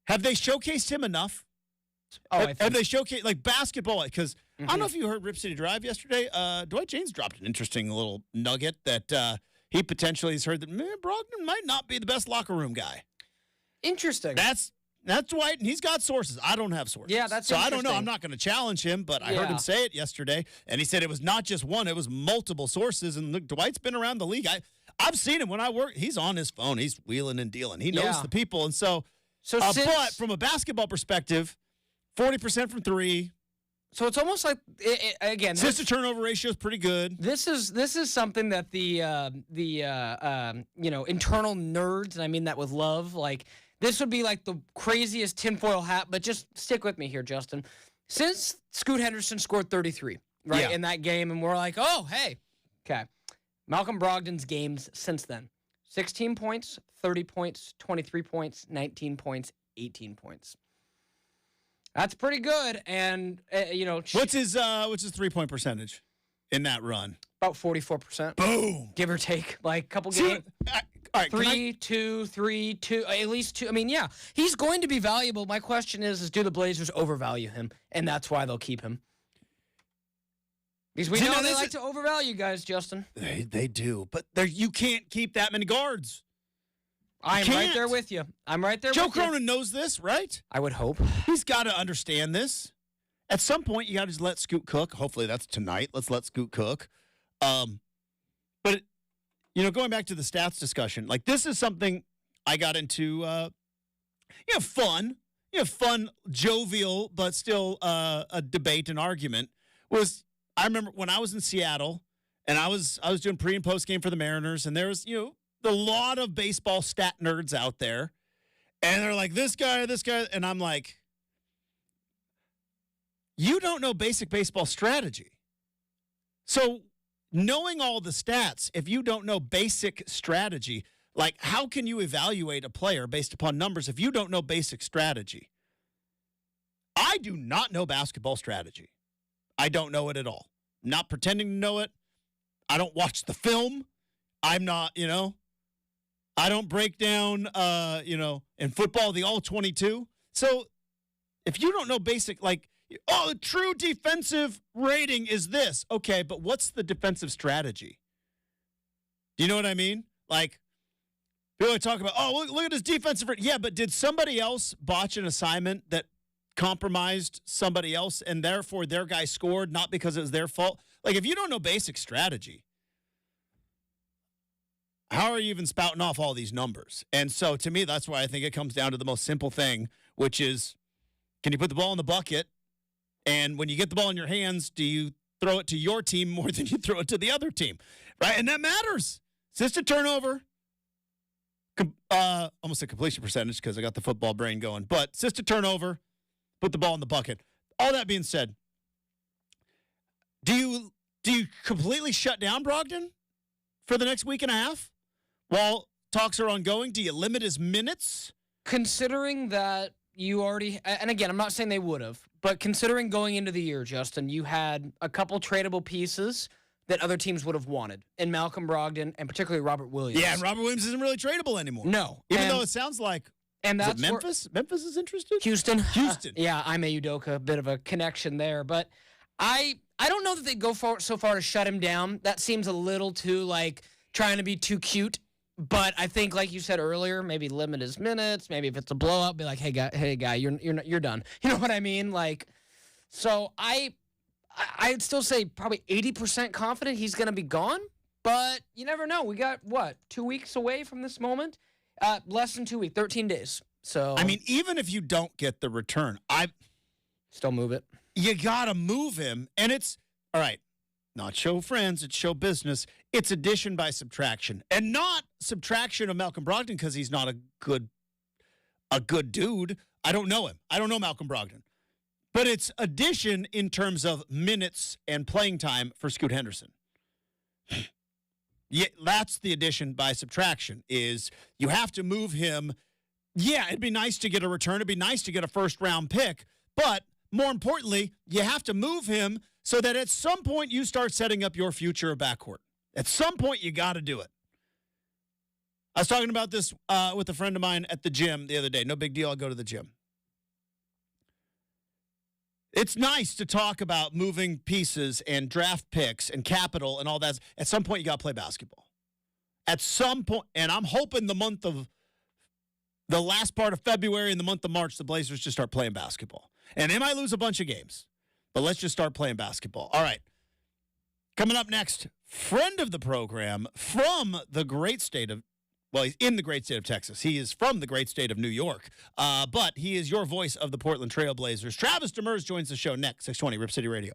Have they showcased him enough? Have they showcased, basketball? Because I don't know if you heard Rip City Drive yesterday. Dwight James dropped an interesting little nugget that he potentially has heard that Brogdon might not be the best locker room guy. Interesting. That's Dwight, and he's got sources. I don't have sources. Yeah, that's so interesting. I don't know. I'm not going to challenge him, but I heard him say it yesterday, and he said it was not just one; it was multiple sources. And look, Dwight's been around the league. I've seen him when I work. He's on his phone. He's wheeling and dealing. He knows the people, and so. But from a basketball perspective, 40% from 3. So it's almost like again. Assist to turnover ratio is pretty good. This is something that the internal nerds, and I mean that with love, this would be the craziest tinfoil hat, but just stick with me here, Justin. since Scoot Henderson scored 33, right, in that game, and we're like, oh, hey, okay. Malcolm Brogdon's games since then, 16 points, 30 points, 23 points, 19 points, 18 points. That's pretty good, and, What's his 3-point percentage in that run? About 44%. Boom. Give or take, like a couple games. All right, 3, 2, 3, 2, at least 2. I mean, yeah, he's going to be valuable. My question is do the Blazers overvalue him? And that's why they'll keep him. Because we know they like to overvalue guys, Justin. They do, but you can't keep that many guards. I'm right there with you. Joe Cronin knows this, right? I would hope. He's got to understand this. At some point, you got to just let Scoot cook. Hopefully, that's tonight. Let's let Scoot cook. But going back to the stats discussion, like this is something I got into. Fun, jovial, but still a debate and argument. I remember when I was in Seattle and I was doing pre and post game for the Mariners, and there was a lot of baseball stat nerds out there, and they're like this guy, and I'm like, you don't know basic baseball strategy. So knowing all the stats, if you don't know basic strategy, like how can you evaluate a player based upon numbers if you don't know basic strategy? I do not know basketball strategy. I don't know it at all. I'm not pretending to know it. I don't watch the film. I'm not, I don't break down, in football, the all-22. So if you don't know basic, like, the true defensive rating is this. Okay, but what's the defensive strategy? Do you know what I mean? Like, people talk about, look at his defensive rating. Yeah, but did somebody else botch an assignment that compromised somebody else and therefore their guy scored, not because it was their fault? Like, if you don't know basic strategy, how are you even spouting off all these numbers? And so, to me, that's why I think it comes down to the most simple thing, which is, can you put the ball in the bucket? And when you get the ball in your hands, do you throw it to your team more than you throw it to the other team? Right? And that matters. Assist turnover. Almost a completion percentage because I got the football brain going. But assist turnover, put the ball in the bucket. All that being said, do you completely shut down Brogdon for the next week and a half while talks are ongoing? Do you limit his minutes? Considering that you already, and again, I'm not saying they would have, but considering going into the year, Justin, you had a couple tradable pieces that other teams would have wanted in Malcolm Brogdon and particularly Robert Williams. Yeah, and Robert Williams isn't really tradable anymore. No. Even though it sounds like, and that's Memphis? Memphis is interested? Houston. Houston. Yeah, I'm a Udoka, a bit of a connection there. But I don't know that they'd go so far to shut him down. That seems a little too, like, trying to be too cute. But I think, like you said earlier, maybe limit his minutes. Maybe if it's a blowout, be like, hey guy, you're done. You know what I mean? Like, so I'd still say probably 80% confident he's going to be gone. But you never know. We got, 2 weeks away from this moment? Less than 2 weeks, 13 days. So I mean, even if you don't get the return, still move it. You got to move him. And it's, all right, not show friends, it's show business. It's addition by subtraction. And not subtraction of Malcolm Brogdon because he's not a good dude. I don't know him. I don't know Malcolm Brogdon. But it's addition in terms of minutes and playing time for Scoot Henderson. Yeah, that's the addition by subtraction, is you have to move him. Yeah, it'd be nice to get a return. It'd be nice to get a first-round pick. But more importantly, you have to move him so that at some point you start setting up your future backcourt. At some point, you got to do it. I was talking about this with a friend of mine at the gym the other day. No big deal. I'll go to the gym. It's nice to talk about moving pieces and draft picks and capital and all that. At some point, you got to play basketball. At some point, and I'm hoping the last part of February and the month of March, the Blazers just start playing basketball. And they might lose a bunch of games, but let's just start playing basketball. All right. Coming up next, friend of the program from the great state of, well, he's in the great state of Texas. He is from the great state of New York, but he is your voice of the Portland Trail Blazers. Travis Demers joins the show next, 620 Rip City Radio.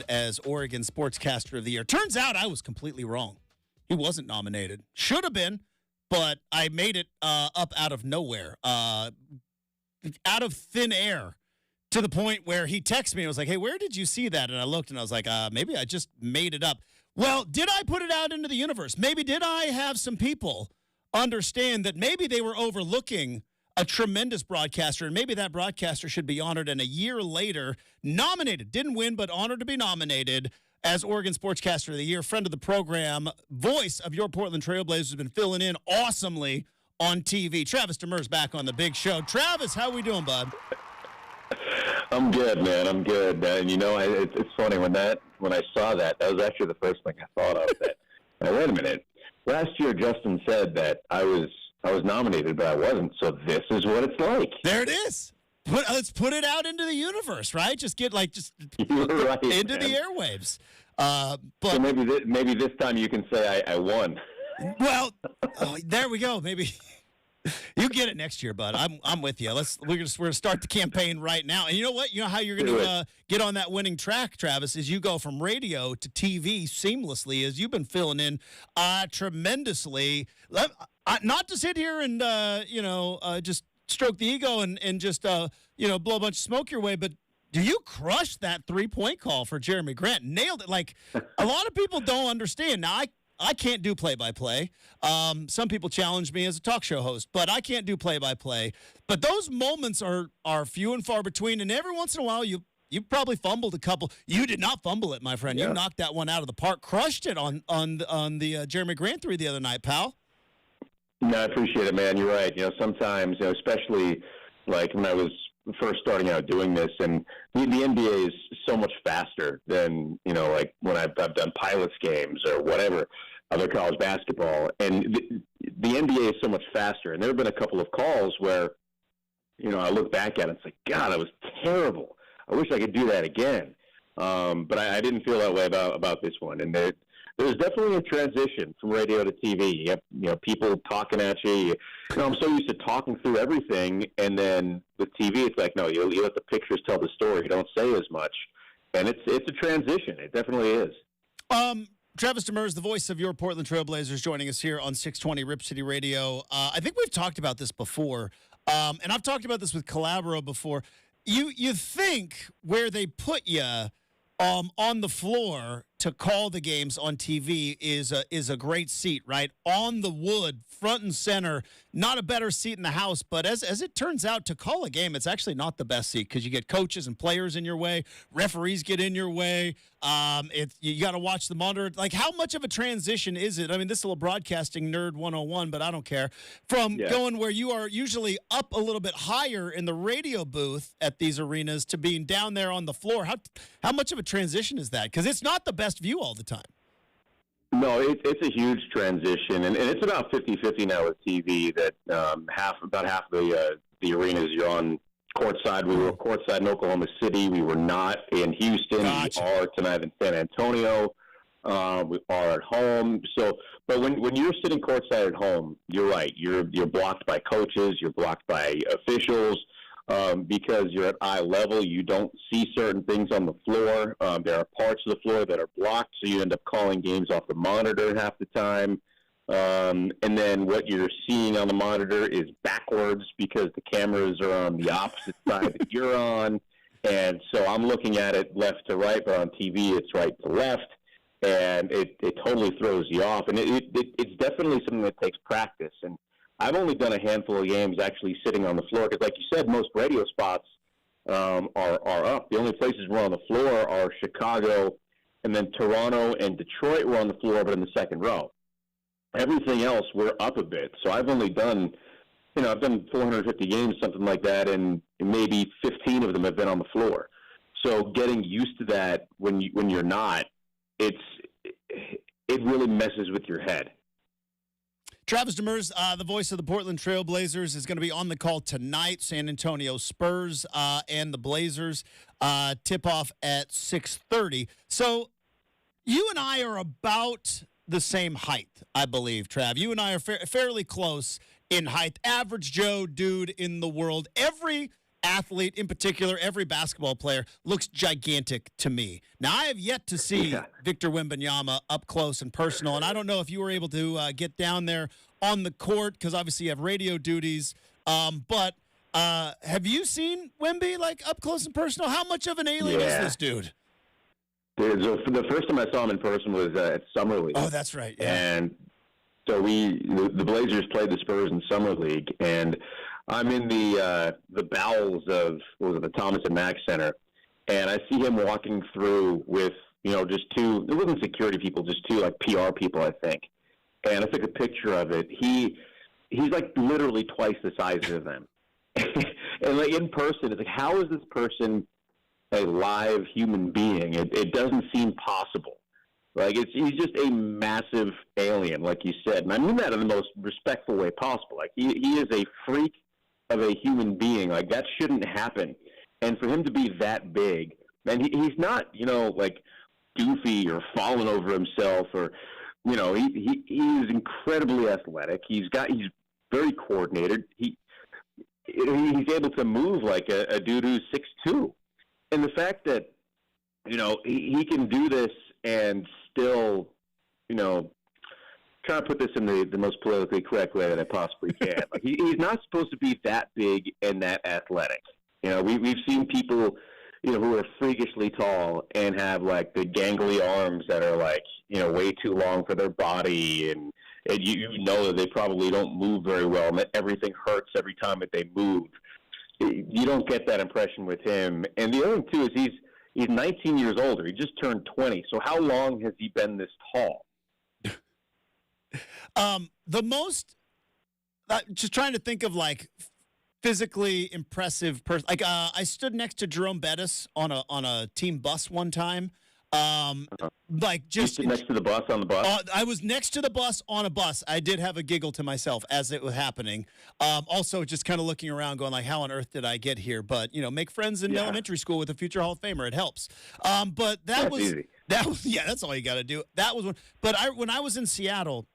as Oregon Sportscaster of the Year. Turns out I was completely wrong. He wasn't nominated. Should have been, but I made it up out of nowhere, out of thin air, to the point where he texted me and was like, hey, where did you see that? And I looked and I was like, maybe I just made it up. Well, did I put it out into the universe? Maybe did I have some people understand that maybe they were overlooking a tremendous broadcaster, and maybe that broadcaster should be honored, and a year later, nominated, didn't win, but honored to be nominated as Oregon Sportscaster of the Year, friend of the program, voice of your Portland Trailblazers, has been filling in awesomely on TV. Travis Demers back on the big show. Travis, how we doing, bud? I'm good, man. I'm good. And it's funny when I saw that was actually the first thing I thought of. That now, wait a minute. Last year, Justin said that I was nominated, but I wasn't. So this is what it's like. There it is. Let's put it out into the universe, right? Just get right, into man. the airwaves. But so maybe this time you can say I won. Well, there we go. Maybe you get it next year, bud. I'm with you. We're gonna start the campaign right now. And you know what? You know how you're gonna get on that winning track, Travis, is you go from radio to TV seamlessly, as you've been filling in tremendously. Not to sit here and just stroke the ego and just blow a bunch of smoke your way, but do you crush that 3-point call for Jeremy Grant? Nailed it. Like, a lot of people don't understand. Now, I can't do play-by-play. Some people challenge me as a talk show host, but I can't do play-by-play. But those moments are few and far between, and every once in a while you probably fumbled a couple. You did not fumble it, my friend. Yeah. You knocked that one out of the park, crushed it on the Jeremy Grant 3 the other night, pal. No, I appreciate it, man. You're right. Sometimes, especially like when I was first starting out doing this, and the NBA is so much faster than, like when I've done pilots games or whatever, other college basketball. And the NBA is so much faster. And there have been a couple of calls where, I look back at it, it's like, God, that was terrible. I wish I could do that again. But I didn't feel that way about this one. And there's definitely a transition from radio to TV. You have, people talking at you. I'm so used to talking through everything, and then with TV, it's like, no, you let the pictures tell the story. You don't say as much, and it's a transition. It definitely is. Travis Demers, the voice of your Portland Trailblazers, joining us here on 620 Rip City Radio. I think we've talked about this before, and I've talked about this with Calabro before. You think where they put you on the floor to call the games on TV is a great seat, right? On the wood, front and center, not a better seat in the house. But as it turns out, to call a game, it's actually not the best seat because you get coaches and players in your way, referees get in your way. You got to watch the monitor. Like, how much of a transition is it? I mean, this is a little broadcasting nerd 101, but I don't care. From going where you are usually up a little bit higher in the radio booth at these arenas to being down there on the floor. How much of a transition is that? Because it's not the best view all the time. No, it's a huge transition, and it's about 50-50 now with TV. That about half of the arenas you're on courtside. We were courtside in Oklahoma City. We were not in Houston. Gotcha. We are tonight in San Antonio. We are at home. So, but when you're sitting courtside at home, you're right. You're blocked by coaches. You're blocked by officials. Because you're at eye level, you don't see certain things on the floor. There are parts of the floor that are blocked, so you end up calling games off the monitor half the time. And then what you're seeing on the monitor is backwards because the cameras are on the opposite side that you're on. And so I'm looking at it left to right, but on TV it's right to left. And it totally throws you off. And it's definitely something that takes practice. And I've only done a handful of games actually sitting on the floor because, like you said, most radio spots are up. The only places we're on the floor are Chicago, and then Toronto and Detroit were on the floor, but in the second row. Everything else, we're up a bit. So I've only done, I've done 450 games, something like that, and maybe 15 of them have been on the floor. So getting used to that when you're not, it really messes with your head. Travis Demers, the voice of the Portland Trailblazers, is going to be on the call tonight. San Antonio Spurs and the Blazers tip-off at 6:30. So you and I are about the same height, I believe, Trav. You and I are fairly close in height. Average Joe dude in the world. Every athlete in particular, every basketball player looks gigantic to me. Now, I have yet to see Victor Wembanyama up close and personal, and I don't know if you were able to get down there on the court because obviously you have radio duties. But have you seen Wemby like up close and personal? How much of an alien is this dude? The first time I saw him in person was at Summer League. Oh, that's right. Yeah. And so the Blazers played the Spurs in Summer League, and I'm in the bowels of the Thomas and Mack Center, and I see him walking through with just two. It wasn't security people, just two like PR people, I think. And I took a picture of it. He's like literally twice the size of them, and like in person, it's like, how is this person a live human being? It doesn't seem possible. Like he's just a massive alien, like you said, and I mean that in the most respectful way possible. Like he is a freak of a human being. Like that shouldn't happen, and for him to be that big, man, he's not like goofy or falling over himself or he is incredibly athletic. He's very coordinated. He's able to move like a dude who's 6'2". And the fact that, he can do this and still, try to put this in the most politically correct way that I possibly can. Like he's not supposed to be that big and that athletic. We've seen people, who are freakishly tall and have like the gangly arms that are like, way too long for their body. And you know that they probably don't move very well and that everything hurts every time that they move. You don't get that impression with him. And the other thing, too, is he's 19 years older. He just turned 20. So how long has he been this tall? The most just trying to think of, like, physically impressive person. Like, I stood next to Jerome Bettis on a team bus one time. Like just next to the bus on the bus. I was next to the bus on a bus. I did have a giggle to myself as it was happening. Also, just kind of looking around, going like, "How on earth did I get here?" But make friends in elementary school with a future Hall of Famer. It helps. But that's easy. That's all you got to do. That was one. But when I was in Seattle,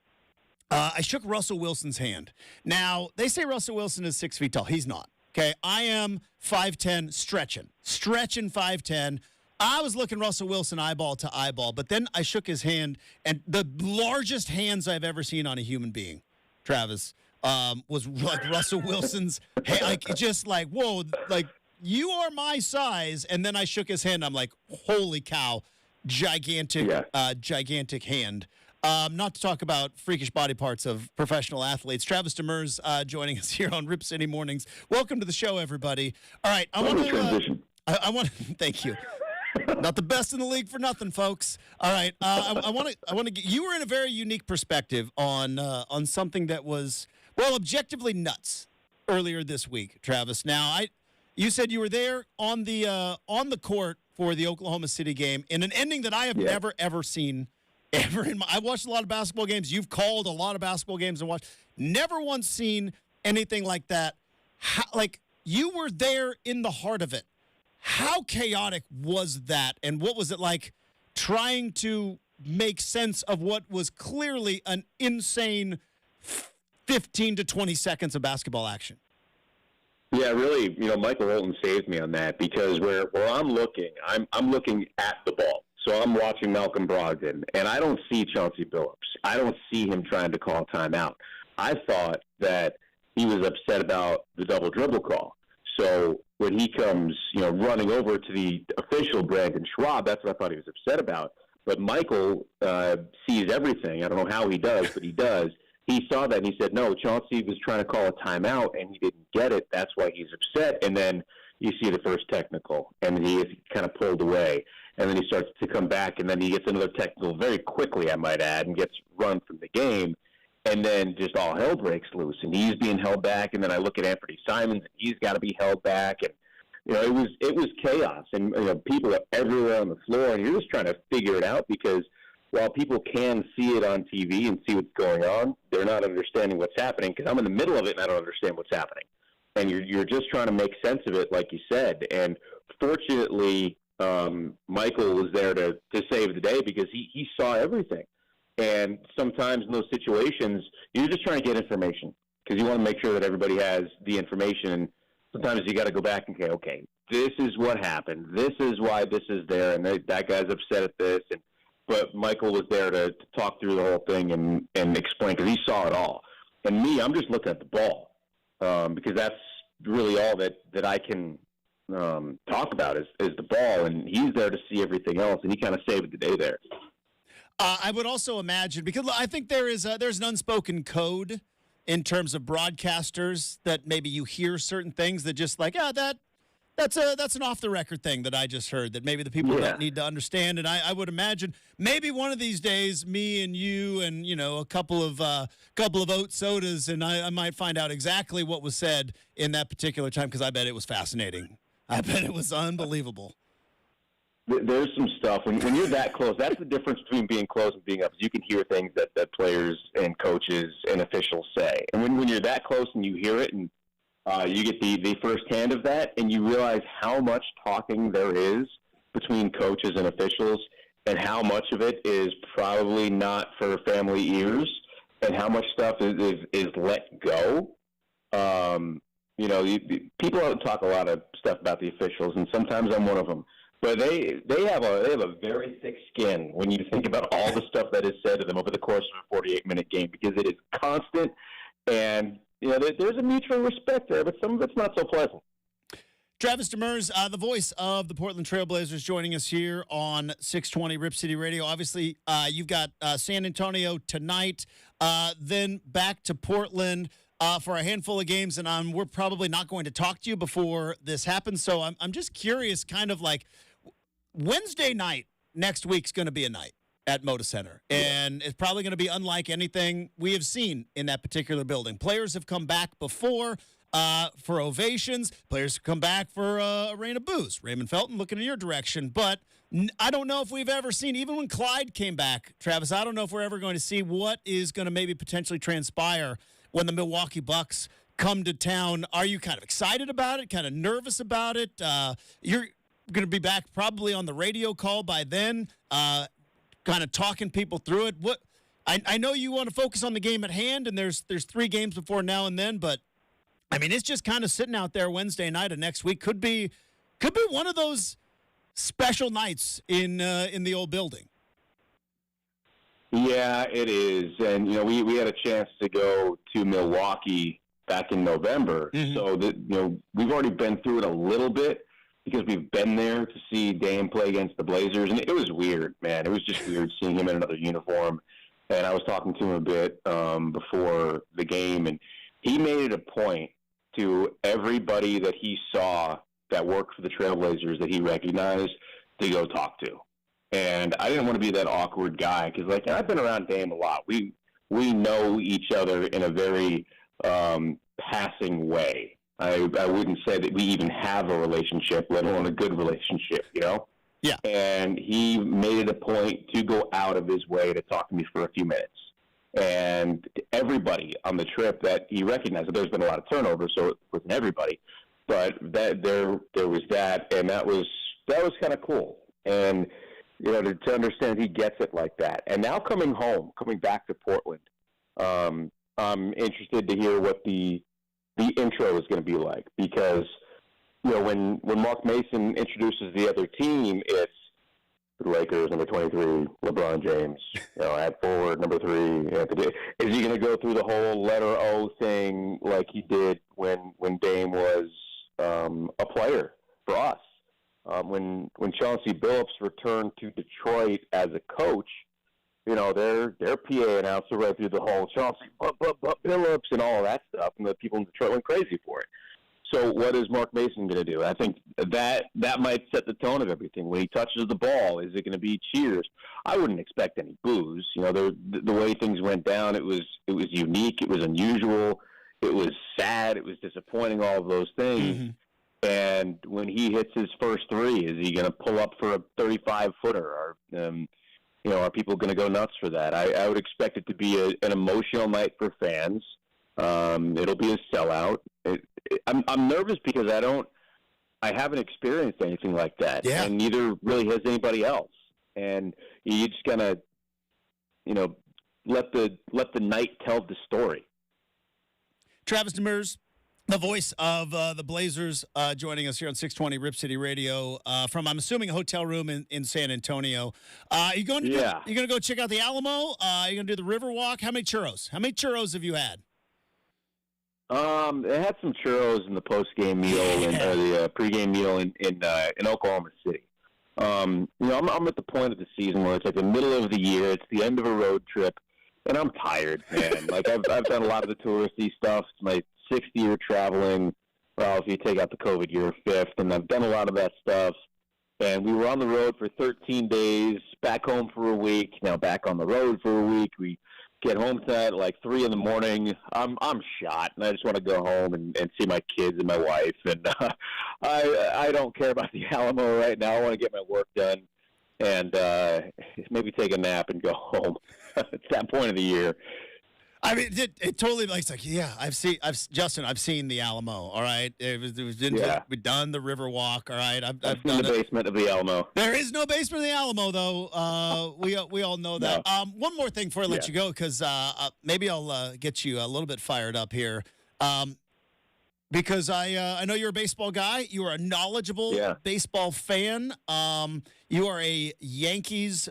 I shook Russell Wilson's hand. Now they say Russell Wilson is 6 feet tall. He's not. Okay, I am 5'10", stretching 5'10". I was looking Russell Wilson eyeball to eyeball, but then I shook his hand, and the largest hands I've ever seen on a human being, Travis, was like Russell Wilson's. Just like, whoa, like you are my size. And then I shook his hand. I'm like, holy cow, gigantic hand. Not to talk about freakish body parts of professional athletes. Travis Demers joining us here on Rip City Mornings. Welcome to the show, everybody. All right, I want to thank you. Not the best in the league for nothing, folks. All right, I want to get you were in a very unique perspective on something that was objectively nuts earlier this week, Travis. Now, you said you were there on the court for the Oklahoma City game in an ending that I have never ever seen ever in my. I watched a lot of basketball games. You've called a lot of basketball games and watched. Never once seen anything like that. You were there in the heart of it. How chaotic was that, and what was it like trying to make sense of what was clearly an insane 15 to 20 seconds of basketball action? Yeah, really, Michael Holton saved me on that because where I'm looking, I'm looking at the ball. So I'm watching Malcolm Brogdon, and I don't see Chauncey Billups. I don't see him trying to call timeout. I thought that he was upset about the double dribble call. So when he comes, running over to the official, Brandon Schwab, that's what I thought he was upset about. But Michael sees everything. I don't know how he does, but he does. He saw that, and he said, no, Chauncey was trying to call a timeout, and he didn't get it. That's why he's upset. And then you see the first technical, and he is kind of pulled away. And then he starts to come back, and then he gets another technical very quickly, I might add, and gets run from the game. And then just all hell breaks loose, and he's being held back. And then I look at Anthony Simons, and he's got to be held back. And it was chaos, and people are everywhere on the floor, and you're just trying to figure it out because while people can see it on TV and see what's going on, they're not understanding what's happening because I'm in the middle of it and I don't understand what's happening. And you're just trying to make sense of it, like you said. And fortunately, Michael was there to save the day because he saw everything. And sometimes in those situations, you're just trying to get information because you want to make sure that everybody has the information. sometimes you got to go back and say, okay, this is what happened. This is why this is there, and that guy's upset at this. But Michael was there to talk through the whole thing and explain, because he saw it all. And me, I'm just looking at the ball, because that's really all that I can talk about is the ball, and he's there to see everything else, and he kind of saved the day there. I would also imagine, because I think there's an unspoken code in terms of broadcasters that maybe you hear certain things that just like, that's an off-the-record thing that I just heard that maybe the people don't need to understand. And I would imagine maybe one of these days, me and you and, a couple of oat sodas, and I might find out exactly what was said in that particular time, because I bet it was fascinating. I bet it was unbelievable. There's some stuff. When you're that close, that's the difference between being close and being up. You can hear things that players and coaches and officials say. And when you're that close and you hear it and you get the first hand of that, and you realize how much talking there is between coaches and officials, and how much of it is probably not for family ears, and how much stuff is let go. People talk a lot of stuff about the officials, and sometimes I'm one of them. But they have a very thick skin when you think about all the stuff that is said to them over the course of a 48-minute game, because it is constant, and there's a mutual respect there, but some of it's not so pleasant. Travis Demers, the voice of the Portland Trailblazers, joining us here on 620 Rip City Radio. Obviously, you've got San Antonio tonight, then back to Portland for a handful of games, and we're probably not going to talk to you before this happens. So I'm just curious, kind of like Wednesday night next week's going to be a night at Moda Center, and it's probably going to be unlike anything we have seen in that particular building. Players have come back before for ovations. Players have come back for a rain of boos. Raymond Felton looking in your direction, but I don't know if we've ever seen, even when Clyde came back, Travis, I don't know if we're ever going to see what is going to maybe potentially transpire when the Milwaukee Bucks come to town. Are you kind of excited about it, kind of nervous about it? You're going to be back probably on the radio call by then, kind of talking people through it. What I know you want to focus on the game at hand, and there's 3 games before now and then, but I mean, it's just kind of sitting out there Wednesday night of next week. Could be one of those special nights in the old building. Yeah, it is. And, we had a chance to go to Milwaukee back in November. Mm-hmm. So, we've already been through it a little bit because we've been there to see Dame play against the Blazers. And it was weird, man. It was just weird seeing him in another uniform. And I was talking to him a bit before the game, and he made it a point to everybody that he saw that worked for the Trailblazers that he recognized to go talk to. And I didn't want to be that awkward guy because, I've been around Dame a lot. We know each other in a very passing way. I wouldn't say that we even have a relationship, let alone a good relationship, Yeah. And he made it a point to go out of his way to talk to me for a few minutes. And everybody on the trip that he recognized, there's been a lot of turnover, so it wasn't everybody, but that there was that, and that was kind of cool. And to understand he gets it like that. And now coming back to Portland, I'm interested to hear what the intro is going to be like, because when Mark Mason introduces the other team, it's the Lakers, number 23, LeBron James, at forward, number 3, Anthony. Is he going to go through the whole letter O thing like he did when Dame was a player for us? When Chauncey Billups returned to Detroit as a coach, their PA announcer right through the whole Chauncey Billups and all of that stuff, and the people in Detroit went crazy for it. So what is Mark Mason going to do? I think that might set the tone of everything. When he touches the ball, is it going to be cheers? I wouldn't expect any boos. The way things went down, it was unique, it was unusual, it was sad, it was disappointing, all of those things. Mm-hmm. And when he hits his first 3, is he going to pull up for a 35-footer? Or, are people going to go nuts for that? I would expect it to be an emotional night for fans. It'll be a sellout. I'm nervous because I haven't experienced anything like that, and neither really has anybody else. And you just gotta, let the night tell the story. Travis Demers, The voice of the Blazers joining us here on 620 Rip City Radio from, I'm assuming, a hotel room in San Antonio. You going to go check out the Alamo? You going to do the Riverwalk? How many churros? How many churros have you had? I had some churros in the post-game meal or the pre-game meal in Oklahoma City. I'm at the point of the season where it's like the middle of the year. It's the end of a road trip, and I'm tired, man. Like I've done a lot of the touristy stuff. It's my 6th year traveling. Well, if you take out the COVID year, 5th, and I've done a lot of that stuff. And we were on the road for 13 days, back home for a week, now back on the road for a week. We get home tonight at like 3 in the morning. I'm shot, and I just want to go home and see my kids and my wife. And I don't care about the Alamo right now. I want to get my work done and maybe take a nap and go home. It's that point of the year. I mean, it totally like I've seen the Alamo. All right, we've done the Riverwalk. All right, I've seen done the basement of the Alamo. There is no basement of the Alamo, though. We all know that. No. One more thing before I let you go, because maybe I'll get you a little bit fired up here. Because I know you're a baseball guy. You are a knowledgeable baseball fan. You are a Yankees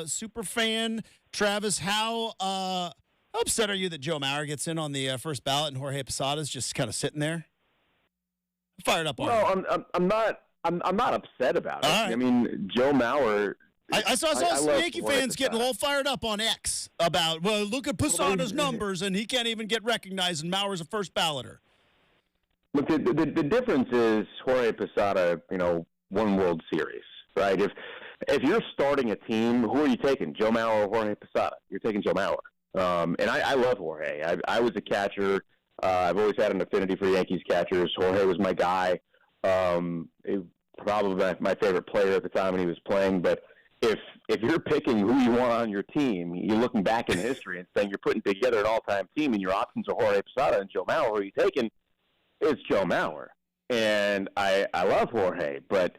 super fan. Travis, how upset are you that Joe Mauer gets in on the first ballot and Jorge Posada's just kind of sitting there? Fired up on him. I'm not upset about it. Right. I mean, Joe Mauer. I saw some love Yankee Jorge fans getting Posada. all fired up on X about, well, look at Posada's numbers and he can't even get recognized and Mauer's a first balloter. Look, the difference is Jorge Posada, won World Series, right? If you're starting a team, who are you taking, Joe Mauer or Jorge Posada? You're taking Joe Mauer. And I love Jorge. I was a catcher. I've always had an affinity for Yankees catchers. Jorge was my guy. Probably my favorite player at the time when he was playing. But if you're picking who you want on your team, you're looking back in history and saying you're putting together an all-time team, and your options are Jorge Posada and Joe Mauer. Who are you taking? It's Joe Mauer. And I love Jorge, but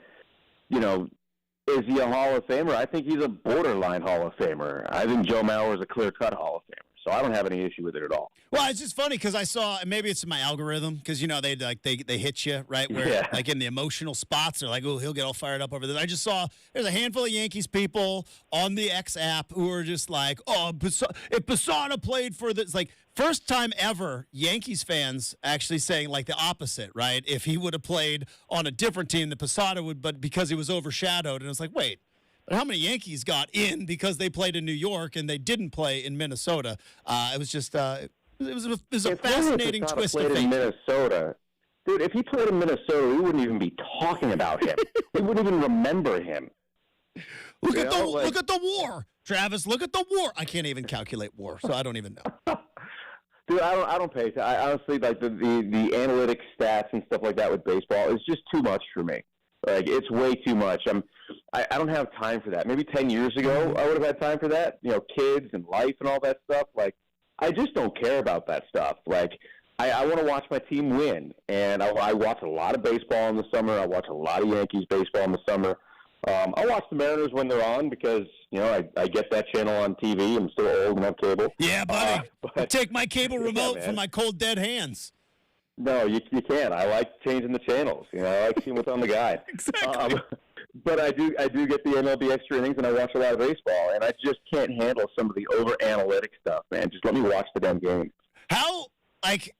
is he a Hall of Famer? I think he's a borderline Hall of Famer. I think Joe Mauer is a clear-cut Hall of Famer, so I don't have any issue with it at all. Well, it's just funny because I saw, maybe it's in my algorithm, because they hit you right where like in the emotional spots, they're like, oh, he'll get all fired up over this. I just saw there's a handful of Yankees people on the X app who are just like, oh, if Posada played for this, like first time ever, Yankees fans actually saying like the opposite, right? If he would have played on a different team, the Posada would, but because he was overshadowed, and it's like, wait. But how many Yankees got in because they played in New York and they didn't play in Minnesota? It was just it was a fascinating twist of fate. In Minnesota, dude, if he played in Minnesota, we wouldn't even be talking about him. We wouldn't even remember him. Look at the war, Travis. Look at the war. I can't even calculate war, so I don't even know. Dude, I don't pay. I honestly like the analytics stats and stuff like that with baseball is just too much for me. Like it's way too much. I don't have time for that. Maybe 10 years ago I would have had time for that. Kids and life and all that stuff. Like I just don't care about that stuff. Like I want to watch my team win, and I watch a lot of baseball in the summer. I watch a lot of Yankees baseball in the summer. I watch the Mariners when they're on because I get that channel on TV. I'm still old and have cable. Yeah, buddy. Take my cable remote from my cold dead hands. No, you can't. I like changing the channels. I like seeing what's on the guide. Exactly. But I do get the MLB extra innings, and I watch a lot of baseball, and I just can't handle some of the over analytic stuff, man. Just let me watch the damn game.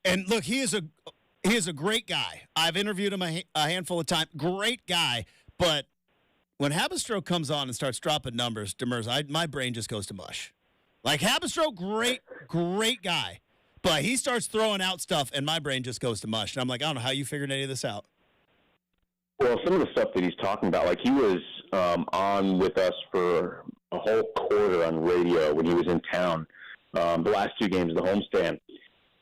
And look, he is a great guy. I've interviewed him a handful of times. Great guy, but when Habistro comes on and starts dropping numbers, Demers, my brain just goes to mush. Like Habistro, great guy. But he starts throwing out stuff, and my brain just goes to mush. And I'm like, I don't know how you figured any of this out. Well, some of the stuff that he's talking about, like he was on with us for a whole quarter on radio when he was in town, the last 2 games of the homestand.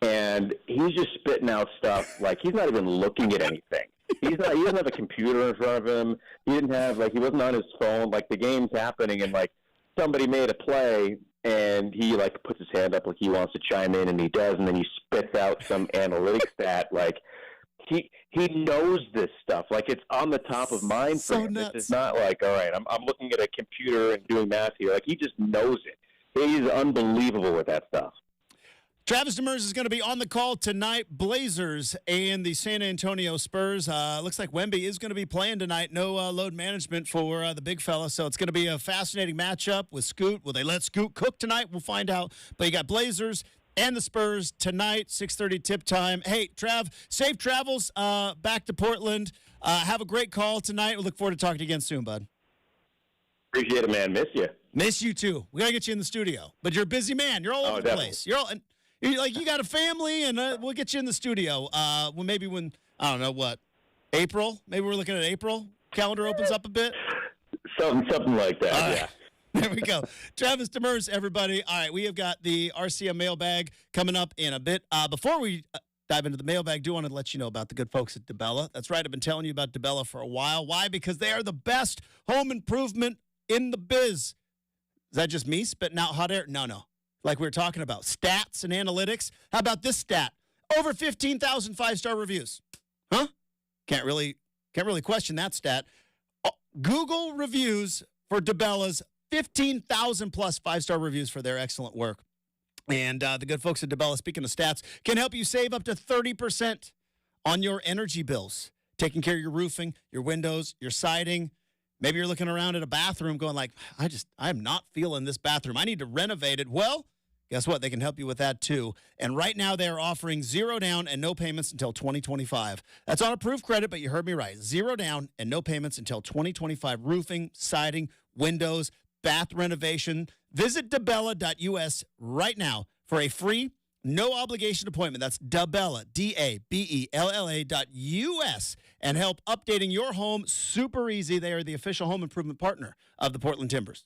And he's just spitting out stuff like he's not even looking at anything. He doesn't have a computer in front of him. He wasn't on his phone. Like the game's happening, and like somebody made a play, and he like puts his hand up like he wants to chime in, and he does, and then he spits out some analytics stat. Like he knows this stuff. Like it's on the top of mind for him. Nuts. It's not like, all right, I'm looking at a computer and doing math here. Like he just knows it. He's unbelievable with that stuff. Travis Demers is going to be on the call tonight. Blazers and the San Antonio Spurs. Looks like Wemby is going to be playing tonight. No load management for the big fella, so it's going to be a fascinating matchup with Scoot. Will they let Scoot cook tonight? We'll find out. But you got Blazers and the Spurs tonight, 6:30 tip time. Hey, Trav, safe travels back to Portland. Have a great call tonight. We look forward to talking to you again soon, bud. Appreciate it, man. Miss you. Miss you too. We gotta get you in the studio, but you're a busy man. You're all over the place. You're like you got a family, and we'll get you in the studio. Maybe when I don't know what April. Maybe we're looking at April. Calendar opens up a bit. Something like that. All right. Yeah. There we go. Travis Demers, everybody. All right, we have got the RCM mailbag coming up in a bit. Before we dive into the mailbag, do want to let you know about the good folks at DeBella. That's right. I've been telling you about DeBella for a while. Why? Because they are the best home improvement in the biz. Is that just me spitting out hot air? No. Like we were talking about, stats and analytics. How about this stat? Over 15,000 five-star reviews. Huh? Can't really question that stat. Google reviews for DeBella's 15,000 plus five-star reviews for their excellent work. And the good folks at DeBella, speaking of stats, can help you save up to 30% on your energy bills. Taking care of your roofing, your windows, your siding. Maybe you're looking around at a bathroom going like, I'm not feeling this bathroom. I need to renovate it. Well, guess what? They can help you with that too. And right now they are offering 0 down and no payments until 2025. That's on approved credit, but you heard me right. 0 down and no payments until 2025. Roofing, siding, windows, bath renovation. Visit DeBella.us right now for a free, no obligation appointment. That's DeBella, DABELLA.us, and help updating your home super easy. They are the official home improvement partner of the Portland Timbers.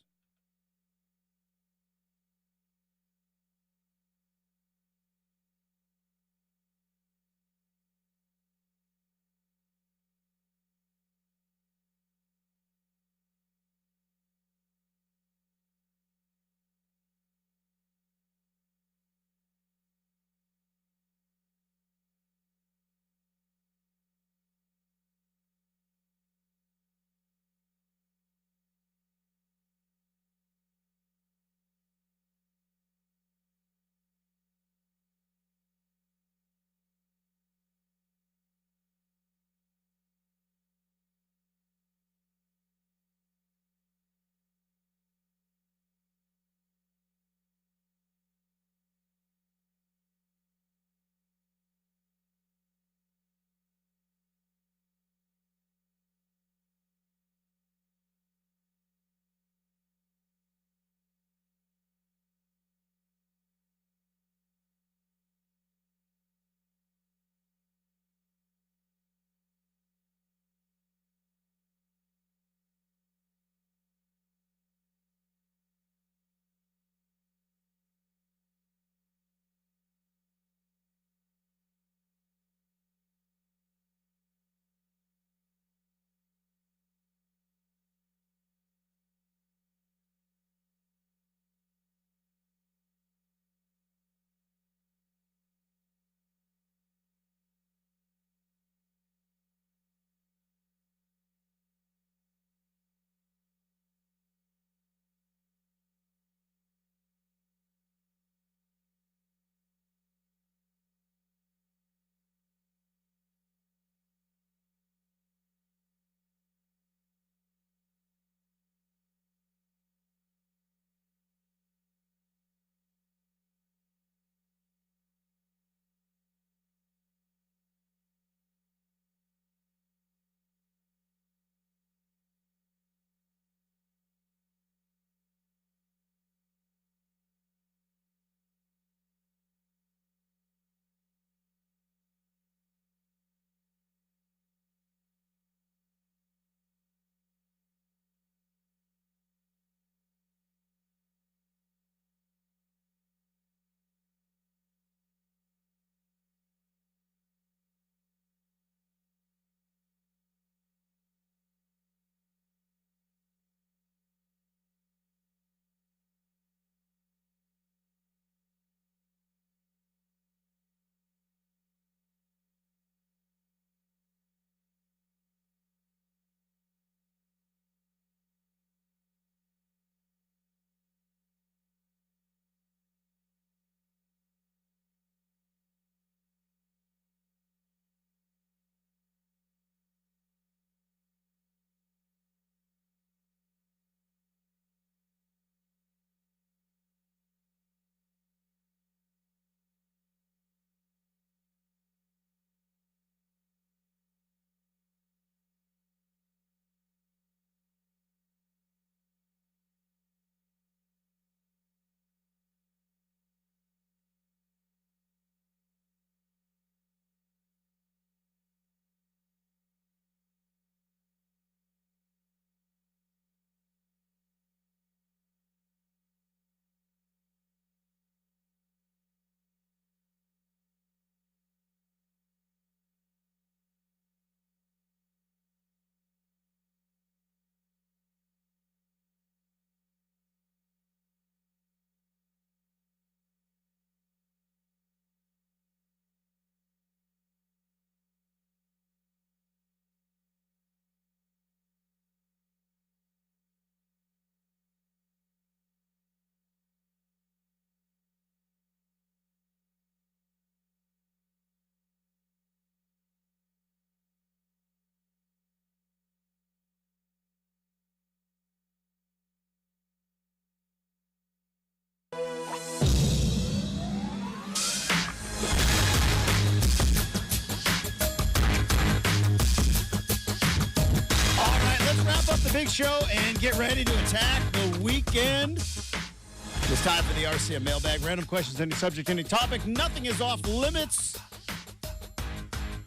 wrap up the big show and get ready to attack the weekend. It's time for the RCM mailbag. Random questions, any subject, any topic. Nothing is off limits.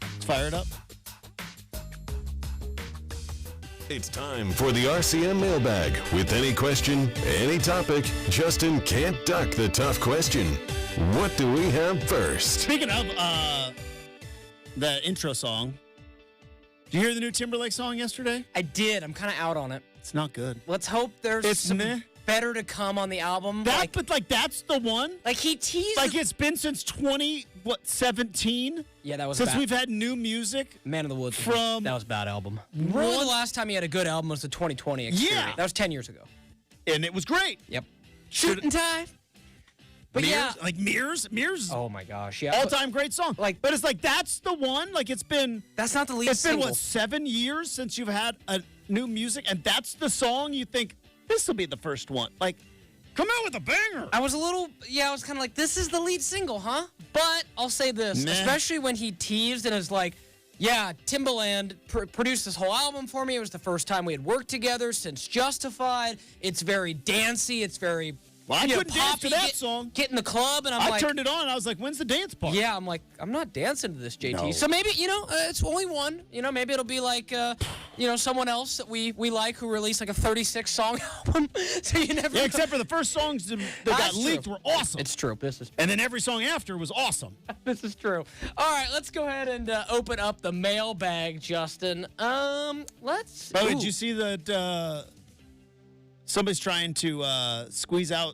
Let's fire it up. It's time for the RCM mailbag. With any question, any topic, Justin can't duck the tough question. What do we have first? Speaking of the intro song, did you hear the new Timberlake song yesterday? I did. I'm kind of out on it. It's not good. Let's hope there's It's some meh. better to come on the album. But that's the one? Like he teased. Like it's been since 2017? Yeah, that was Since bad. we've had new music? Man of the Woods. From- that was a bad album. Really, the last time he had a good album was the 2020 Experience. Yeah. That was 10 years ago. And it was great. Yep. Shooting Tide. But Mirrors, yeah. like Mirrors. Oh my gosh. Yeah. All-time great song. But it's like that's the one. Like it's been. That's not the lead It's been single. what 7 years since you've had a new music, and that's the song you think this will be the first one. Like, come out with a banger. I was I was kind of like, this is the lead single, huh? But I'll say this, Meh. especially when he teased and is like, yeah, Timbaland produced this whole album for me. It was the first time we had worked together since Justified. It's very dancey. It's very Well, I couldn't dance to poppy. that song. Get in the club, and I'm I like, turned it on. And I was like, "When's the dance part?" yeah, I'm like, I'm not dancing to this, JT. No. So maybe, it's only one. Maybe it'll be like, someone else that we like who released like a 36-song album. So you never Yeah, know. except for the first songs that got That's leaked true. were awesome. It's true. And then every song after was awesome. This is true. All right, let's go ahead and open up the mailbag, Justin. Let's. By the way, ooh. did you see that somebody's trying to squeeze out?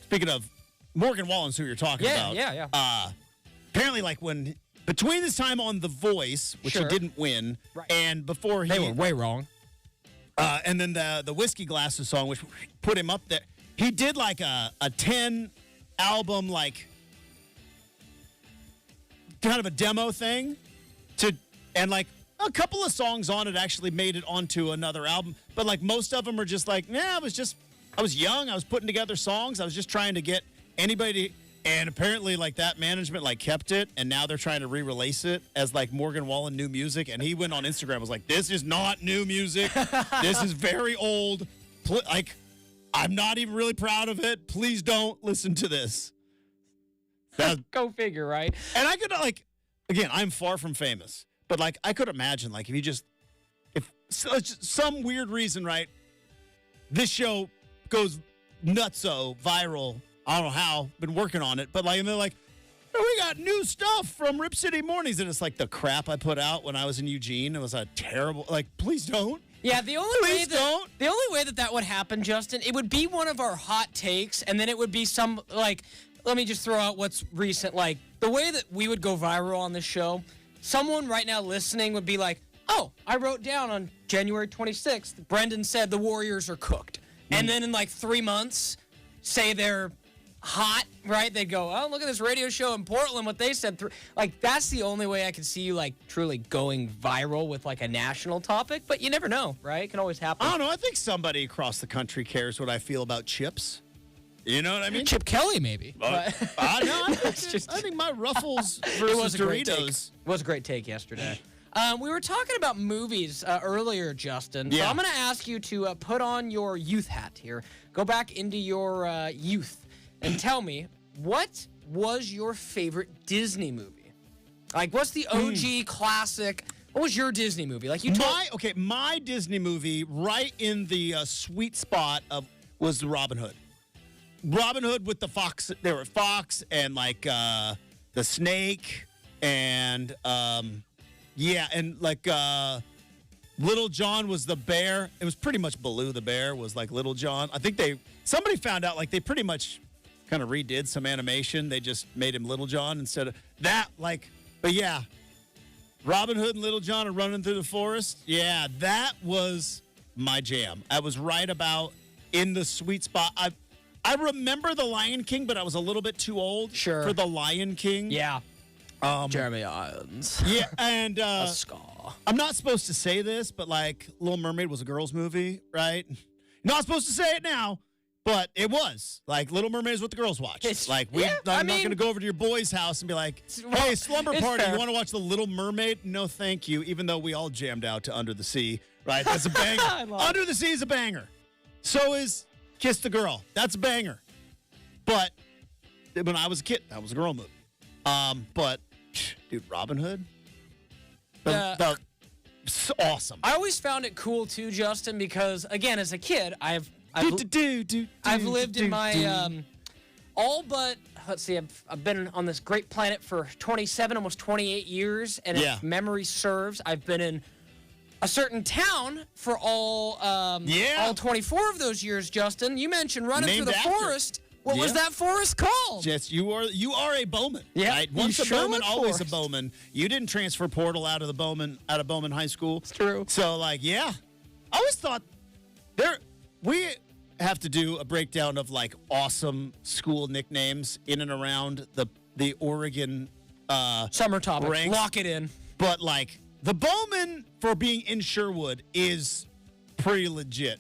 Speaking of Morgan Wallen's, who you're talking about. Yeah. Apparently, like between this time on The Voice, which he Sure. didn't win, Right. and before They were way wrong. and then the Whiskey Glasses song, which put him up there. He did like a 10 album, like kind of a demo thing and like a couple of songs on it actually made it onto another album. But like most of them are just like, I was young. I was putting together songs. I was just trying to get anybody. And apparently like that management like kept it. And now they're trying to re-release it as like Morgan Wallen new music. And he went on Instagram and was like, this is not new music. This is very old. I'm not even really proud of it. Please don't listen to this. Go figure, right? And I could again, I'm far from famous, but like I could imagine like if some weird reason, right, this show goes nutso viral. I don't know how, been working on it, but like and they're like, oh, we got new stuff from Rip City Mornings, and it's like the crap I put out when I was in Eugene. It was a terrible. Like, please don't. Yeah, the only way don't. the only way that would happen, Justin, it would be one of our hot takes, and then it would be some like. Let me just throw out what's recent. Like, the way that we would go viral on this show, someone right now listening would be like, oh, I wrote down on January 26th, Brendan said the Warriors are cooked. And then in like 3 months, say they're hot, right? They'd go, oh, look at this radio show in Portland, what they said. Like, that's the only way I could see you, like, truly going viral with, like, a national topic. But you never know, right? It can always happen. I don't know. I think somebody across the country cares what I feel about chips. You know what I mean? Chip Kelly, maybe. I think my Ruffles versus It was a great take. Doritos. It was a great take yesterday. We were talking about movies earlier, Justin. So Yeah. I'm going to ask you to put on your youth hat here. Go back into your youth and tell me, what was your favorite Disney movie? Like, what's the OG classic? What was your Disney movie? Like you told My Disney movie right in the sweet spot was the Robin Hood. Robin Hood with the fox. There were fox and like the snake and and like Little John was the bear. It was pretty much Baloo the bear was like Little John. I think somebody found out like they pretty much kind of redid some animation. They just made him Little John instead of that. Like, but yeah, Robin Hood and Little John are running through the forest. Yeah, that was my jam. I was right about in the sweet spot. I remember The Lion King, but I was a little bit too old for The Lion King. Yeah. Jeremy Irons. Yeah, and A Scar. I'm not supposed to say this, but like Little Mermaid was a girl's movie, right? Not supposed to say it now, But it was like Little Mermaid is what the girls watch. I'm not going to go over to your boy's house and be like, "Hey, slumber party, you want to watch the Little Mermaid?" No, thank you. Even though we all jammed out to Under the Sea, right? That's a banger. Under the Sea is a banger. So is Kiss the Girl. That's a banger. But when I was a kid, that was a girl movie. But dude, Robin Hood, awesome. I always found it cool too, Justin, because again, as a kid, I've lived in my all but let's see, I've been on this great planet for 27, almost 28 years, and if memory serves, I've been in a certain town for all 24 of those years. Justin, you mentioned running through the forest. What was that forest called? Yes, you are a Bowman. Yeah, right? Once a Bowman, always a Bowman. You didn't transfer portal out of Bowman High School. It's true. So I always thought we have to do a breakdown of like awesome school nicknames in and around the Oregon summer topic. ranks. Lock it in. But like the Bowman for being in Sherwood is pretty legit.